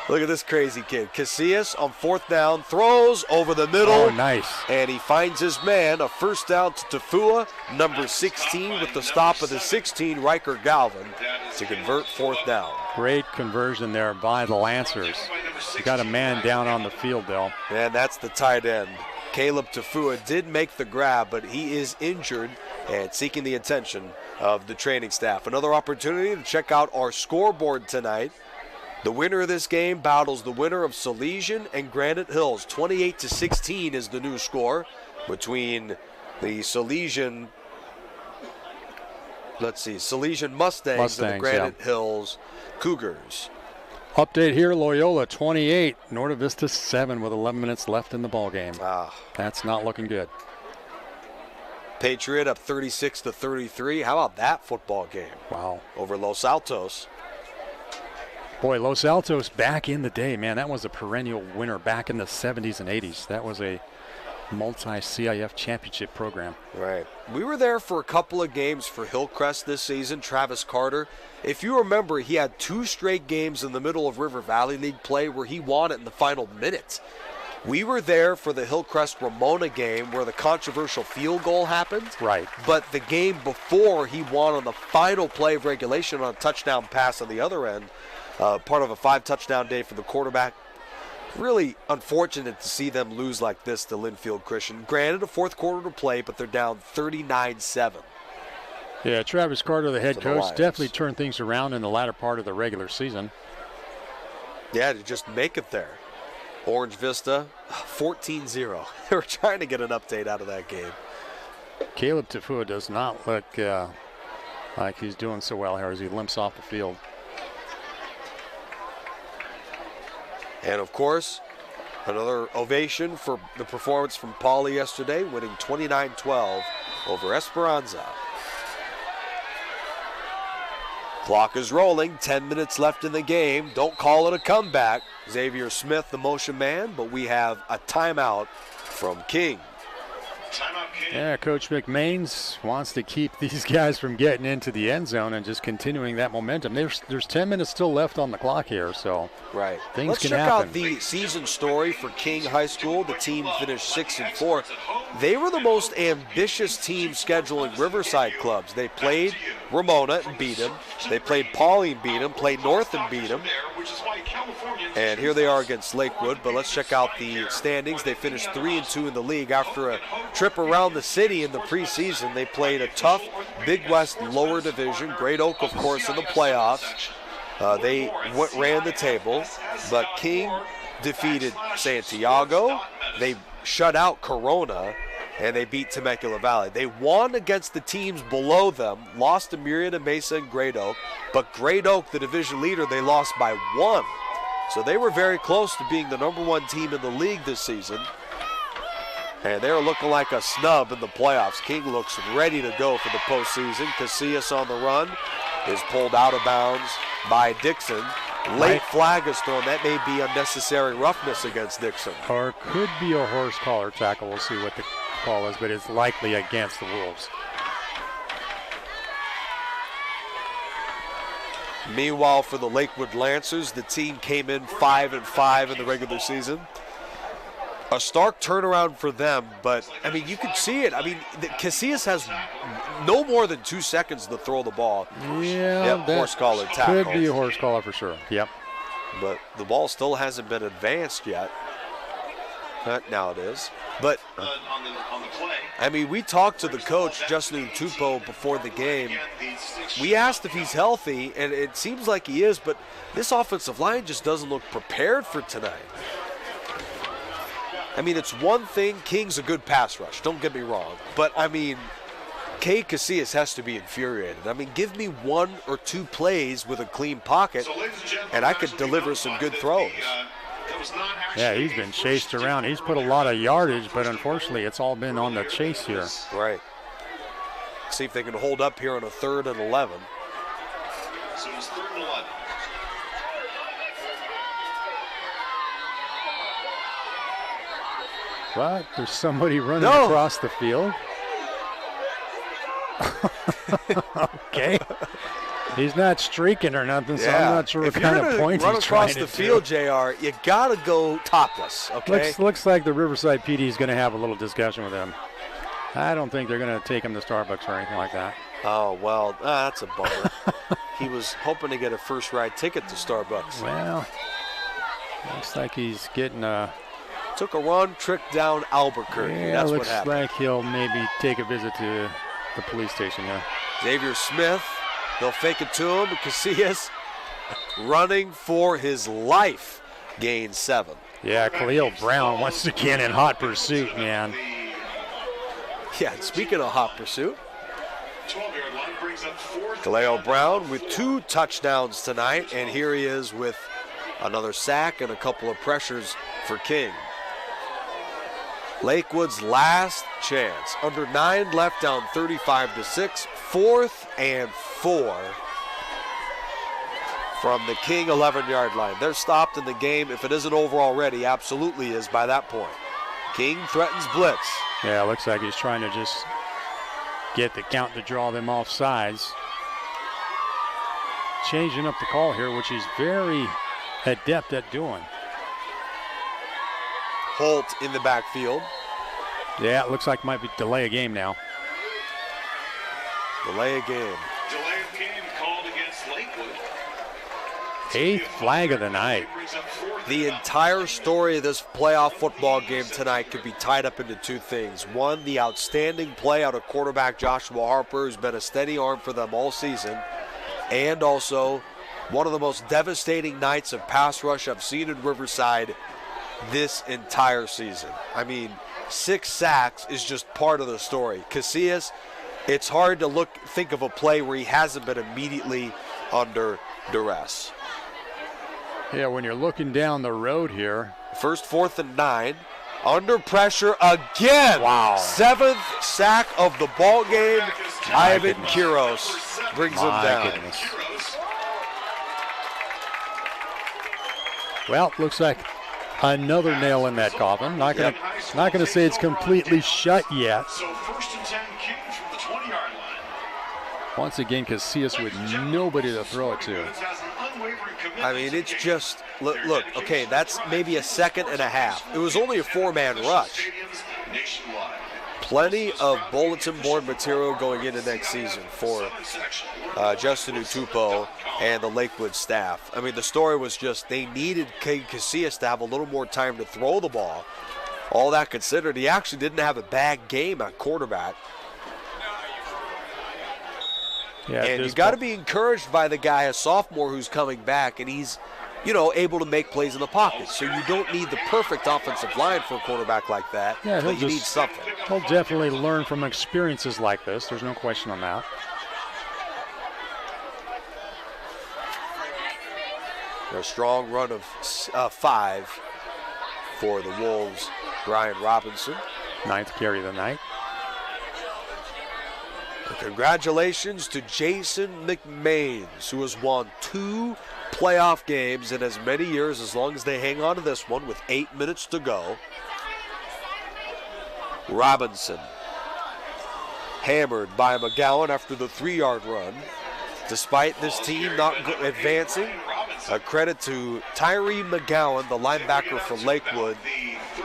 Look at this crazy kid. Casillas on 4th down, throws over the middle. Oh, nice. And he finds his man, a first down to Tafua, number 16, with the stop of the 16, Riker Galvin, to convert 4th down. Great conversion there by the Lancers. They got a man down on the field, though. And that's the tight end. Caleb Tafua did make the grab, but he is injured and seeking the attention of the training staff. Another opportunity to check out our scoreboard tonight. The winner of this game battles the winner of Salesian and Granite Hills. 28-16 is the new score between the Salesian Mustangs and the Granite Hills Cougars. Update here, Loyola 28, Norte Vista 7 with 11 minutes left in the ballgame. That's not looking good. Patriot up 36-33. How about that football game? Wow. Over Los Altos. Boy, Los Altos back in the day, man, that was a perennial winner back in the 70s and 80s. That was a multi-CIF championship program. Right. We were there for a couple of games for Hillcrest this season, Travis Carter. If you remember, he had 2 straight games in the middle of River Valley League play where he won it in the final minute. We were there for the Hillcrest Ramona game where the controversial field goal happened. Right. But the game before, he won on the final play of regulation on a touchdown pass on the other end. Part of a 5-touchdown day for the quarterback. Really unfortunate to see them lose like this to Linfield Christian. Granted, a 4th quarter to play, but they're down 39-7. Yeah, Travis Carter, the head coach, definitely turned things around in the latter part of the regular season. Yeah, to just make it there. Orange Vista, 14-0. They were trying to get an update out of that game. Caleb Tafua does not look like he's doing so well here as he limps off the field. And, of course, another ovation for the performance from Pauley yesterday, winning 29-12 over Esperanza. Clock is rolling, 10 minutes left in the game. Don't call it a comeback. Xavier Smith, the motion man, but we have a timeout from King. Yeah, Coach McMains wants to keep these guys from getting into the end zone and just continuing that momentum. There's 10 minutes still left on the clock here, so right. Things can happen. Let's check out the season story for King High School. The team finished 6-4. They were the most ambitious team scheduling Riverside clubs. They played Ramona and beat them. They played Pauley and beat them, played North and beat them. And here they are against Lakewood, but let's check out the standings. They finished 3-2 in the league after a trip around the city in the preseason. They played a tough Big West lower division. Great Oak, of course, in the playoffs. They ran the table, but King defeated Santiago. They shut out Corona, and they beat Temecula Valley. They won against the teams below them, lost to Murrieta Mesa and Great Oak, but Great Oak, the division leader, they lost by 1. So they were very close to being the #1 team in the league this season. And they're looking like a snub in the playoffs. King looks ready to go for the postseason. Casillas on the run is pulled out of bounds by Dixon. Late flag is thrown. That may be unnecessary roughness against Dixon. Or could be a horse collar tackle. We'll see what the call is, but it's likely against the Wolves. Meanwhile, for the Lakewood Lancers, the team came in 5-5 in the regular season. A stark turnaround for them, but, I mean, you can see it. I mean, Casillas has no more than 2 seconds to throw the ball. Yeah, yep, horse collar tackle. Could be a horse collar for sure. Yep. But the ball still hasn't been advanced yet. Now it is. But, I mean, we talked to the coach, Justin Utupo, before the game. We asked if he's healthy, and it seems like he is, but this offensive line just doesn't look prepared for tonight. I mean, it's one thing, King's a good pass rush, don't get me wrong. But, I mean, Kay Casillas has to be infuriated. I mean, give me 1 or 2 plays with a clean pocket, and I could deliver some good throws. Yeah, he's been chased around. He's put a lot of yardage, but unfortunately it's all been on the chase here. Right. See if they can hold up here on a 3rd and 11. So it's 3rd and 11. What? There's somebody running across the field. Okay. He's not streaking or nothing, so I'm not sure what kind of point he's trying to do. Run across the field, JR, you got to go topless, okay? Looks like the Riverside PD is going to have a little discussion with him. I don't think they're going to take him to Starbucks or anything like that. Oh, well, that's a bummer. He was hoping to get a first ride ticket to Starbucks. Well, looks like he's getting a... Took a wrong trick down Albuquerque. Yeah, that's looks what happened. like he'll maybe take a visit to the police station there. Xavier Smith, they'll fake it to him. Casillas running for his life, gains 7. Yeah, Khalil Brown once again in hot pursuit, man. Yeah, speaking of hot pursuit, 12-yard line brings up 4th. Khalil Brown with 2 touchdowns tonight, and here he is with another sack and a couple of pressures for King. Lakewood's last chance. Under 9 left, down 35-6. 4th and 4 from the King 11-yard line. They're stopped in the game. If it isn't over already, absolutely is by that point. King threatens blitz. Yeah, looks like he's trying to just get the count to draw them off sides. Changing up the call here, which he's very adept at doing. Holt in the backfield. Yeah, it looks like might be delay a game now. Delay a game. Delay of game called against Lakewood. 8th flag of the night. The entire story of this playoff football game tonight could be tied up into 2 things. One, the outstanding play out of quarterback Joshua Harper, who's been a steady arm for them all season, and also one of the most devastating nights of pass rush I've seen in Riverside this entire season. I mean, 6 sacks is just part of the story. Casillas, it's hard to think of a play where he hasn't been immediately under duress. Yeah, when you're looking down the road here. First 4th and 9. Under pressure again. Wow. 7th sack of the ball game. Ivan Quiros brings him down. Goodness. Well, looks like another nail in that coffin. Not gonna say it's completely shut yet. So 1st and 10 King from the 20-yard line. Once again, Casillas with nobody to throw it to. I mean, it's just, look, okay, that's maybe a 2nd and a half. It was only a 4-man rush. Plenty of bulletin board material going into next season for Justin Utupo and the Lakewood staff. I mean, the story was just they needed Casillas to have a little more time to throw the ball. All that considered, he actually didn't have a bad game at quarterback. Yeah, and you got to be encouraged by the guy, a sophomore who's coming back, and he's, able to make plays in the pocket. So you don't need the perfect offensive line for a quarterback like that, but you need something. He'll definitely learn from experiences like this. There's no question on that. A strong run of 5 for the Wolves. Brian Robinson. 9th carry of the night. Congratulations to Jason McMains, who has won 2 playoff games in as many years as long as they hang on to this one with 8 minutes to go. Robinson hammered by McGowan after the 3-yard run. Despite this team not advancing, a credit to Tyree McGowan, the linebacker from Lakewood.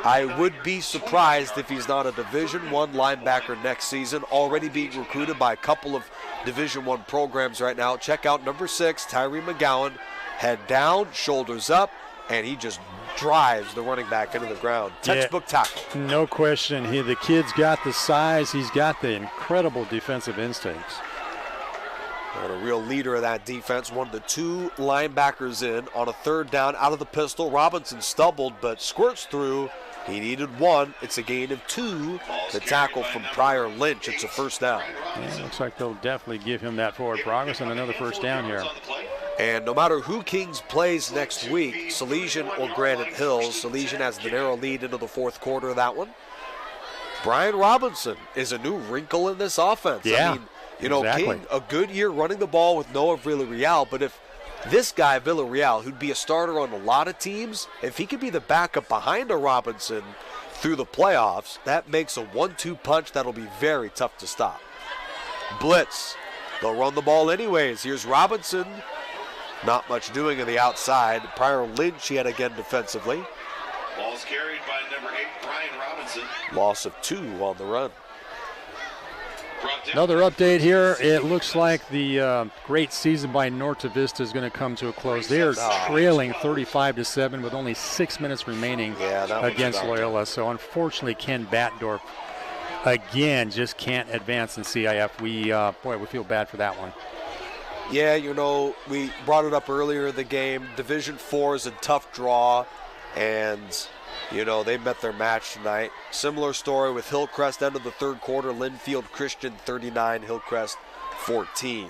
I would be surprised if he's not a Division I linebacker next season, already being recruited by a couple of Division I programs right now. Check out number 6, Tyree McGowan, head down, shoulders up, and he just drives the running back into the ground. Textbook tackle. No question. The kid's got the size. He's got the incredible defensive instincts. And a real leader of that defense. One of the 2 linebackers in on a 3rd down out of the pistol. Robinson stumbled but squirts through. He needed 1. It's a gain of 2. The tackle from Pryor Lynch. It's a 1st down. Yeah, looks like they'll definitely give him that forward progress and another 1st down here. And no matter who Kings plays next week, Salesian or Granite Hills, Salesian has the narrow lead into the 4th quarter of that one. Brian Robinson is a new wrinkle in this offense. Yeah, I mean, you know, exactly. King, a good year running the ball with Noah Villarreal, but if this guy, Villarreal, who'd be a starter on a lot of teams, if he could be the backup behind a Robinson through the playoffs, that makes a 1-2 punch that'll be very tough to stop. Blitz. They'll run the ball anyways. Here's Robinson. Not much doing on the outside. Pryor Lynch yet again defensively. Ball's carried by number 8, Brian Robinson. Loss of 2 on the run. Another update here. It looks like the great season by Norte Vista is going to come to a close. They are trailing 35-7 with only 6 minutes remaining against Loyola. So unfortunately, Ken Batdorf again just can't advance in CIF. We feel bad for that one. Yeah, you know, we brought it up earlier in the game. Division IV is a tough draw, and, you know, they met their match tonight. Similar story with Hillcrest, end of the 3rd quarter. Linfield Christian 39, Hillcrest 14.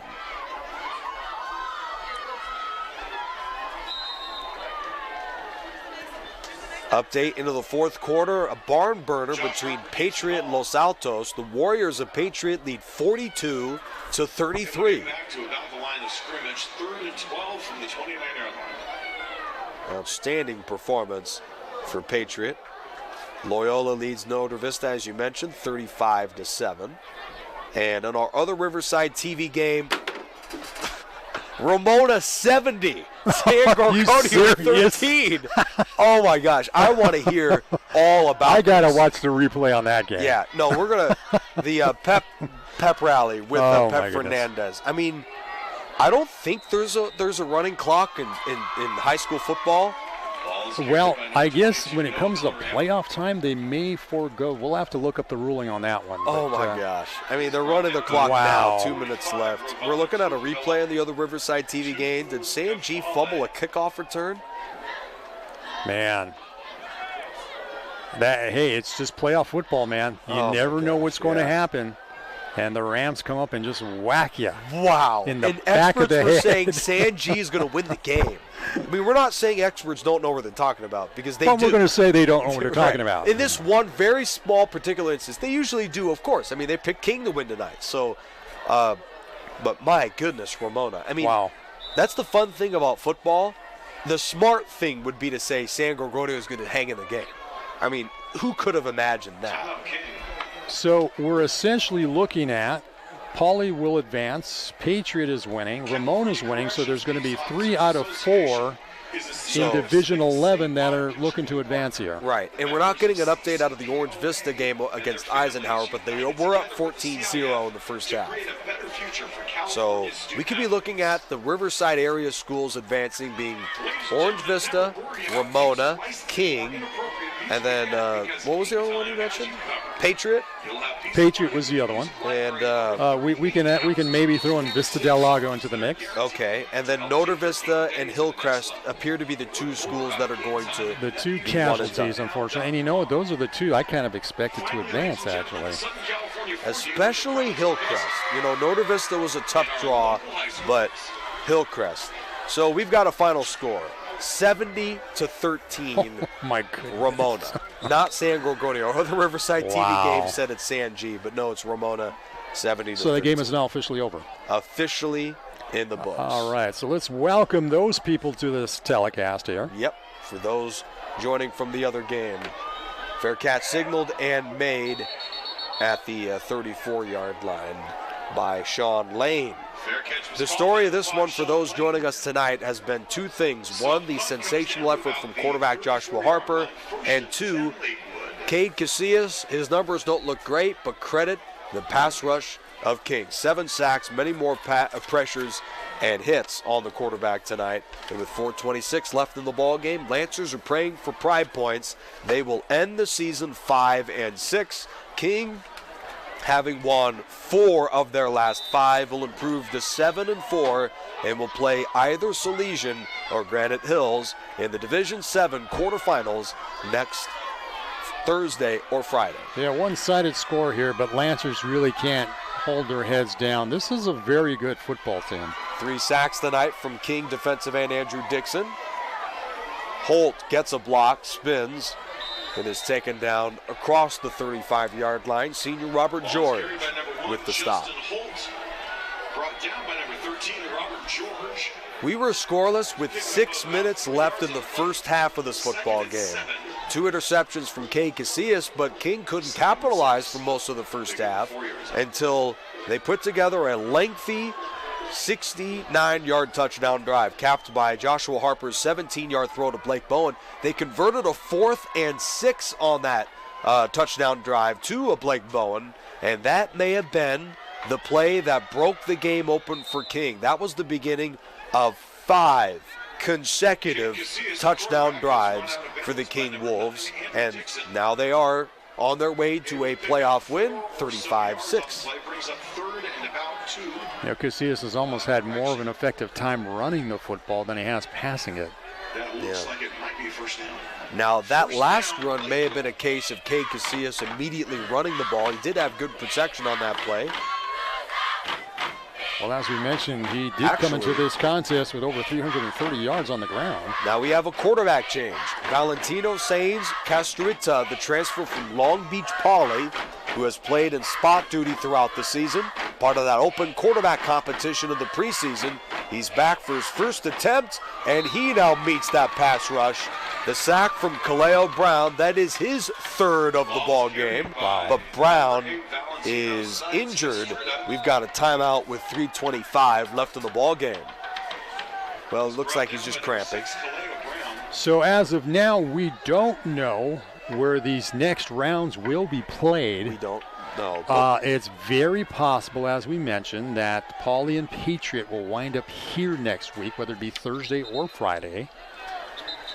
Update into the 4th quarter, a barn burner between Patriot and Los Altos. The Warriors of Patriot lead 42-33. Back to about the line of scrimmage, 3rd and 12 from the 29-yard line. Outstanding performance for Patriot. Loyola leads Norte Vista, as you mentioned, 35-7. And on our other Riverside TV game, Ramona 70, San Gorgonio 13. Oh my gosh, I want to hear all about I got to watch the replay on that game. Yeah, no, we're going to, the pep rally with Pep Fernandez. I mean, I don't think there's a running clock in high school football. Well, I guess when it comes to playoff time, they may forego. We'll have to look up the ruling on that one. Oh, my gosh. I mean, they're running the clock now. 2 minutes left. We're looking at a replay on the other Riverside TV game. Did Sam G fumble a kickoff return? Man. Hey, it's just playoff football, man. You never know what's going to happen. And the Rams come up and just whack you. Wow. In the back of the head. Experts were saying San G is going to win the game. I mean, we're not saying experts don't know what they're talking about, because they do. We're going to say they don't know what they're talking about. In this one very small particular instance, they usually do, of course. I mean, they picked King to win tonight. So, but my goodness, Ramona. I mean, that's the fun thing about football. The smart thing would be to say San Gorgonio is going to hang in the game. I mean, who could have imagined that? So we're essentially looking at Pauley will advance, Patriot is winning, Ramona's winning, so there's going to be 3 out of 4 in Division 11 that are looking to advance here. Right, and we're not getting an update out of the Orange Vista game against Eisenhower, but they were up 14-0 in the first half. So we could be looking at the Riverside area schools advancing, being Orange Vista, Ramona, King, and then what was the other one you mentioned? Patriot? Patriot was the other one. And we can maybe throw in Vista Del Lago into the mix. Okay, and then Norte Vista and Hillcrest appear to be the 2 schools that are going to the 2 casualties, unfortunately. And you know, those are the 2 I kind of expected to advance, actually. Especially Hillcrest. You know, Norte Vista was a tough draw, but Hillcrest. So we've got a final score. 70-13, my goodness. Ramona. Not San Gorgonio. Or the Riverside TV game said it's San G, but no, it's Ramona 70 to So the 32. game is now officially over. Officially in the books. All right, so let's welcome those people to this telecast here. Yep, for those joining from the other game. Fair catch signaled and made at the 34-yard line by Sean Lane. The story of this one for those joining us tonight has been two things. One, the sensational effort from quarterback Joshua Harper, and two, Cade Casillas. His numbers don't look great, but credit the pass rush of King. 7 sacks, many more pressures and hits on the quarterback tonight. And with 4:26 left in the ball game, Lancers are praying for pride points. They will end the season 5-6. King, having won 4 of their last 5, will improve to 7-4 and will play either Salesian or Granite Hills in the Division 7 quarterfinals next Thursday or Friday. Yeah, one-sided score here, but Lancers really can't hold their heads down. This is a very good football team. 3 sacks tonight from King defensive end Andrew Dixon. Holt gets a block, spins, and is taken down across the 35-yard line. Senior Robert George with the stop. We were scoreless with 6 minutes left in the first half of this football game. 2 interceptions from Cade Casillas, but King couldn't capitalize for most of the first half until they put together a lengthy 69-yard touchdown drive, capped by Joshua Harper's 17-yard throw to Blake Bowen. They converted a 4th and 6 on that touchdown drive to a Blake Bowen, and that may have been the play that broke the game open for King. That was the beginning of 5 consecutive touchdown drives for the King Wolves, and now they are on their way to a playoff win, 35-6. You know, Casillas has almost had more of an effective time running the football than he has passing it. Yeah. Now, that last run may have been a case of Cade Casillas immediately running the ball. He did have good protection on that play. Well, as we mentioned, he did come into this contest with over 330 yards on the ground. Now we have a quarterback change. Valentino Sainz Castrita, the transfer from Long Beach Poly, who has played in spot duty throughout the season, part of that open quarterback competition of the preseason. He's back for his first attempt, and he now meets that pass rush. The sack from Kaleo Brown, that is his 3rd of the ball game, but Brown is injured. We've got a timeout with 3:25 left in the ball game. Well, it looks like he's just cramping. So as of now, we don't know where these next rounds will be played. We don't know. It's very possible, as we mentioned, that Pauley and Patriot will wind up here next week, whether it be Thursday or Friday.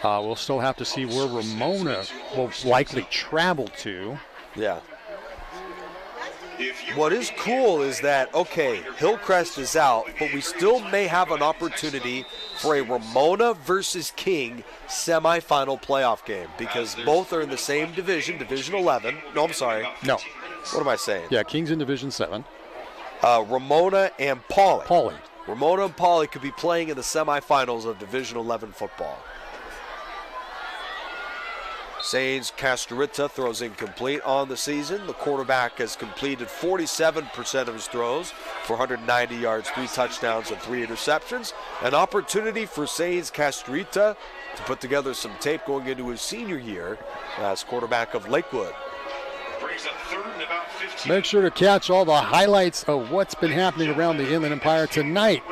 We'll still have to see where Ramona will likely travel to. Yeah. What is cool is that, okay, Hillcrest is out, but we still may have an opportunity for a Ramona versus King semifinal playoff game, because both are in the same division, Division 11. No, I'm sorry. No. What am I saying? Yeah, King's in Division 7. Ramona and Pauley. Pauley. Ramona and Pauley could be playing in the semifinals of Division 11 football. Sainz Castrita throws incomplete on the season. The quarterback has completed 47% of his throws for 190 yards, 3 touchdowns, and 3 interceptions. An opportunity for Sainz Castrita to put together some tape going into his senior year as quarterback of Lakewood. Make sure to catch all the highlights of what's been happening around the Inland Empire tonight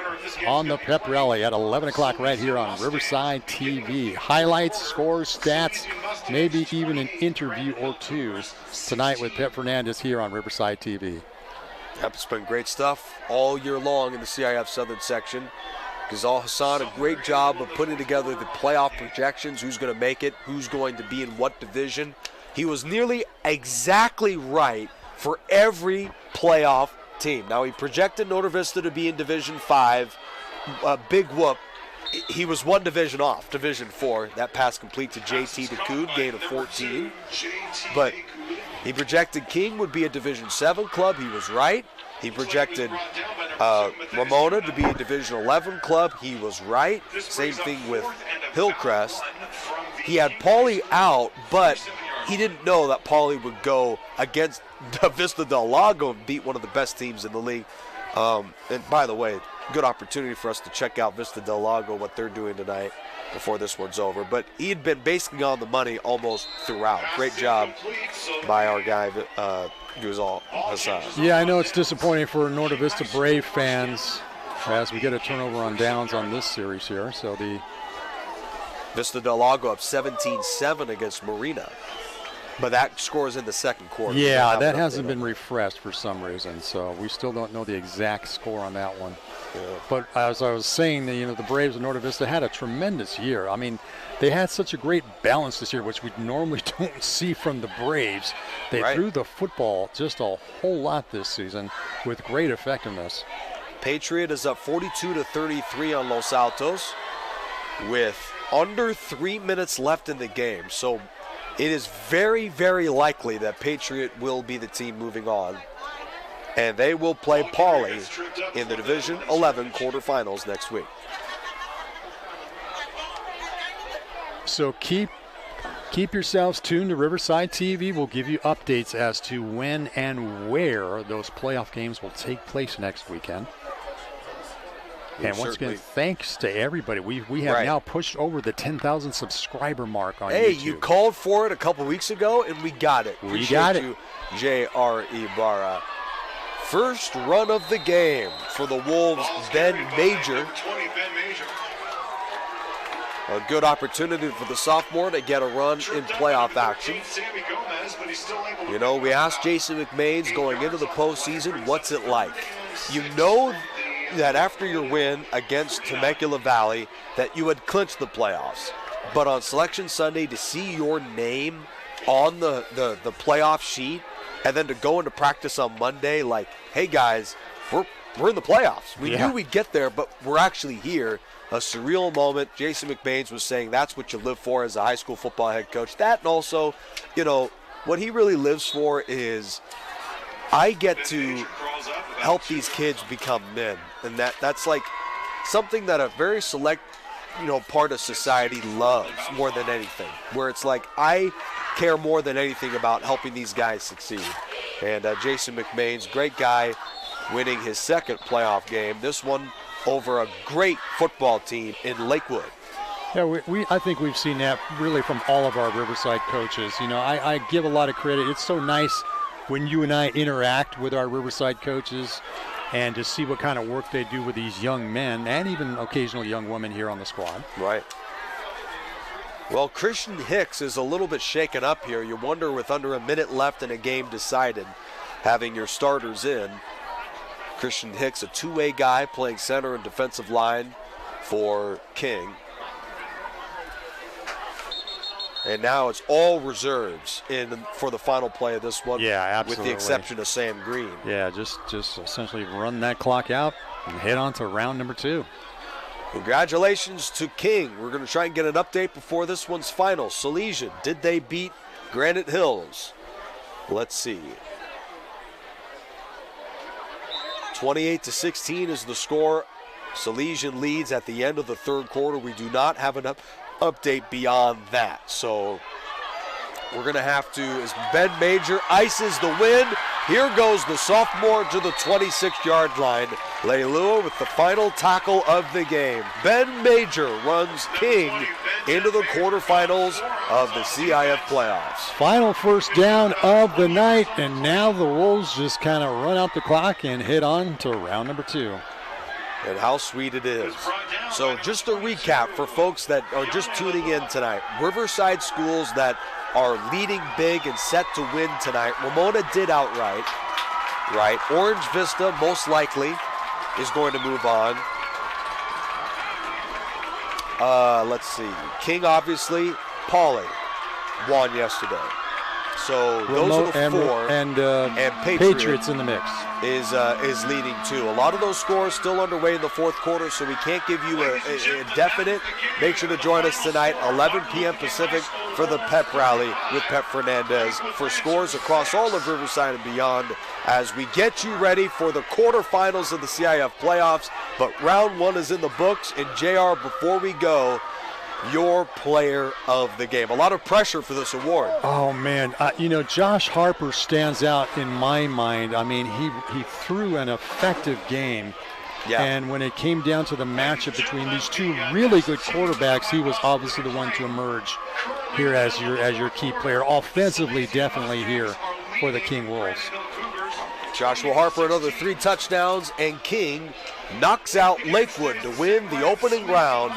on the Pep Rally at 11 o'clock right here on Riverside TV. Highlights, scores, stats, maybe even an interview or two tonight with Pep Fernandez here on Riverside TV. Yep, it's been great stuff all year long in the CIF Southern section. Ghazal Hassan, a great job of putting together the playoff projections, who's going to make it, who's going to be in what division. He was nearly exactly right for every playoff team. Now, he projected Notre Vista to be in Division 5. Big whoop. He was one division off, Division 4. That pass complete to JT DeCoud, gain of 14. But he projected King would be a Division 7 club. He was right. He projected Ramona to be a Division 11 club. He was right. Same thing with Hillcrest. He had Pauley out, but he didn't know that Pauley would go against Vista Del Lago beat one of the best teams in the league. And by the way, good opportunity for us to check out Vista Del Lago, what they're doing tonight before this one's over. But he had been basically on the money almost throughout. Great job by our guy, Guzal Hassan. Yeah, I know it's disappointing for Norte Vista Brave fans as we get a turnover on downs on this series here. So the Vista Del Lago up 17-7 against Marina. But that scores in the second quarter. Yeah, that hasn't been refreshed for some reason, so we still don't know the exact score on that one. Yeah. But as I was saying, the Braves of Norte Vista had a tremendous year. I mean, they had such a great balance this year, which we normally don't see from the Braves. They threw the football just a whole lot this season with great effectiveness. Patriot is up 42-33 on Los Altos with under 3 minutes left in the game. So it is very, very likely that Patriot will be the team moving on. And they will play Pauley in the Division 11 quarterfinals next week. So keep yourselves tuned to Riverside TV. We'll give you updates as to when and where those playoff games will take place next weekend. And once again, thanks to everybody. We have now pushed over the 10,000 subscriber mark on YouTube. Hey, you called for it a couple weeks ago, and we got it. We got it. You, J.R. Ibarra. First run of the game for the Wolves, Ben Major. A good opportunity for the sophomore to get a run in playoff action. You know, we asked Jason McMains going into the postseason, what's it like? You know that after your win against Temecula Valley that you had clinched the playoffs. But on Selection Sunday, to see your name on the playoff sheet and then to go into practice on Monday like, hey guys, we're in the playoffs. We knew we'd get there, but we're actually here. A surreal moment. Jason McMains was saying that's what you live for as a high school football head coach. That, and also, you know, what he really lives for is I get to help these kids become men. And that's like something that a very select, part of society loves more than anything. Where it's like, I care more than anything about helping these guys succeed. And Jason McMains, great guy, winning his second playoff game. This one over a great football team in Lakewood. Yeah, I think we've seen that really from all of our Riverside coaches. I give a lot of credit. It's so nice when you and I interact with our Riverside coaches and to see what kind of work they do with these young men and even occasional young women here on the squad. Right. Well, Christian Hicks is a little bit shaken up here. You wonder, with under a minute left in a game decided, having your starters in. Christian Hicks, a two-way guy playing center and defensive line for King. And now it's all reserves for the final play of this one. Yeah, absolutely. With the exception of Sam Green. Yeah, just essentially run that clock out and head on to round number 2. Congratulations to King. We're going to try and get an update before this one's final. Salesian, did they beat Granite Hills? Let's see. 28-16 is the score. Salesian leads at the end of the third quarter. We do not have an update beyond that. So we're going to have to, as Ben Major ices the win, here goes the sophomore to the 26-yard line. Leilua with the final tackle of the game. Ben Major runs King into the quarterfinals of the CIF playoffs. Final first down of the night, and now the Wolves just kind of run out the clock and head on to round number 2. And how sweet it is. So just a recap for folks that are just tuning in tonight. Riverside schools that are leading big and set to win tonight. Ramona did outright. Right. Orange Vista most likely is going to move on. Let's see. King, obviously. Pauley won yesterday. So those are the four. And Patriots in the mix. Is leading too. A lot of those scores still underway in the fourth quarter, so we can't give you a definite. Make sure to join us tonight, 11 p.m. Pacific, for the pep rally with Pep Fernandez for scores across all of Riverside and beyond as we get you ready for the quarterfinals of the CIF playoffs. But round 1 is in the books. And JR, before we go, your player of the game. A lot of pressure for this award. Oh, man. Josh Harper stands out in my mind. I mean, he threw an effective game. Yeah. And when it came down to the matchup between these two really good quarterbacks, he was obviously the one to emerge here as your key player. Offensively, definitely here for the King Wolves. Joshua Harper, another 3 touchdowns, and King knocks out Lakewood to win the opening round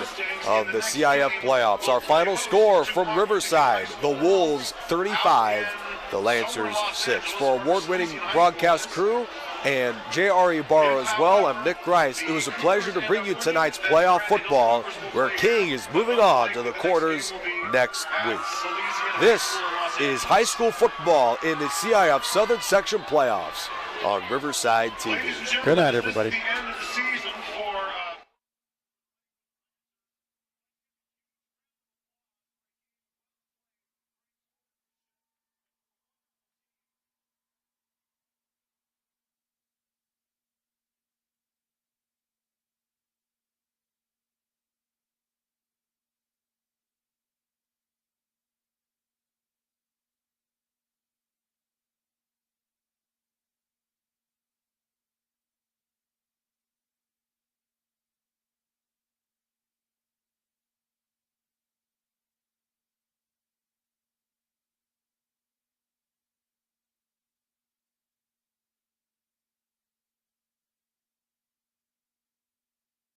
of the CIF playoffs. Our final score from Riverside, the Wolves 35, the Lancers 6. For award-winning broadcast crew and J.R. Ibarra as well, I'm Nick Grice. It was a pleasure to bring you tonight's playoff football, where King is moving on to the quarters next week. This is high school football in the CIF Southern Section playoffs on Riverside TV. Good night, everybody.